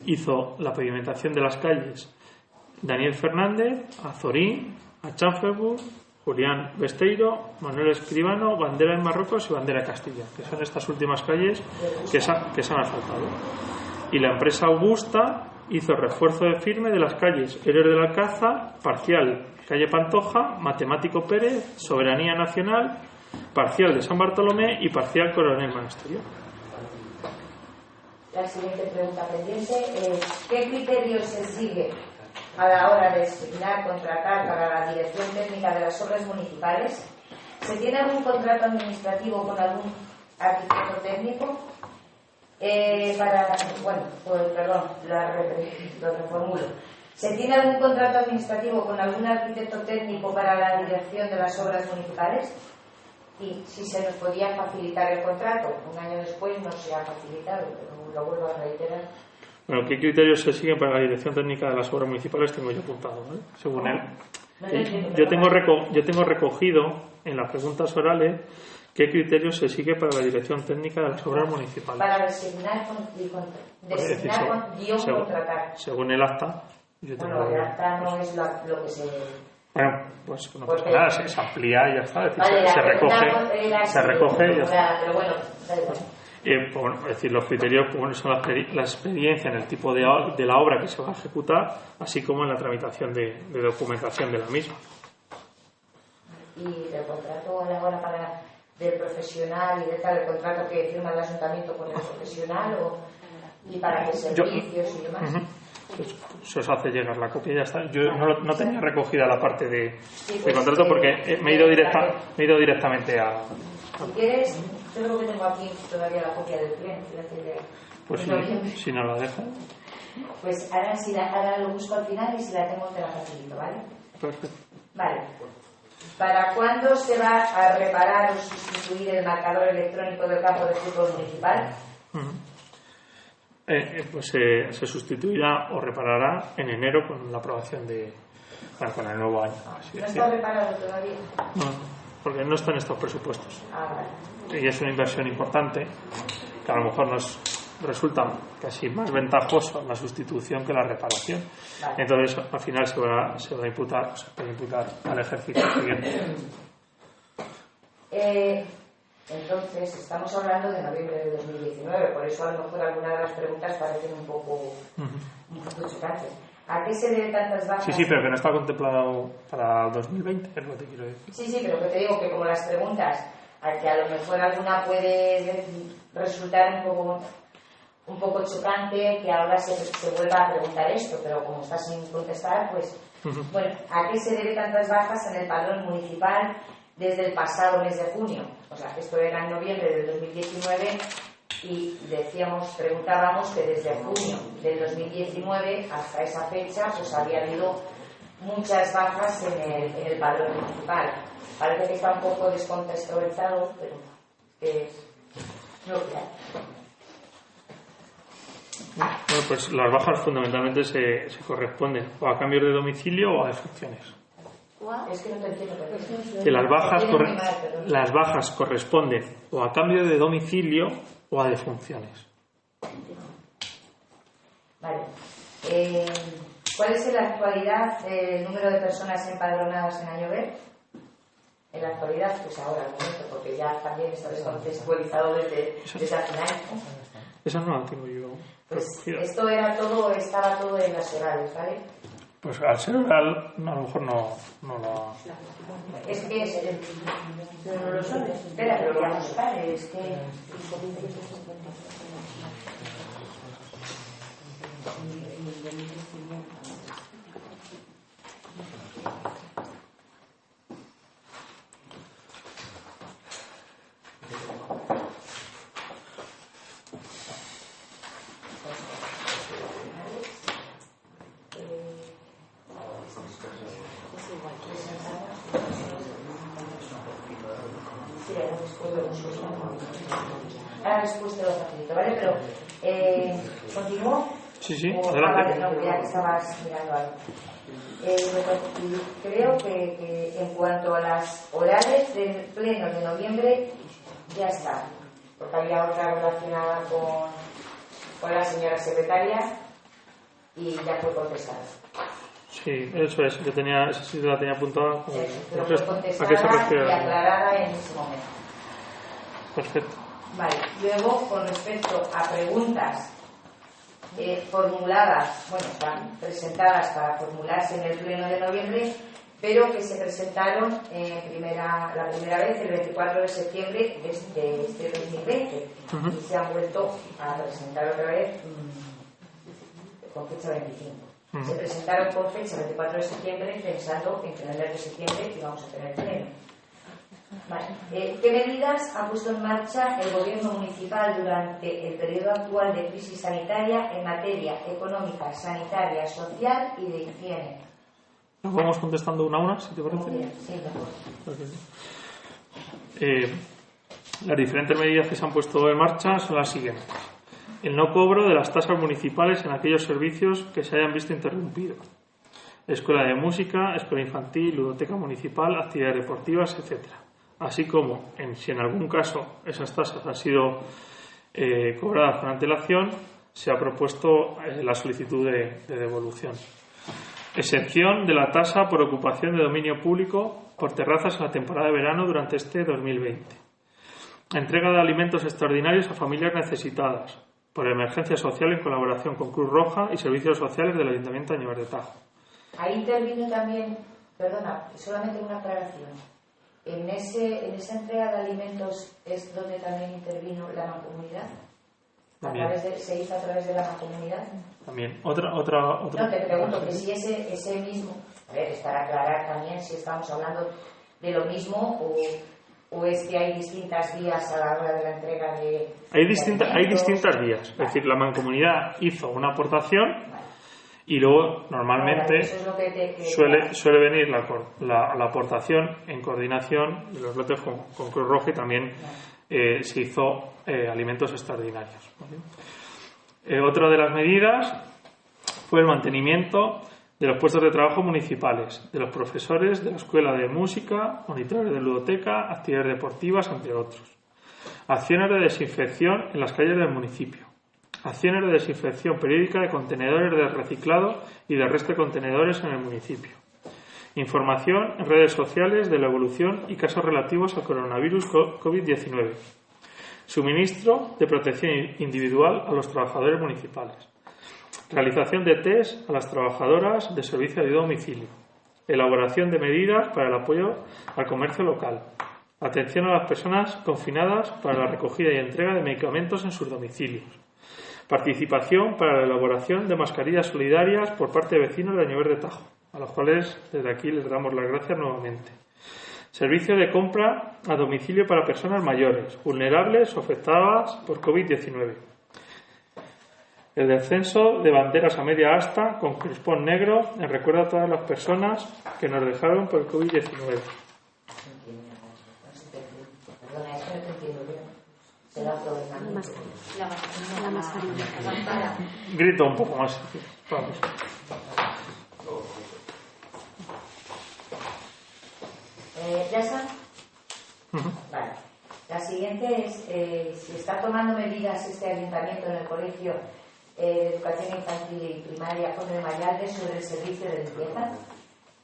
hizo la pavimentación de las calles Daniel Fernández, Azorín, Achanferburg, Julián Besteiro, Manuel Escribano, Bandera en Marruecos y Bandera Castilla, que son estas últimas calles que se han asfaltado. Y la empresa Augusta hizo refuerzo de firme de las calles Héroes del Alcázar, parcial calle Pantoja, Matemático Pérez, Soberanía Nacional, parcial de San Bartolomé y parcial Coronel Monasterio. La siguiente pregunta pendiente es: ¿qué criterios se sigue a la hora de designar, contratar para la dirección técnica de las obras municipales? ¿Se tiene algún contrato administrativo con algún arquitecto técnico? Lo reformulo. ¿Se tiene algún contrato administrativo con algún arquitecto técnico para la dirección de las obras municipales? Y si se nos podía facilitar el contrato. Un año después no se ha facilitado, pero lo vuelvo a reiterar. Bueno, ¿qué criterios se siguen para la dirección técnica de las obras municipales? Tengo yo apuntado, ¿eh? Según él. Yo tengo recogido en las preguntas orales qué criterios se sigue para la dirección técnica de las obras municipales. Para designar contratar. Según el acta. Yo tengo el acta no es lo que se... Bueno, pues no pasa nada, se amplía y ya está. Es decir, se recoge y ya está. Pero bueno, da igual. Es decir, los criterios son la experiencia en el tipo de la obra que se va a ejecutar, así como en la tramitación de documentación de la misma. Y el contrato a la hora del profesional y de tal, el contrato que firma el ayuntamiento con el profesional y para qué servicios y demás. Pues se os hace llegar la copia y ya está. Yo no tenía recogida la parte de contrato porque me he ido directamente a... Si quieres, yo creo que tengo aquí todavía la copia del cliente. Pues si no la dejo. Pues ahora lo busco al final y si la tengo te la facilito, ¿vale? Perfecto. Vale. ¿Para cuándo se va a reparar o sustituir el marcador electrónico del campo de fútbol municipal? Pues se sustituirá o reparará en enero con la aprobación con el nuevo año. ¿No está reparado todavía? No, porque no están estos presupuestos. Vale. Y es una inversión importante que a lo mejor nos resulta casi más ventajoso la sustitución que la reparación. Vale. Entonces al final se puede imputar al ejercicio siguiente. Entonces estamos hablando de noviembre de 2019, por eso a lo mejor algunas de las preguntas parecen un poco chocantes. ¿A qué se debe tantas bajas? Sí, pero que no está contemplado para 2020, es lo que quiero decir. Sí, pero que te digo que como las preguntas, que a lo mejor alguna puede resultar un poco chocante, que ahora se vuelva a preguntar esto, pero como está sin contestar, pues... Bueno, ¿a qué se debe tantas bajas en el padrón municipal desde el pasado mes de junio? O sea, esto era en noviembre del 2019 y preguntábamos que desde junio del 2019 hasta esa fecha pues había habido muchas bajas en el padrón municipal. Parece que está un poco descontextualizado, pero es lo que hay. Bueno, pues las bajas fundamentalmente se corresponden o a cambios de domicilio o a defunciones. Es que no te entiendo. Que las bajas corresponden o a cambio de domicilio o a defunciones. Vale. ¿Cuál es en la actualidad el número de personas empadronadas en Añover? En la actualidad, pues ahora, al momento, porque ya también está descontextualizado desde hace un año. Esa no la tengo yo. Pues esto estaba todo en las orales, ¿vale? Pues al ser oral, a lo mejor no la... Es que pero no lo sabes. Espera, pero lo vamos a buscar. Es que... Sí, después vemos sus ahora después te lo facilito, ¿vale? Pero, ¿continúo? Sí, Vale, adelante. no, ya que estabas mirando algo. Creo que en cuanto a las orales del pleno de noviembre, ya está. Porque había otra relacionada con la señora secretaria y ya fue contestada. Sí, eso es. Yo tenía, esa sí la tenía apuntada. Como, pero fue ¿a qué se refiere? y aclarada en ese momento. Perfecto. Vale, luego con respecto a preguntas formuladas, bueno, están presentadas para formularse en el pleno de noviembre, pero que se presentaron la primera vez el 24 de septiembre de este 2020 y se han vuelto a presentar otra vez con fecha 25. Se presentaron con fecha 24 de septiembre pensando en que en el mes de septiembre íbamos a tener pleno. Vale. ¿Qué medidas ha puesto en marcha el gobierno municipal durante el periodo actual de crisis sanitaria en materia económica, sanitaria, social y de higiene? Nos vamos contestando una a una, si te parece. Bien, sí, mejor. Las diferentes medidas que se han puesto en marcha son las siguientes. El no cobro de las tasas municipales en aquellos servicios que se hayan visto interrumpidos. Escuela de música, escuela infantil, ludoteca municipal, actividades deportivas, etc. Así como, si en algún caso esas tasas han sido cobradas con antelación, se ha propuesto la solicitud de devolución. Excepción de la tasa por ocupación de dominio público por terrazas en la temporada de verano durante este 2020. Entrega de alimentos extraordinarios a familias necesitadas por emergencia social en colaboración con Cruz Roja y servicios sociales del Ayuntamiento de Añover de Tajo. Ahí intervino también, perdona, solamente una aclaración. En esa entrega de alimentos es donde también intervino la mancomunidad. ¿Se hizo a través de la mancomunidad? También. Otra. No, te pregunto que si ese mismo, a ver, es para aclarar también si estamos hablando de lo mismo o es que hay distintas vías a la hora de la entrega de... Hay distintas vías. Es decir, la mancomunidad hizo una aportación y luego normalmente suele venir la aportación en coordinación de los lotes con Cruz Roja y también se hizo alimentos extraordinarios. ¿Vale? Otra de las medidas fue el mantenimiento de los puestos de trabajo municipales, de los profesores de la escuela de música, monitores de ludoteca, actividades deportivas, entre otros. Acciones de desinfección en las calles del municipio. Acciones de desinfección periódica de contenedores de reciclado y de resto de contenedores en el municipio. Información en redes sociales de la evolución y casos relativos al coronavirus COVID-19. Suministro de protección individual a los trabajadores municipales. Realización de test a las trabajadoras de servicio de domicilio. Elaboración de medidas para el apoyo al comercio local. Atención a las personas confinadas para la recogida y entrega de medicamentos en sus domicilios. Participación para la elaboración de mascarillas solidarias por parte de vecinos de Añover de Tajo, a los cuales desde aquí les damos las gracias nuevamente. Servicio de compra a domicilio para personas mayores, vulnerables o afectadas por COVID-19. El descenso de banderas a media asta con crispón negro en recuerdo a todas las personas que nos dejaron por el COVID-19. Perdona, es que no te entiendo bien. Se la La mascarilla. Grito un poco más. Vamos. ¿Ya está? Vale. La siguiente es si está tomando medidas este ayuntamiento en el colegio de educación infantil y primaria con el Mayalde sobre el servicio de limpieza.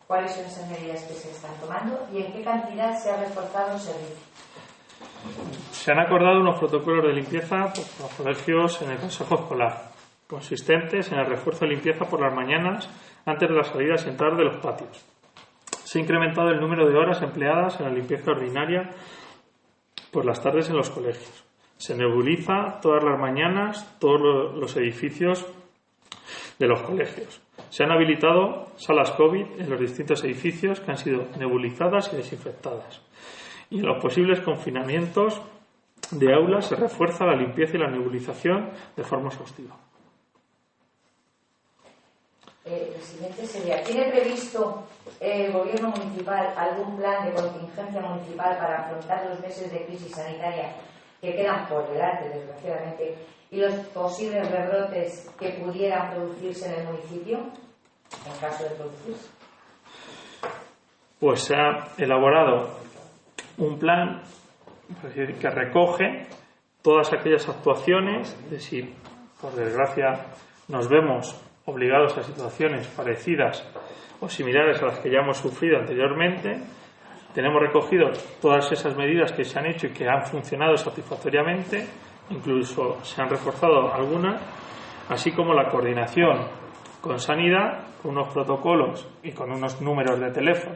¿Cuáles son esas medidas que se están tomando y en qué cantidad se ha reforzado el servicio? Se han acordado unos protocolos de limpieza por los colegios en el consejo escolar, consistentes en el refuerzo de limpieza por las mañanas antes de las salidas y entradas de los patios. Se ha incrementado el número de horas empleadas en la limpieza ordinaria por las tardes en los colegios. Se nebuliza todas las mañanas todos los edificios de los colegios. Se han habilitado salas COVID en los distintos edificios que han sido nebulizadas y desinfectadas. Y en los posibles confinamientos de aulas se refuerza la limpieza y la nebulización de forma exhaustiva. El siguiente sería, ¿tiene previsto el gobierno municipal algún plan de contingencia municipal para afrontar los meses de crisis sanitaria que quedan por delante, desgraciadamente, y los posibles rebrotes que pudieran producirse en el municipio, en caso de producirse? Pues se ha elaborado un plan que recoge todas aquellas actuaciones de si, por desgracia, nos vemos obligados a situaciones parecidas o similares a las que ya hemos sufrido anteriormente. Tenemos recogido todas esas medidas que se han hecho y que han funcionado satisfactoriamente, incluso se han reforzado algunas, así como la coordinación con sanidad, con unos protocolos y con unos números de teléfono,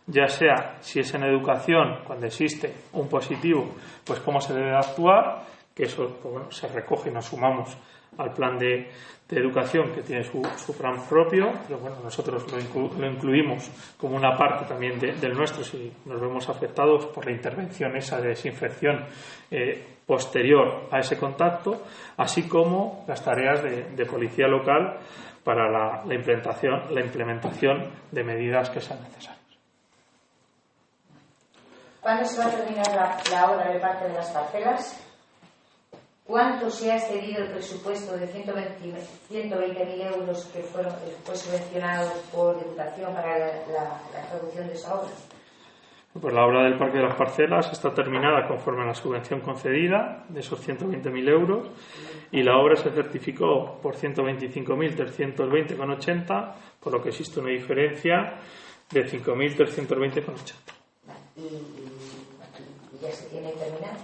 ya sea si es en educación, cuando existe un positivo, pues cómo se debe actuar, que eso pues bueno, se recoge y nos sumamos al plan de educación, que tiene su plan propio, pero bueno, nosotros lo incluimos como una parte también del nuestro si nos vemos afectados por la intervención esa de desinfección posterior a ese contacto, así como las tareas de policía local para la implementación de medidas que sean necesarias. ¿Cuándo se va a terminar la obra del Parque de las Parcelas? ¿Cuánto se ha excedido el presupuesto de 120.000 euros que fue subvencionado por Diputación para la ejecución de esa obra? Pues la obra del Parque de las Parcelas está terminada conforme a la subvención concedida de esos 120.000 euros y la obra se certificó por 125.320,80, por lo que existe una diferencia de 5.320,80. ¿Y ya se tiene terminado?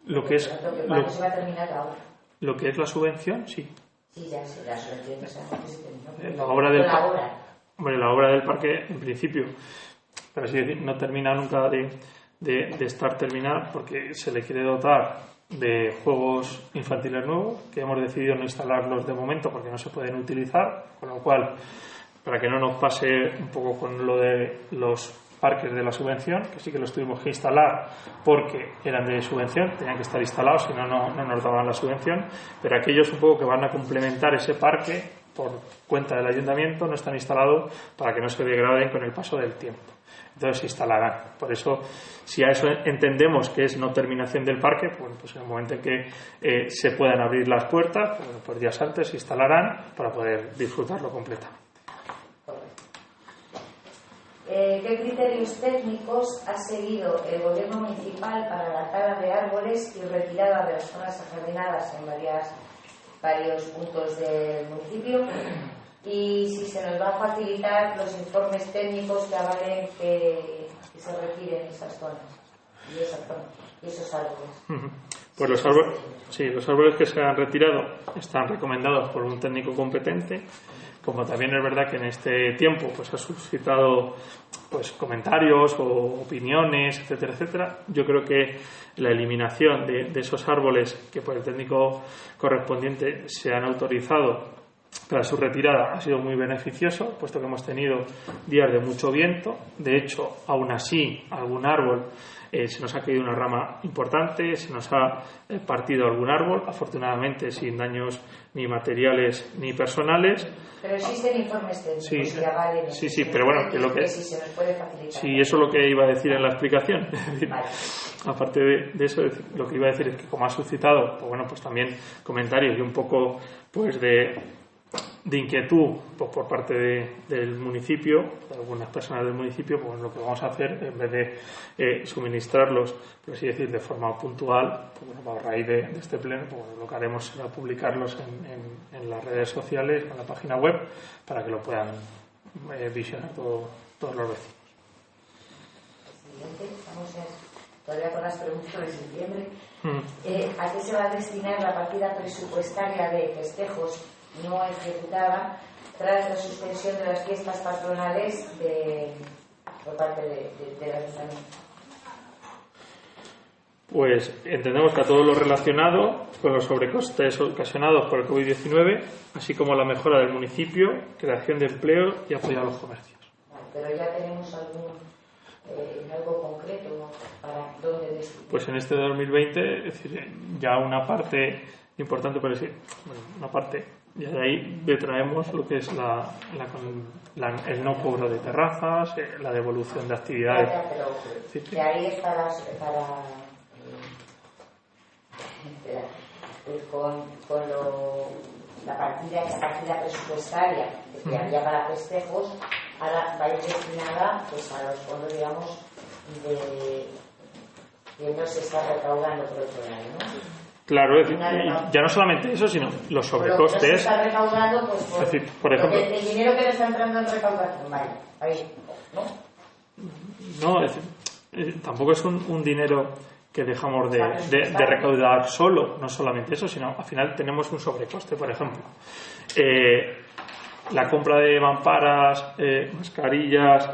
¿Cuándo se va a terminar la obra? Lo que es la subvención, sí. Sí, ya sé, la subvención que se terminó. La obra del parque, en principio, pero así decir, no termina nunca de estar terminada porque se le quiere dotar de juegos infantiles nuevos que hemos decidido no instalarlos de momento porque no se pueden utilizar, con lo cual, para que no nos pase un poco con lo de los parques de la subvención, que sí que los tuvimos que instalar porque eran de subvención, tenían que estar instalados, si no, no nos daban la subvención, pero aquellos un poco que van a complementar ese parque por cuenta del ayuntamiento no están instalados para que no se degraden con el paso del tiempo. Entonces se instalarán. Por eso, si a eso entendemos que es no terminación del parque, pues en el momento en que se puedan abrir las puertas, pues días antes se instalarán para poder disfrutarlo completamente. ¿Qué criterios técnicos ha seguido el gobierno municipal para la tala de árboles y retirada de las zonas ajardinadas en varios puntos del municipio? Y si se nos va a facilitar los informes técnicos que avalen que se retiren esas zonas y esos árboles. Pues los árboles que se han retirado están recomendados por un técnico competente. Como también es verdad que en este tiempo pues ha suscitado pues comentarios o opiniones, etcétera, etcétera, yo creo que la eliminación de esos árboles que por el técnico correspondiente se han autorizado para su retirada ha sido muy beneficioso, puesto que hemos tenido días de mucho viento. De hecho, aún así, algún árbol se nos ha caído una rama importante, se nos ha partido algún árbol, afortunadamente sin daños ni materiales ni personales. Pero existen informes técnicos que avalen. Sí, pero bueno, que si se nos puede facilitar. Sí, eso es lo que iba a decir en la explicación. Vale. Aparte de eso, lo que iba a decir es que como ha suscitado, pues también comentarios y un poco pues de inquietud pues, por parte del municipio, de algunas personas del municipio, pues lo que vamos a hacer, en vez de suministrarlos, por así decir, de forma puntual, pues, a raíz de este pleno, pues, lo que haremos será publicarlos en las redes sociales, en la página web, para que lo puedan visionar todos los vecinos. Siguiente, vamos todavía con las preguntas de septiembre. ¿A qué se va a destinar la partida presupuestaria de festejos no ejecutada tras la suspensión de las fiestas patronales por parte del ayuntamiento? Pues entendemos que a todo lo relacionado con los sobrecostes ocasionados por el COVID-19, así como la mejora del municipio, creación de empleo y apoyo a los comercios. Pero ya tenemos algo concreto para dónde destinar. Pues en este 2020, es decir, ya una parte importante, por decir, una parte Y de ahí detraemos lo que es el no cobro de terrazas, la devolución de actividades. Pero de ahí es para la partida presupuestaria que había para festejos, ahora va a ir destinada pues a los fondos, digamos, que no se está recaudando por otro lado, ¿no? Claro, es decir, ya no solamente eso, sino los sobrecostes. Pero no se está recaudando, pues, es decir, por ejemplo, el dinero que le está entrando en recaudación, vale, ahí, ¿no? No, es decir, tampoco es un dinero que dejamos de recaudar solo, no solamente eso, sino al final tenemos un sobrecoste, por ejemplo. La compra de mamparas, mascarillas,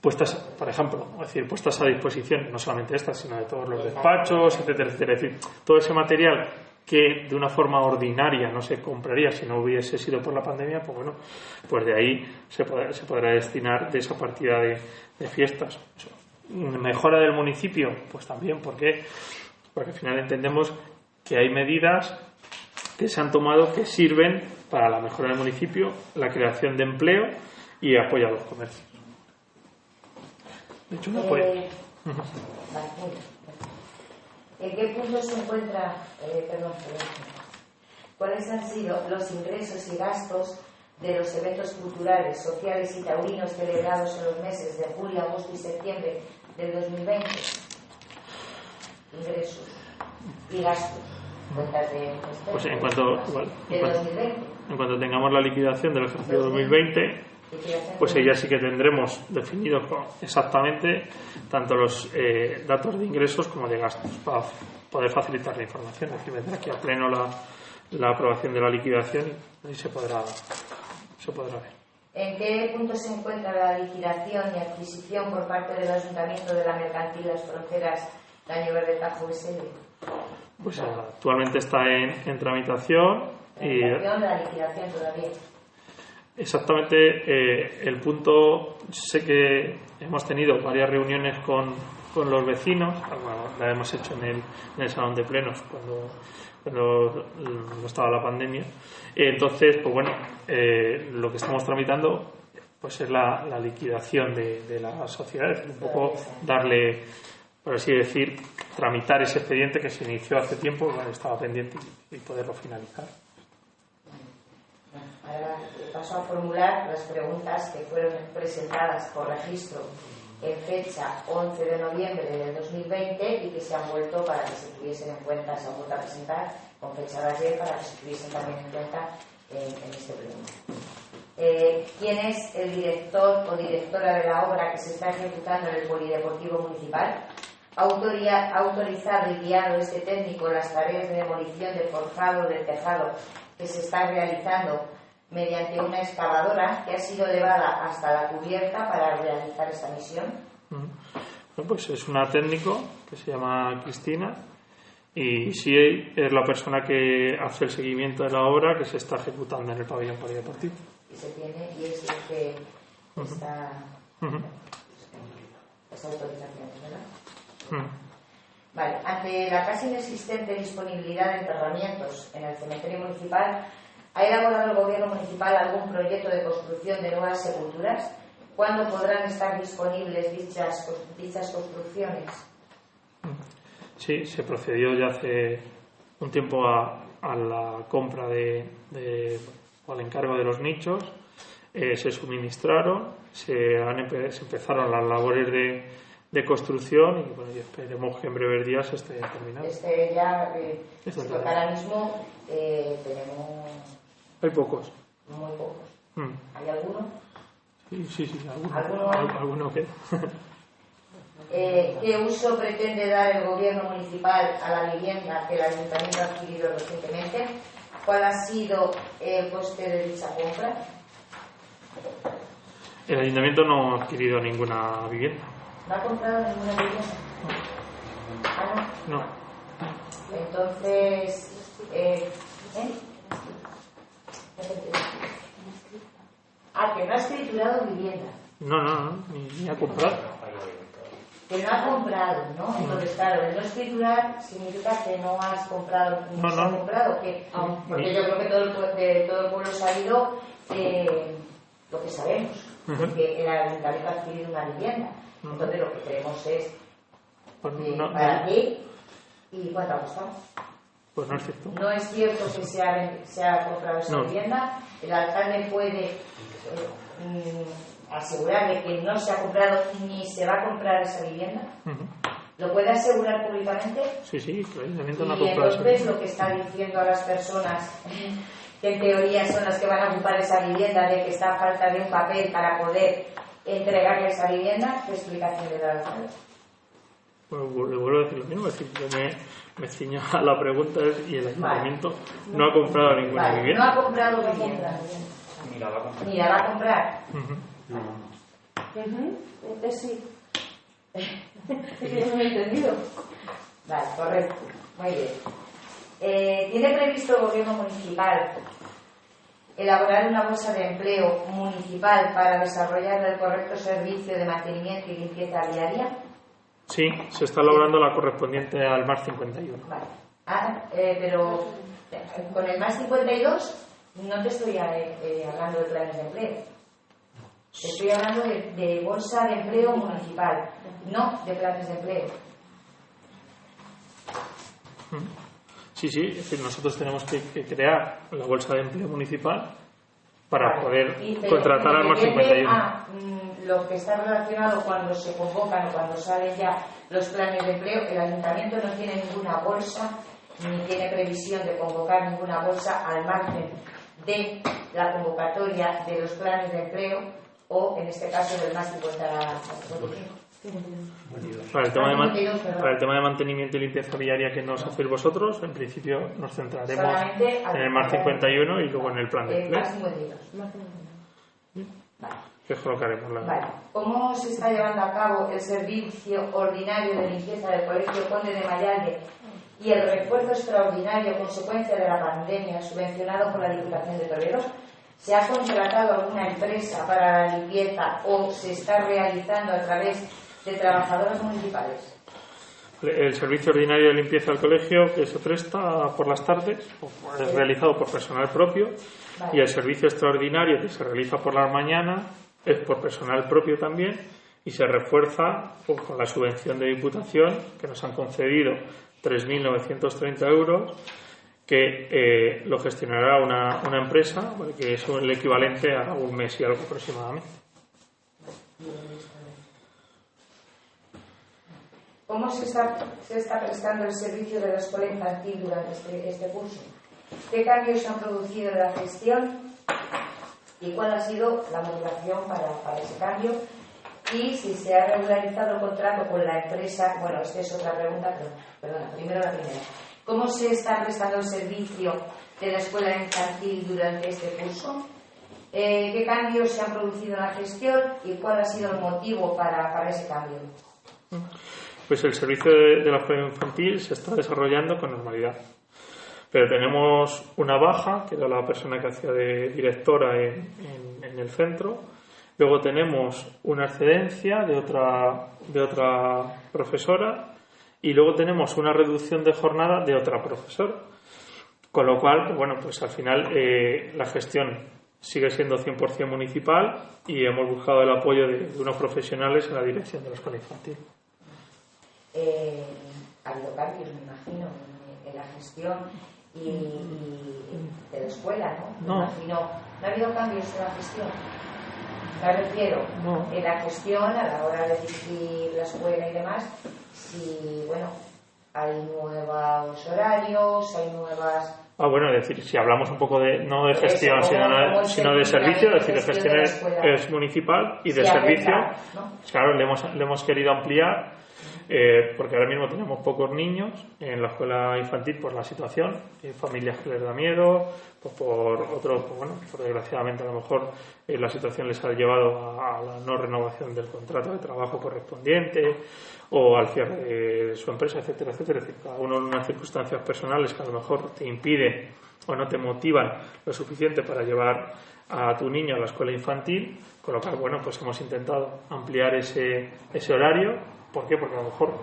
puestas, por ejemplo, es decir, puestas a disposición, no solamente estas, sino de todos los despachos, etcétera, etcétera. Es decir, todo ese material que de una forma ordinaria no se compraría si no hubiese sido por la pandemia, pues bueno, pues de ahí se podrá destinar de esa partida de fiestas. Mejora del municipio, pues también, porque al final entendemos que hay medidas que se han tomado que sirven para la mejora del municipio, la creación de empleo y apoyo a los comercios. De hecho, no puede. ¿En qué punto se encuentra, cuáles han sido los ingresos y gastos de los eventos culturales, sociales y taurinos celebrados en los meses de julio, agosto y septiembre del 2020? Ingresos y gastos. Cuentas de pues en cuanto tengamos la liquidación del ejercicio 2020, pues ahí ya sí que tendremos definidos exactamente tanto los datos de ingresos como de gastos para poder facilitar la información. Es decir, vendrá aquí a pleno la aprobación de la liquidación y ahí se podrá ver. ¿En qué punto se encuentra la liquidación y adquisición por parte del Ayuntamiento de la mercantil Las Fronteras Caño Verde Tajo SL? Pues actualmente está en tramitación. La liquidación todavía. Exactamente, el punto, sé que hemos tenido varias reuniones con los vecinos, bueno, la hemos hecho en el salón de plenos cuando no estaba la pandemia. Entonces, pues bueno, lo que estamos tramitando pues es la liquidación de la sociedad, es un poco darle, por así decir, tramitar ese expediente que se inició hace tiempo, bueno, estaba pendiente y poderlo finalizar. Ahora paso a formular las preguntas que fueron presentadas por registro en fecha 11 de noviembre del 2020 y que se han vuelto para que se tuviesen en cuenta, se han vuelto a presentar con fecha de ayer para que se tuviesen también en cuenta en este pleno. ¿Quién es el director o directora de la obra que se está ejecutando en el Polideportivo Municipal? ¿Ha autorizado y guiado este técnico las tareas de demolición de forjado del tejado que se está realizando mediante una excavadora que ha sido llevada hasta la cubierta para realizar esta misión? Bueno, pues es una técnico que se llama Cristina y sí es la persona que hace el seguimiento de la obra que se está ejecutando en el pabellón polideportivo. Y se tiene, y es el que está esa autorización, ¿verdad? Vale, ante la casi inexistente disponibilidad de enterramientos en el cementerio municipal, ¿ha elaborado el gobierno municipal algún proyecto de construcción de nuevas sepulturas? ¿Cuándo podrán estar disponibles dichas construcciones? Sí, se procedió ya hace un tiempo a la compra o al encargo de los nichos, se suministraron, se empezaron las labores de construcción y bueno, y esperemos que en breves días esté terminado. Ahora mismo tenemos... Hay pocos. Muy pocos. ¿Hay alguno? Sí, alguno queda. ¿Qué uso pretende dar el gobierno municipal a la vivienda que el ayuntamiento ha adquirido recientemente? ¿Cuál ha sido el coste de dicha compra? El ayuntamiento no ha adquirido ninguna vivienda. ¿No ha comprado ninguna vivienda? No. Entonces, que no ha escriturado vivienda. No, ni ha comprado. que no ha comprado, ¿no? Entonces, claro, el no es titular significa que no has comprado, no se ha comprado, porque yo creo que de todo el pueblo ha sabido lo que sabemos, porque el ayuntamiento ha adquirido una vivienda. Entonces, lo que queremos es para qué y cuánto ha costado. Pues no es cierto. No es cierto que se ha comprado esa vivienda. El alcalde puede asegurarle que no se ha comprado ni se va a comprar esa vivienda. ¿Lo puede asegurar públicamente? Sí, el ayuntamiento no ha y comprado esa entonces vivienda. lo que está diciendo a las personas que en teoría son las que van a ocupar esa vivienda, de que está a falta de un papel para poder entregarle esa vivienda, ¿qué explicación le da al alcalde? Bueno, le vuelvo a decir lo mismo, es decir, yo me ciño a la pregunta y el ayuntamiento no ha comprado ninguna vivienda. No ha comprado vivienda. Ni la va a comprar. Ni la va a comprar. Sí. Es que no me he entendido. Vale, correcto. Muy bien. ¿Tiene previsto el gobierno municipal elaborar una bolsa de empleo municipal para desarrollar el correcto servicio de mantenimiento y limpieza diaria? Sí, se está elaborando la correspondiente al MAR 51. Vale. Pero con el MAR 52 no te estoy hablando de planes de empleo. Te estoy hablando de bolsa de empleo municipal, no de planes de empleo. Sí, es decir, nosotros tenemos que crear la bolsa de empleo municipal para poder contratar al MAR 51. Lo que está relacionado cuando se convocan o cuando salen ya los planes de empleo, el ayuntamiento no tiene ninguna bolsa ni tiene previsión de convocar ninguna bolsa al margen de la convocatoria de los planes de empleo o, en este caso, del MAR 55. Para el tema de mantenimiento y limpieza viaria que nos hacéis vosotros, en principio nos centraremos en el MAR 51 y luego en el plan de empleo. Que es lo que haremos. Vale. ¿Cómo se está llevando a cabo el servicio ordinario de limpieza del Colegio Conde de Mayalde y el refuerzo extraordinario consecuencia de la pandemia subvencionado por la Diputación de Toledo? ¿Se ha contratado alguna empresa para la limpieza o se está realizando a través de trabajadoras municipales? El servicio ordinario de limpieza del colegio, que se presta por las tardes, es realizado por personal propio. Y el servicio extraordinario, que se realiza por las mañanas, es por personal propio también y se refuerza con la subvención de Diputación, que nos han concedido 3.930 euros, que lo gestionará una empresa, que es el equivalente a un mes y algo aproximadamente. ¿Cómo se está prestando el servicio de la escuela infantil durante este curso? ¿Qué cambios se han producido en la gestión? ¿Y cuál ha sido la motivación para ese cambio? Y si se ha regularizado el contrato con la empresa. Bueno, esta es otra pregunta, pero perdona, primero la primera. ¿Cómo se está prestando el servicio de la escuela infantil durante este curso? ¿Qué cambios se han producido en la gestión y cuál ha sido el motivo para ese cambio? Pues el servicio de la escuela infantil se está desarrollando con normalidad. Pero tenemos una baja, que era la persona que hacía de directora en el centro. Luego tenemos una excedencia de otra profesora. Y luego tenemos una reducción de jornada de otra profesora. Con lo cual, bueno, pues al final la gestión sigue siendo 100% municipal y hemos buscado el apoyo de unos profesionales en la dirección de la escuela infantil. Ha habido cambios, me imagino, en la gestión y de la escuela, ¿no? No ha habido cambios en la gestión. Me refiero en la gestión a la hora de dirigir la escuela y demás. Si, bueno, hay nuevos horarios, hay nuevas... Bueno, es decir, si hablamos un poco no de gestión, sino de servicio, es decir, de gestión es municipal y de servicio, claro, le hemos querido ampliar porque ahora mismo tenemos pocos niños en la escuela infantil por la situación, familias que les da miedo, pues por desgraciadamente a lo mejor la situación les ha llevado a la no renovación del contrato de trabajo correspondiente o al cierre de su empresa, etcétera, etcétera. Es decir, cada uno en unas circunstancias personales que a lo mejor te impiden o no te motivan lo suficiente para llevar a tu niño a la escuela infantil, con lo cual, bueno, pues hemos intentado ampliar ese horario ¿Por qué? Porque a lo mejor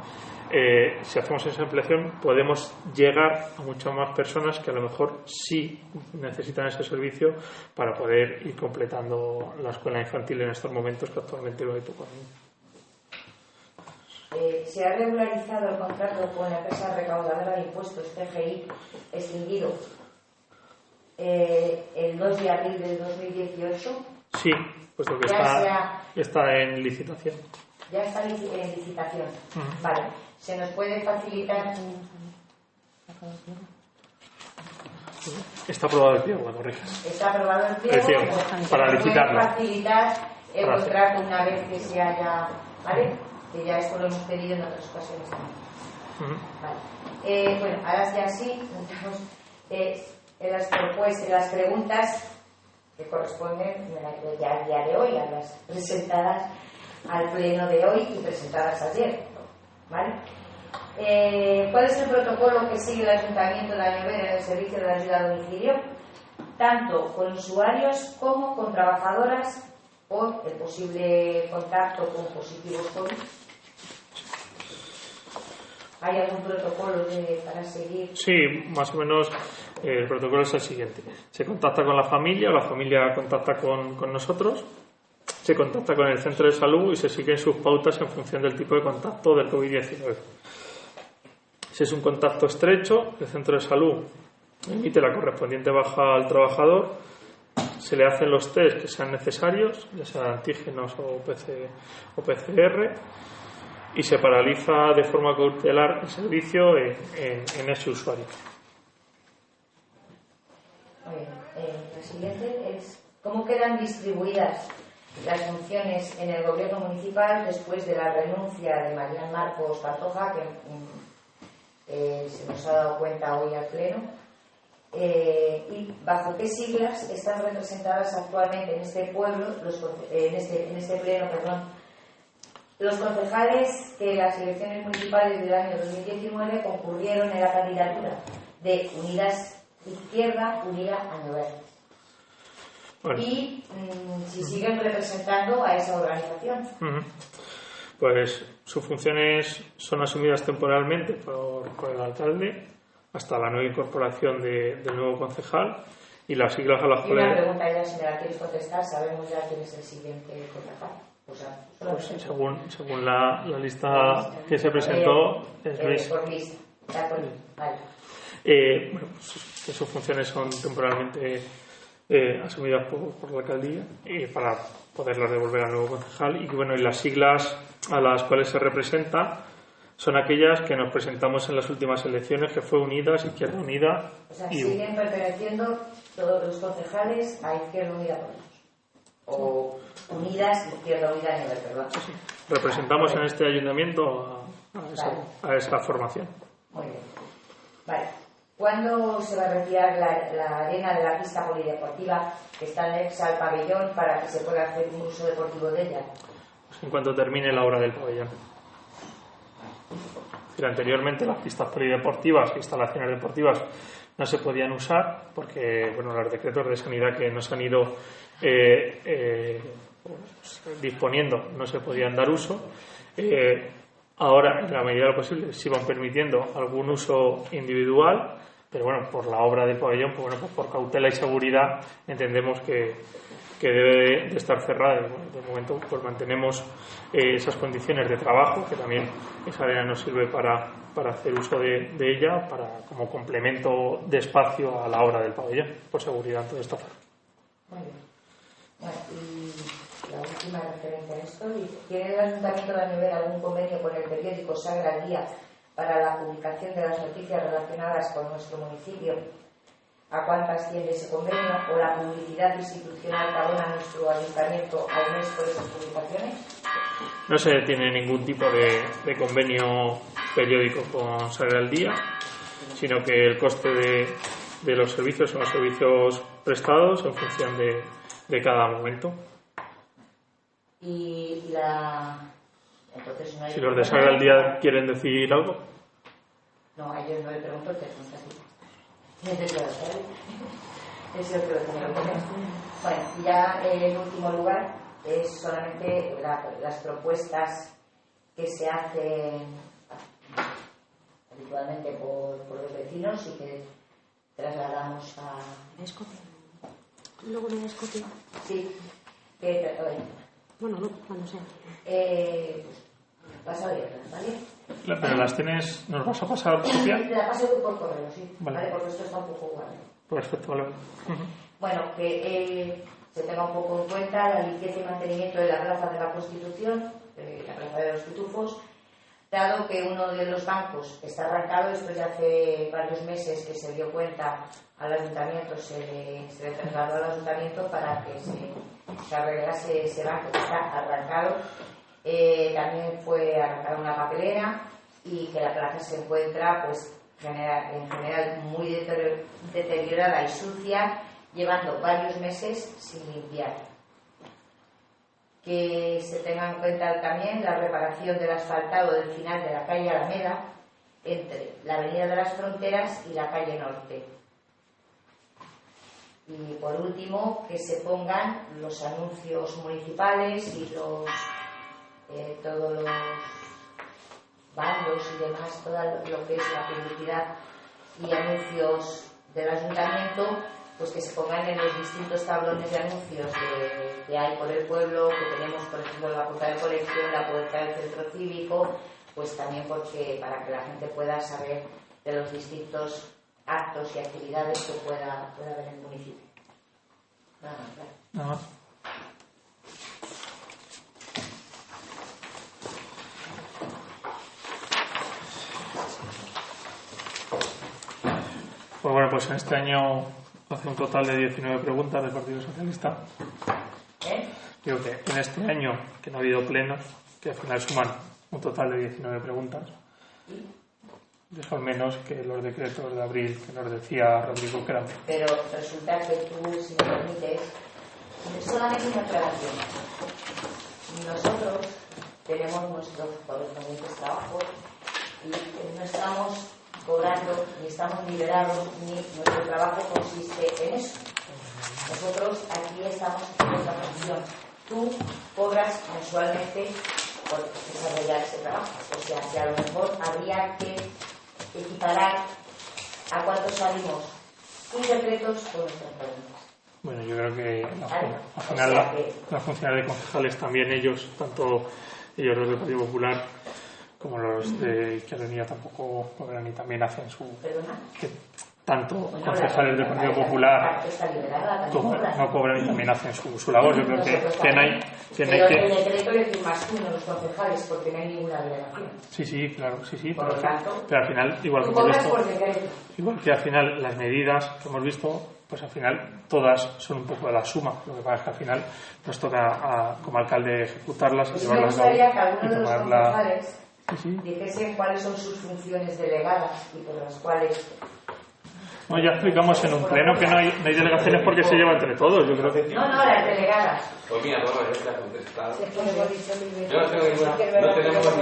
si hacemos esa ampliación podemos llegar a muchas más personas que a lo mejor sí necesitan ese servicio para poder ir completando la escuela infantil en estos momentos, que actualmente lo hay poco. Se ha regularizado el contrato con la empresa recaudadora de impuestos CGI extinguido el 2 de abril del 2018. Sí, puesto que está en licitación. Ya está en licitación. Vale. ¿Se nos puede facilitar? Está aprobado el pliego, la corriges. Está aprobado el pliego. Para licitarlo. ¿Se puede facilitar el contrato una vez que se haya... ¿Vale? Que ya esto lo hemos pedido en otras ocasiones también. Vale. Bueno, ahora ya sí, entramos en las preguntas que corresponden ya al día de hoy, a las presentadas al pleno de hoy y presentadas ayer. ¿Vale? ¿Cuál es el protocolo que sigue el Ayuntamiento de Añovera en el servicio de ayuda a domicilio? Tanto con usuarios como con trabajadoras por el posible contacto con positivos COVID. ¿Hay algún protocolo para seguir? Sí, más o menos el protocolo es el siguiente. Se contacta con la familia contacta con nosotros, se contacta con el centro de salud y se siguen sus pautas en función del tipo de contacto del COVID-19. Si es un contacto estrecho, el centro de salud emite la correspondiente baja al trabajador, se le hacen los test que sean necesarios, ya sean antígenos o PCR, y se paraliza de forma cautelar el servicio en ese usuario. Muy bien. La siguiente es: ¿cómo quedan distribuidas las funciones en el gobierno municipal después de la renuncia de Marian Marcos Pantoja, que se nos ha dado cuenta hoy al pleno? ¿Y bajo qué siglas están representadas actualmente en este pueblo, en este pleno, los concejales que en las elecciones municipales del año 2019 concurrieron en la candidatura de Unidas Izquierda Unida Añovera? Bueno. Y si siguen representando a esa organización. Pues sus funciones son asumidas temporalmente por el alcalde hasta la nueva incorporación del nuevo concejal, y las siglas a las cuales... Y una pregunta ya, si me la quieres contestar, ¿sabemos ya quién es el siguiente concejal? Pues según la lista que se presentó, es Luis. Por lista, de acuerdo. Vale. Bueno, pues que sus funciones son temporalmente asumidas por la alcaldía para poderlas devolver al nuevo concejal, y bueno, y las siglas a las cuales se representa son aquellas que nos presentamos en las últimas elecciones, que fue Unidas, Izquierda Unida. O sea, siguen perteneciendo todos los concejales a Izquierda Unida o Unidas, Izquierda Unida, perdón. Sí. Representamos en este ayuntamiento a esa formación. Muy bien. Vale. ¿Cuándo se va a retirar la arena de la pista polideportiva que está anexa al pabellón para que se pueda hacer un uso deportivo de ella? Pues en cuanto termine la obra del pabellón. Anteriormente las pistas polideportivas, instalaciones deportivas, no se podían usar porque bueno, los decretos de sanidad que nos han ido disponiendo no se podían dar uso. Ahora, en la medida de lo posible, se iban permitiendo algún uso individual, pero bueno, por la obra del pabellón, pues bueno, pues por cautela y seguridad entendemos que debe de estar cerrada. De momento pues mantenemos esas condiciones de trabajo, que también esa arena nos sirve para hacer uso de ella como complemento de espacio a la obra del pabellón, por seguridad en toda esta zona. Muy bien. Bueno, y la última referencia a esto: ¿tiene el Ayuntamiento de Añovera algún convenio con el periódico Sagra al Día para la publicación de las noticias relacionadas con nuestro municipio? ¿A cuántas asciende ese convenio o la publicidad institucional que abona nuestro ayuntamiento al mes por esas publicaciones? No se tiene ningún tipo de convenio periódico con Sagra al Día, sino que el coste de los servicios son los servicios prestados en función de cada momento. Entonces, ¿no hay... Si los de Sagra al Día quieren decir algo? No, a ellos no le pregunto, te pregunto a ti. Es el que lo tenía que poner. Bueno, y ya en último lugar es solamente las propuestas que se hacen habitualmente por los vecinos y que trasladamos a Escocia. Luego de Escocia. Sí, bueno, no, cuando sea. Vas a oírlas, ¿vale? Pero las tienes, ¿nos vas a pasar, Sofía? Te la paso por correo, sí. Vale. Porque esto está un poco guay. Perfecto, vale. Bueno, que se tenga un poco en cuenta la limpieza y mantenimiento de la plaza de la Constitución, la plaza de los Pitufos, dado que uno de los bancos está arrancado. Esto ya hace varios meses que se dio cuenta al ayuntamiento, se le trasladó al ayuntamiento para que se arreglase ese banco que está arrancado. También fue arrancada una papelera y que la plaza se encuentra pues en general muy deteriorada y sucia, llevando varios meses sin limpiar. Que se tenga en cuenta también la reparación del asfaltado del final de la calle Alameda entre la avenida de las Fronteras y la calle Norte. Y por último, que se pongan los anuncios municipales y todos los bandos y demás, todo lo que es la publicidad y anuncios del ayuntamiento, pues que se pongan en los distintos tablones de anuncios que hay por el pueblo, que tenemos, por ejemplo, la puerta de colección, la puerta del centro cívico, pues también porque para que la gente pueda saber de los distintos actos y actividades que pueda haber en el municipio. Nada más, claro. Nada más. Pues bueno, pues en este año hace un total de 19 preguntas del Partido Socialista. Digo que en este año, que no ha habido plenos, que al final suman un total de 19 preguntas, eso al menos que los decretos de abril que nos decía Rodrigo que eran. Pero resulta que tú, si me permites, solamente una aclaración. Nosotros tenemos nuestros correspondientes trabajos y no estamos cobrando ni estamos liberados, ni nuestro trabajo consiste en eso. Nosotros aquí estamos haciendo esta función. Tú cobras mensualmente por desarrollar ese trabajo. O sea, que a lo mejor habría que equiparar a cuántos salimos sin decretos con nuestras preguntas. Bueno, yo creo que al final las funcionarias de concejales también ellos, tanto ellos los del Partido Popular como los de Izquierda Unida tampoco cobran y también hacen su... ¿Perdona? Que tanto concejales del Partido Popular no cobran y también hacen su labor. Yo creo que no hay que... el decreto le firmas tú, no los concejales, porque no hay ninguna delegación. Sí, claro, sí. Por lo tanto, pero al final, igual que al final las medidas que hemos visto, pues al final todas son un poco de la suma. Lo que pasa es que al final nos toca como alcalde ejecutarlas y llevarlas a cabo. Me gustaría que alguno de los concejales dijesen cuáles son sus funciones delegadas y por las cuales... Bueno, ya explicamos en un pleno que no hay delegaciones porque se lleva entre todos, yo creo que... No, las delegadas. Pues mira, vamos a ver, ya contestado. Yo no tenemos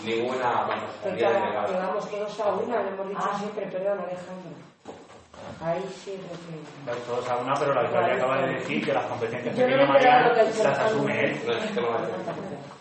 ninguna responsabilidad delegada. Digamos que no está una, lo hemos dicho siempre, perdón, Alejandro. Ahí sí, todos a una, pero la alcaldía acaba de decir que las competencias que tenía Mariano las asume él.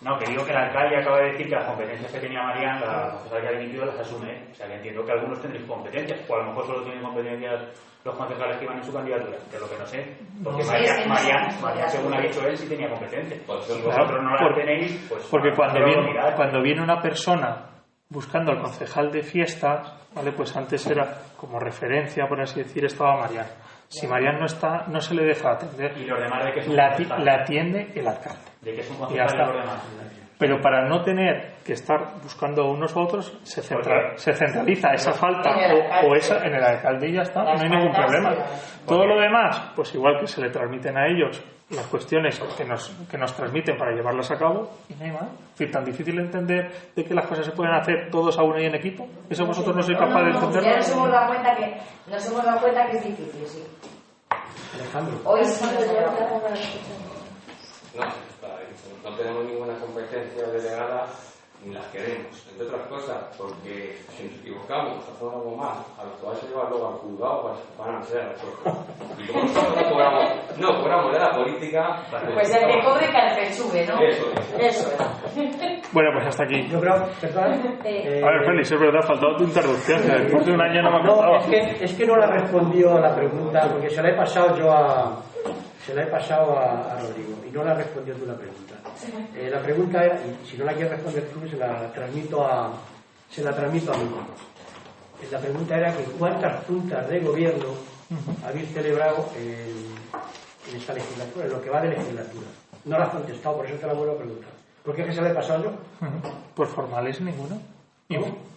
No, que digo que la alcaldía acaba de decir que las competencias que tenía Mariano, la concejala que ha dimitido, las asume él. O sea, que entiendo que algunos tendréis competencias, o a lo mejor solo tienen competencias los concejales que iban en su candidatura, que es lo que no sé. Porque Mariano, según ha dicho él, sí tenía competencias. Si vosotros no las tenéis, pues... Porque cuando viene una persona buscando al concejal de fiestas, ¿vale? Pues antes era como referencia, por así decir, estaba Mariano. Si Mariano no está, no se le deja atender. ¿Y los demás de qué son la atiende el alcalde. ¿De qué son concejales los demás? Pero para no tener que estar buscando unos a otros, se centraliza esa falta o esa en el alcalde y ya está, no hay ningún problema. Todo lo demás, pues igual que se le transmiten a ellos las cuestiones que nos transmiten para llevarlas a cabo, y no hay más. Es decir, tan difícil de entender de que las cosas se pueden hacer todos a uno y en equipo. Eso vosotros no sois capaces de entenderlo. Ya nos hemos dado cuenta que es difícil, sí. Alejandro. Hoy sí no tenemos ninguna competencia delegada ni las queremos, entre otras cosas, porque si nos equivocamos, hacemos algo mal, a los que vais a llevar luego al juzgado van a ser nosotros. Y como nosotros no cobramos No, fuéramos de la política. Pues el que cobre cárcel sube, ¿no? Eso es. Bueno, pues hasta aquí. Yo creo, perdón. A ver, Félix, es verdad, ha faltado tu interrupción. Que después de un año no me acordaba. Es que no la respondió a la pregunta, porque se la he pasado yo a Rodrigo y no la respondió tú la pregunta. La pregunta era, y si no la quieres responder tú, se la transmito a mí. La pregunta era que cuántas juntas de gobierno habéis celebrado en esta legislatura, en lo que va de legislatura. No la has contestado, por eso te la vuelvo a preguntar. ¿Por qué es que se la he pasado yo? Pues formales ninguna.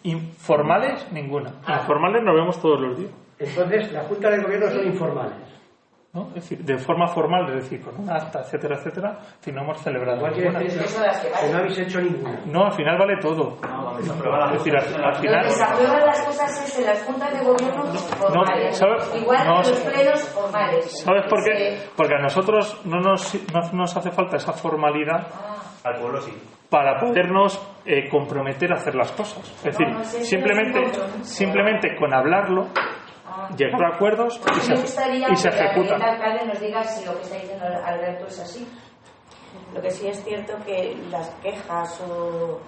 Informales ninguna. Informales nos vemos todos los días. Entonces, las juntas de gobierno son informales. ¿No? Es decir, de forma formal, es decir, con un acta, etcétera, etcétera, si no hemos celebrado ninguna. Que no habéis hecho ninguna. No, al final vale todo. Es decir, al final... Lo que se aprueban las cosas es en las juntas de gobierno formales. Igual que los plenos formales. ¿Sabes por qué? Porque a nosotros no nos hace falta esa formalidad. Al pueblo sí. Para podernos comprometer a hacer las cosas. Es decir, simplemente con hablarlo, llegar a acuerdos y se ejecutan. El alcalde nos diga si lo que está diciendo Alberto es así. Lo que sí es cierto que las quejas o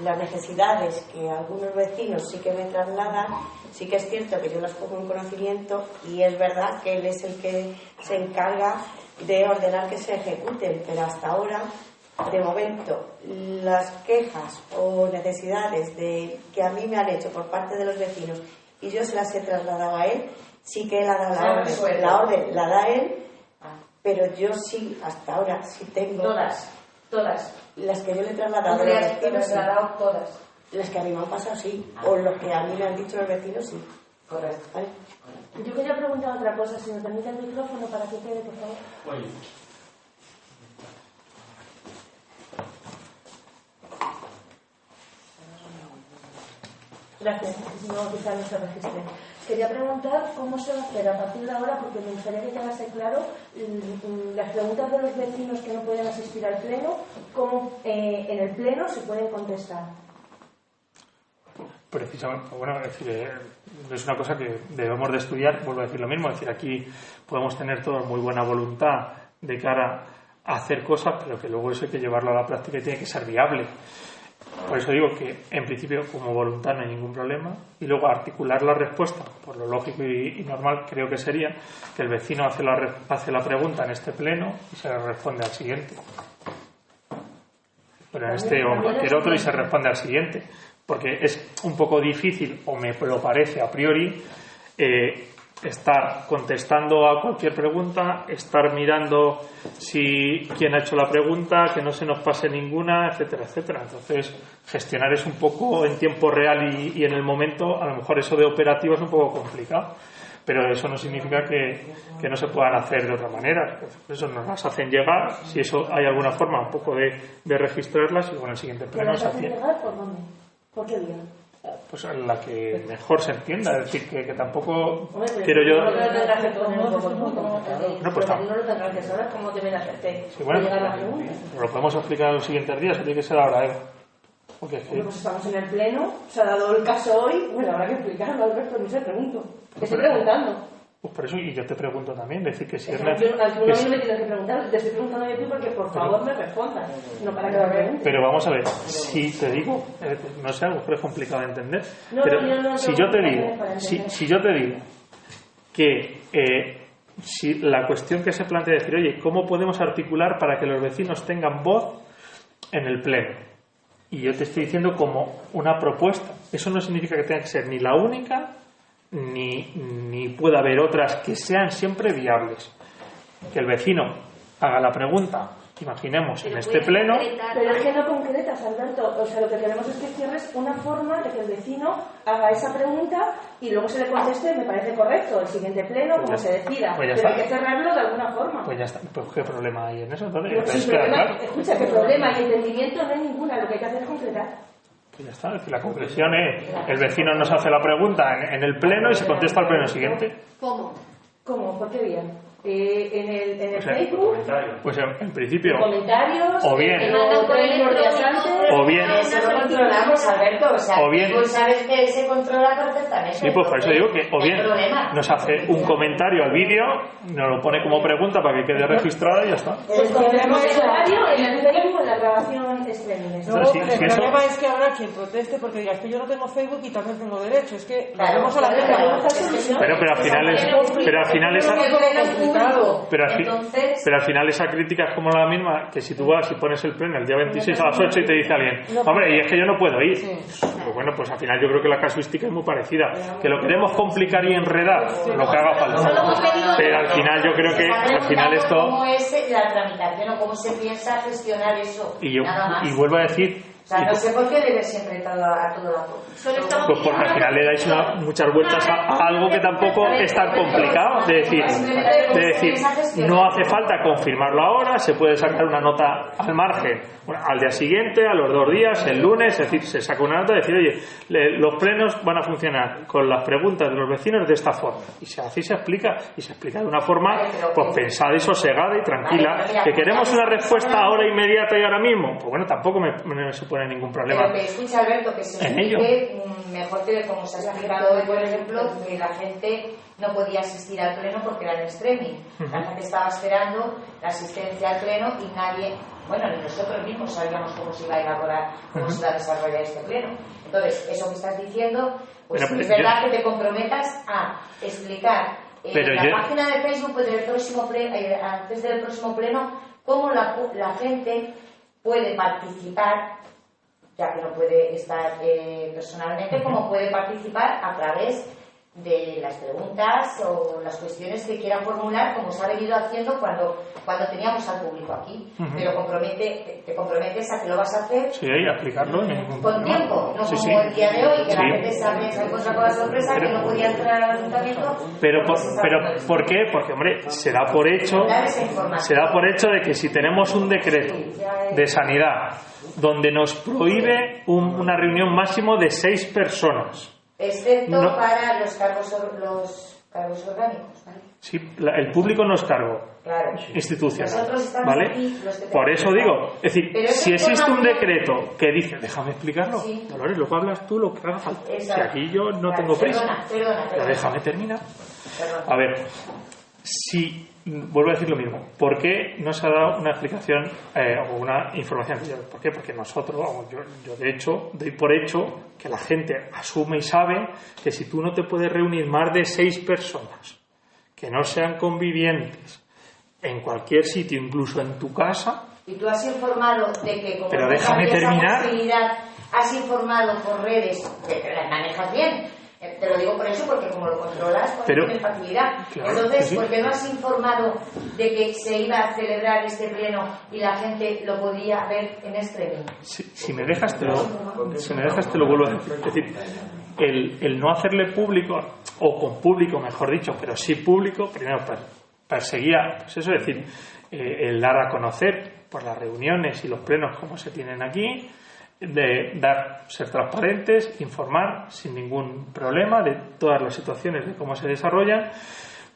las necesidades que algunos vecinos sí que me trasladan, sí que es cierto que yo las pongo en conocimiento y es verdad que él es el que se encarga de ordenar que se ejecuten, pero hasta ahora, de momento, las quejas o necesidades que a mí me han hecho por parte de los vecinos y yo se las he trasladado a él, sí que él ha dado la orden la da él, pero yo sí, hasta ahora, sí tengo... Todas. Las que yo le he trasladado a los vecinos, sí. Todas. Las que a mí me han pasado, sí. O lo que a mí me han dicho los vecinos, sí. Correcto. ¿Vale? Yo quería preguntar otra cosa, si me permite el micrófono para que quede, por favor. Oye. Gracias, si no quizás no se registre. Quería preguntar cómo se va a hacer a partir de ahora, porque me gustaría que quedase claro las preguntas de los vecinos que no pueden asistir al pleno, cómo en el pleno se pueden contestar. Precisamente, bueno, es decir, es una cosa que debemos de estudiar, vuelvo a decir lo mismo, es decir, aquí podemos tener toda muy buena voluntad de cara a hacer cosas, pero que luego eso hay que llevarlo a la práctica y tiene que ser viable. Por eso digo que en principio como voluntad no hay ningún problema y luego articular la respuesta, por lo lógico y normal creo que sería que el vecino hace la pregunta en este pleno y se le responde al siguiente, pero en este o en cualquier otro y se responde al siguiente, porque es un poco difícil, o me lo parece a priori, estar contestando a cualquier pregunta, estar mirando quién ha hecho la pregunta, que no se nos pase ninguna, etcétera, etcétera. Entonces, gestionar es un poco en tiempo real y en el momento, a lo mejor eso de operativo es un poco complicado, pero eso no significa que no se puedan hacer de otra manera. Eso nos las hacen llegar, si eso hay alguna forma un poco de registrarlas, y luego en el siguiente pleno se hace. ¿Por dónde? ¿Por qué vía? Pues en la que mejor se entienda, es decir, que tampoco quiero yo... No lo tendrás que poner un poco no, pues no lo tendrás que saber cómo deben hacerte bueno, llegar las preguntas. Lo podemos explicar en los siguientes días, tiene que ser ahora, porque es que... Bueno, pues estamos en el pleno, se ha dado el caso hoy, bueno, habrá que explicarlo, Alberto, no sé, pregunto. Estoy preguntando. Pues por eso, y yo te pregunto también, decir que si es necesario... No me tienes que preguntar, te estoy preguntando a ti porque por favor me respondas, no para que me preguntes. Pero vamos a ver, si te digo, no sé, a lo mejor es complicado de entender, pero si yo te digo que si la cuestión que se plantea es decir, oye, ¿cómo podemos articular para que los vecinos tengan voz en el pleno? Y yo te estoy diciendo como una propuesta, eso no significa que tenga que ser ni la única ni pueda haber otras, que sean siempre viables. Que el vecino haga la pregunta, imaginemos, en este pleno. Pero es que no concretas, Alberto. O sea, lo que queremos es que cierres una forma de que el vecino haga esa pregunta y luego se le conteste, me parece correcto, el siguiente pleno, pues como se decida. Pues pero hay que cerrarlo de alguna forma. Pues ya está. Pues ¿qué problema hay en eso? Entonces, claro. Escucha, ¿qué problema y entendimiento? No hay ninguna. Lo que hay que hacer es concretar. Pues ya está, es decir, la conclusión es el vecino nos hace la pregunta en el pleno y se contesta al pleno siguiente. ¿Cómo? ¿Cómo? ¿Por qué vía? en el Facebook, pues en principio, comentarios, o bien, o bien eso lo controlamos, Alberto, o sea, o bien, tú sabes que se controla perfectamente. Sí, pues por eso digo que o bien nos hace un comentario al vídeo, nos lo pone como pregunta para que quede registrado y ya está. Pues ponemos el horario en el Facebook, en la grabación streaming. No, el problema es que habrá quien proteste porque diga, es que yo no tengo Facebook y también tengo derecho. Es que vamos a la pero al final esa crítica es como la misma que si tú vas y pones el pleno el día 26 a las 8 y te dice alguien, hombre, y es que yo no puedo ir. Pues bueno, pues al final yo creo que la casuística es muy parecida. Que lo queremos complicar y enredar, lo que haga falta. Pero al final yo creo que al final esto... ¿Cómo es la tramitación o cómo se piensa gestionar eso? Nada más. Y vuelvo a decir... O sea, no sé por qué debe siempre a todo vapor. Pues porque al final le dais muchas vueltas a algo que tampoco es tan complicado. De decir, no hace falta confirmarlo ahora, se puede sacar una nota al margen, al día siguiente, a los 2 días, el lunes, es decir, se saca una nota y decir, oye, los plenos van a funcionar con las preguntas de los vecinos de esta forma. Y se hace y se explica de una forma pues pensada y sosegada y tranquila. ¿Que queremos una respuesta ahora inmediata y ahora mismo? Pues bueno, tampoco me supone ningún problema. Pero que escucha, Alberto, que se explique mejor que como se ha explicado hoy, por ejemplo, que la gente no podía asistir al pleno porque era en streaming. La gente estaba esperando la asistencia al pleno y nadie, bueno, ni nosotros mismos sabíamos cómo se iba a elaborar, cómo se iba a desarrollar este pleno. Entonces, eso que estás diciendo, pues es verdad que te comprometas a explicar en la página de Facebook antes del próximo pleno cómo la gente puede participar, ya que no puede estar personalmente, cómo puede participar a través de las preguntas o las cuestiones que quiera formular, como se ha venido haciendo cuando teníamos al público aquí. Pero te comprometes a que lo vas a hacer a aplicarlo con tiempo, no como el día de hoy, que la gente se encuentra con la sorpresa que no podía entrar al ayuntamiento. Pero ¿por qué? Porque, hombre, se da por hecho de que si tenemos un decreto de sanidad donde nos prohíbe una reunión máximo de 6 personas, excepto para los cargos orgánicos, ¿vale? Sí, el público no es cargo institucional, ¿vale? Por eso digo, es decir, si existe un decreto que dice, déjame explicarlo, Dolores, luego hablas tú lo que haga falta. Si aquí yo no tengo prisa, pero déjame terminar. A ver, si vuelvo a decir lo mismo, ¿por qué no se ha dado una explicación o una información? ¿Por qué? Porque nosotros, yo de hecho doy por hecho que la gente asume y sabe que si tú no te puedes reunir más de 6 personas que no sean convivientes en cualquier sitio, incluso en tu casa. Y tú has informado de que como pero déjame terminar, has informado por redes que las manejas bien. Te lo digo por eso, porque como lo controlas, pues tienes facilidad. Claro, entonces, ¿por qué no has informado de que se iba a celebrar este pleno y la gente lo podía ver en streaming? Si me dejas, te lo vuelvo a decir. Es decir, el no hacerle público, o con público, mejor dicho, pero sí público, primero perseguía, pues eso, es decir, el dar a conocer por las reuniones y los plenos como se tienen aquí, de ser transparentes, informar sin ningún problema de todas las situaciones, de cómo se desarrollan,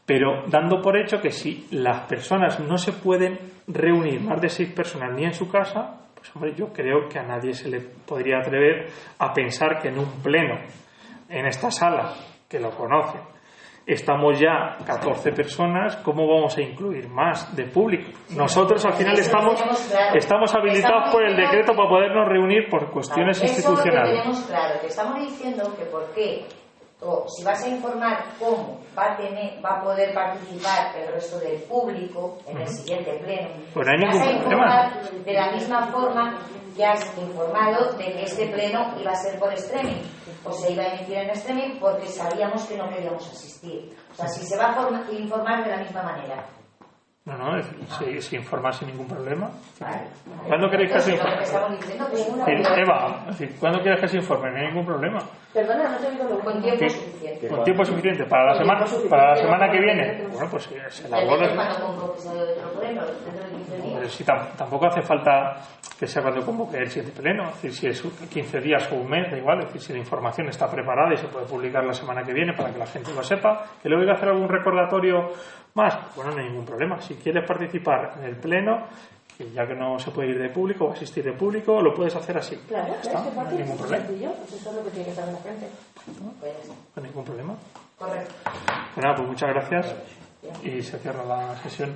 pero dando por hecho que si las personas no se pueden reunir, más de 6 personas ni en su casa, pues hombre, yo creo que a nadie se le podría atrever a pensar que en un pleno, en esta sala, que lo conocen, estamos ya 14 personas, ¿cómo vamos a incluir más de público? Nosotros al final estamos habilitados por el decreto para podernos reunir por cuestiones institucionales. Eso lo tenemos claro, te estamos diciendo que por qué, o si vas a informar cómo va a poder participar el resto del público en el siguiente pleno. Pues no hay ningún problema. Vas a informar de la misma forma que has informado de que este pleno iba a ser por streaming, o se iba a emitir en streaming porque sabíamos que no queríamos asistir. O sea, si se va a informar de la misma manera. No, se informa sin ningún problema. Vale. ¿Cuándo queréis que se informe? Eva, ¿cuándo quieres que se informe? No hay ningún problema. Perdona, no te digo con tiempo suficiente. Con tiempo suficiente. ¿Para la semana que viene? Bueno, pues se elabora. Si tampoco hace falta que sea cuando convoque el siguiente pleno. Es decir, si es 15 días o un mes, da igual. Es decir, si la información está preparada y se puede publicar la semana que viene para que la gente lo sepa. Que luego hay que hacer algún recordatorio más, bueno, no hay ningún problema. Si quieres participar en el pleno, que ya que no se puede ir de público o asistir de público, lo puedes hacer así. Claro, ¿Está? es que No hay fácil, ningún es problema. sencillo, pues eso es lo que tiene que estar en la frente. No hay ningún problema. Correcto. Bueno, pues muchas gracias y se cierra la sesión.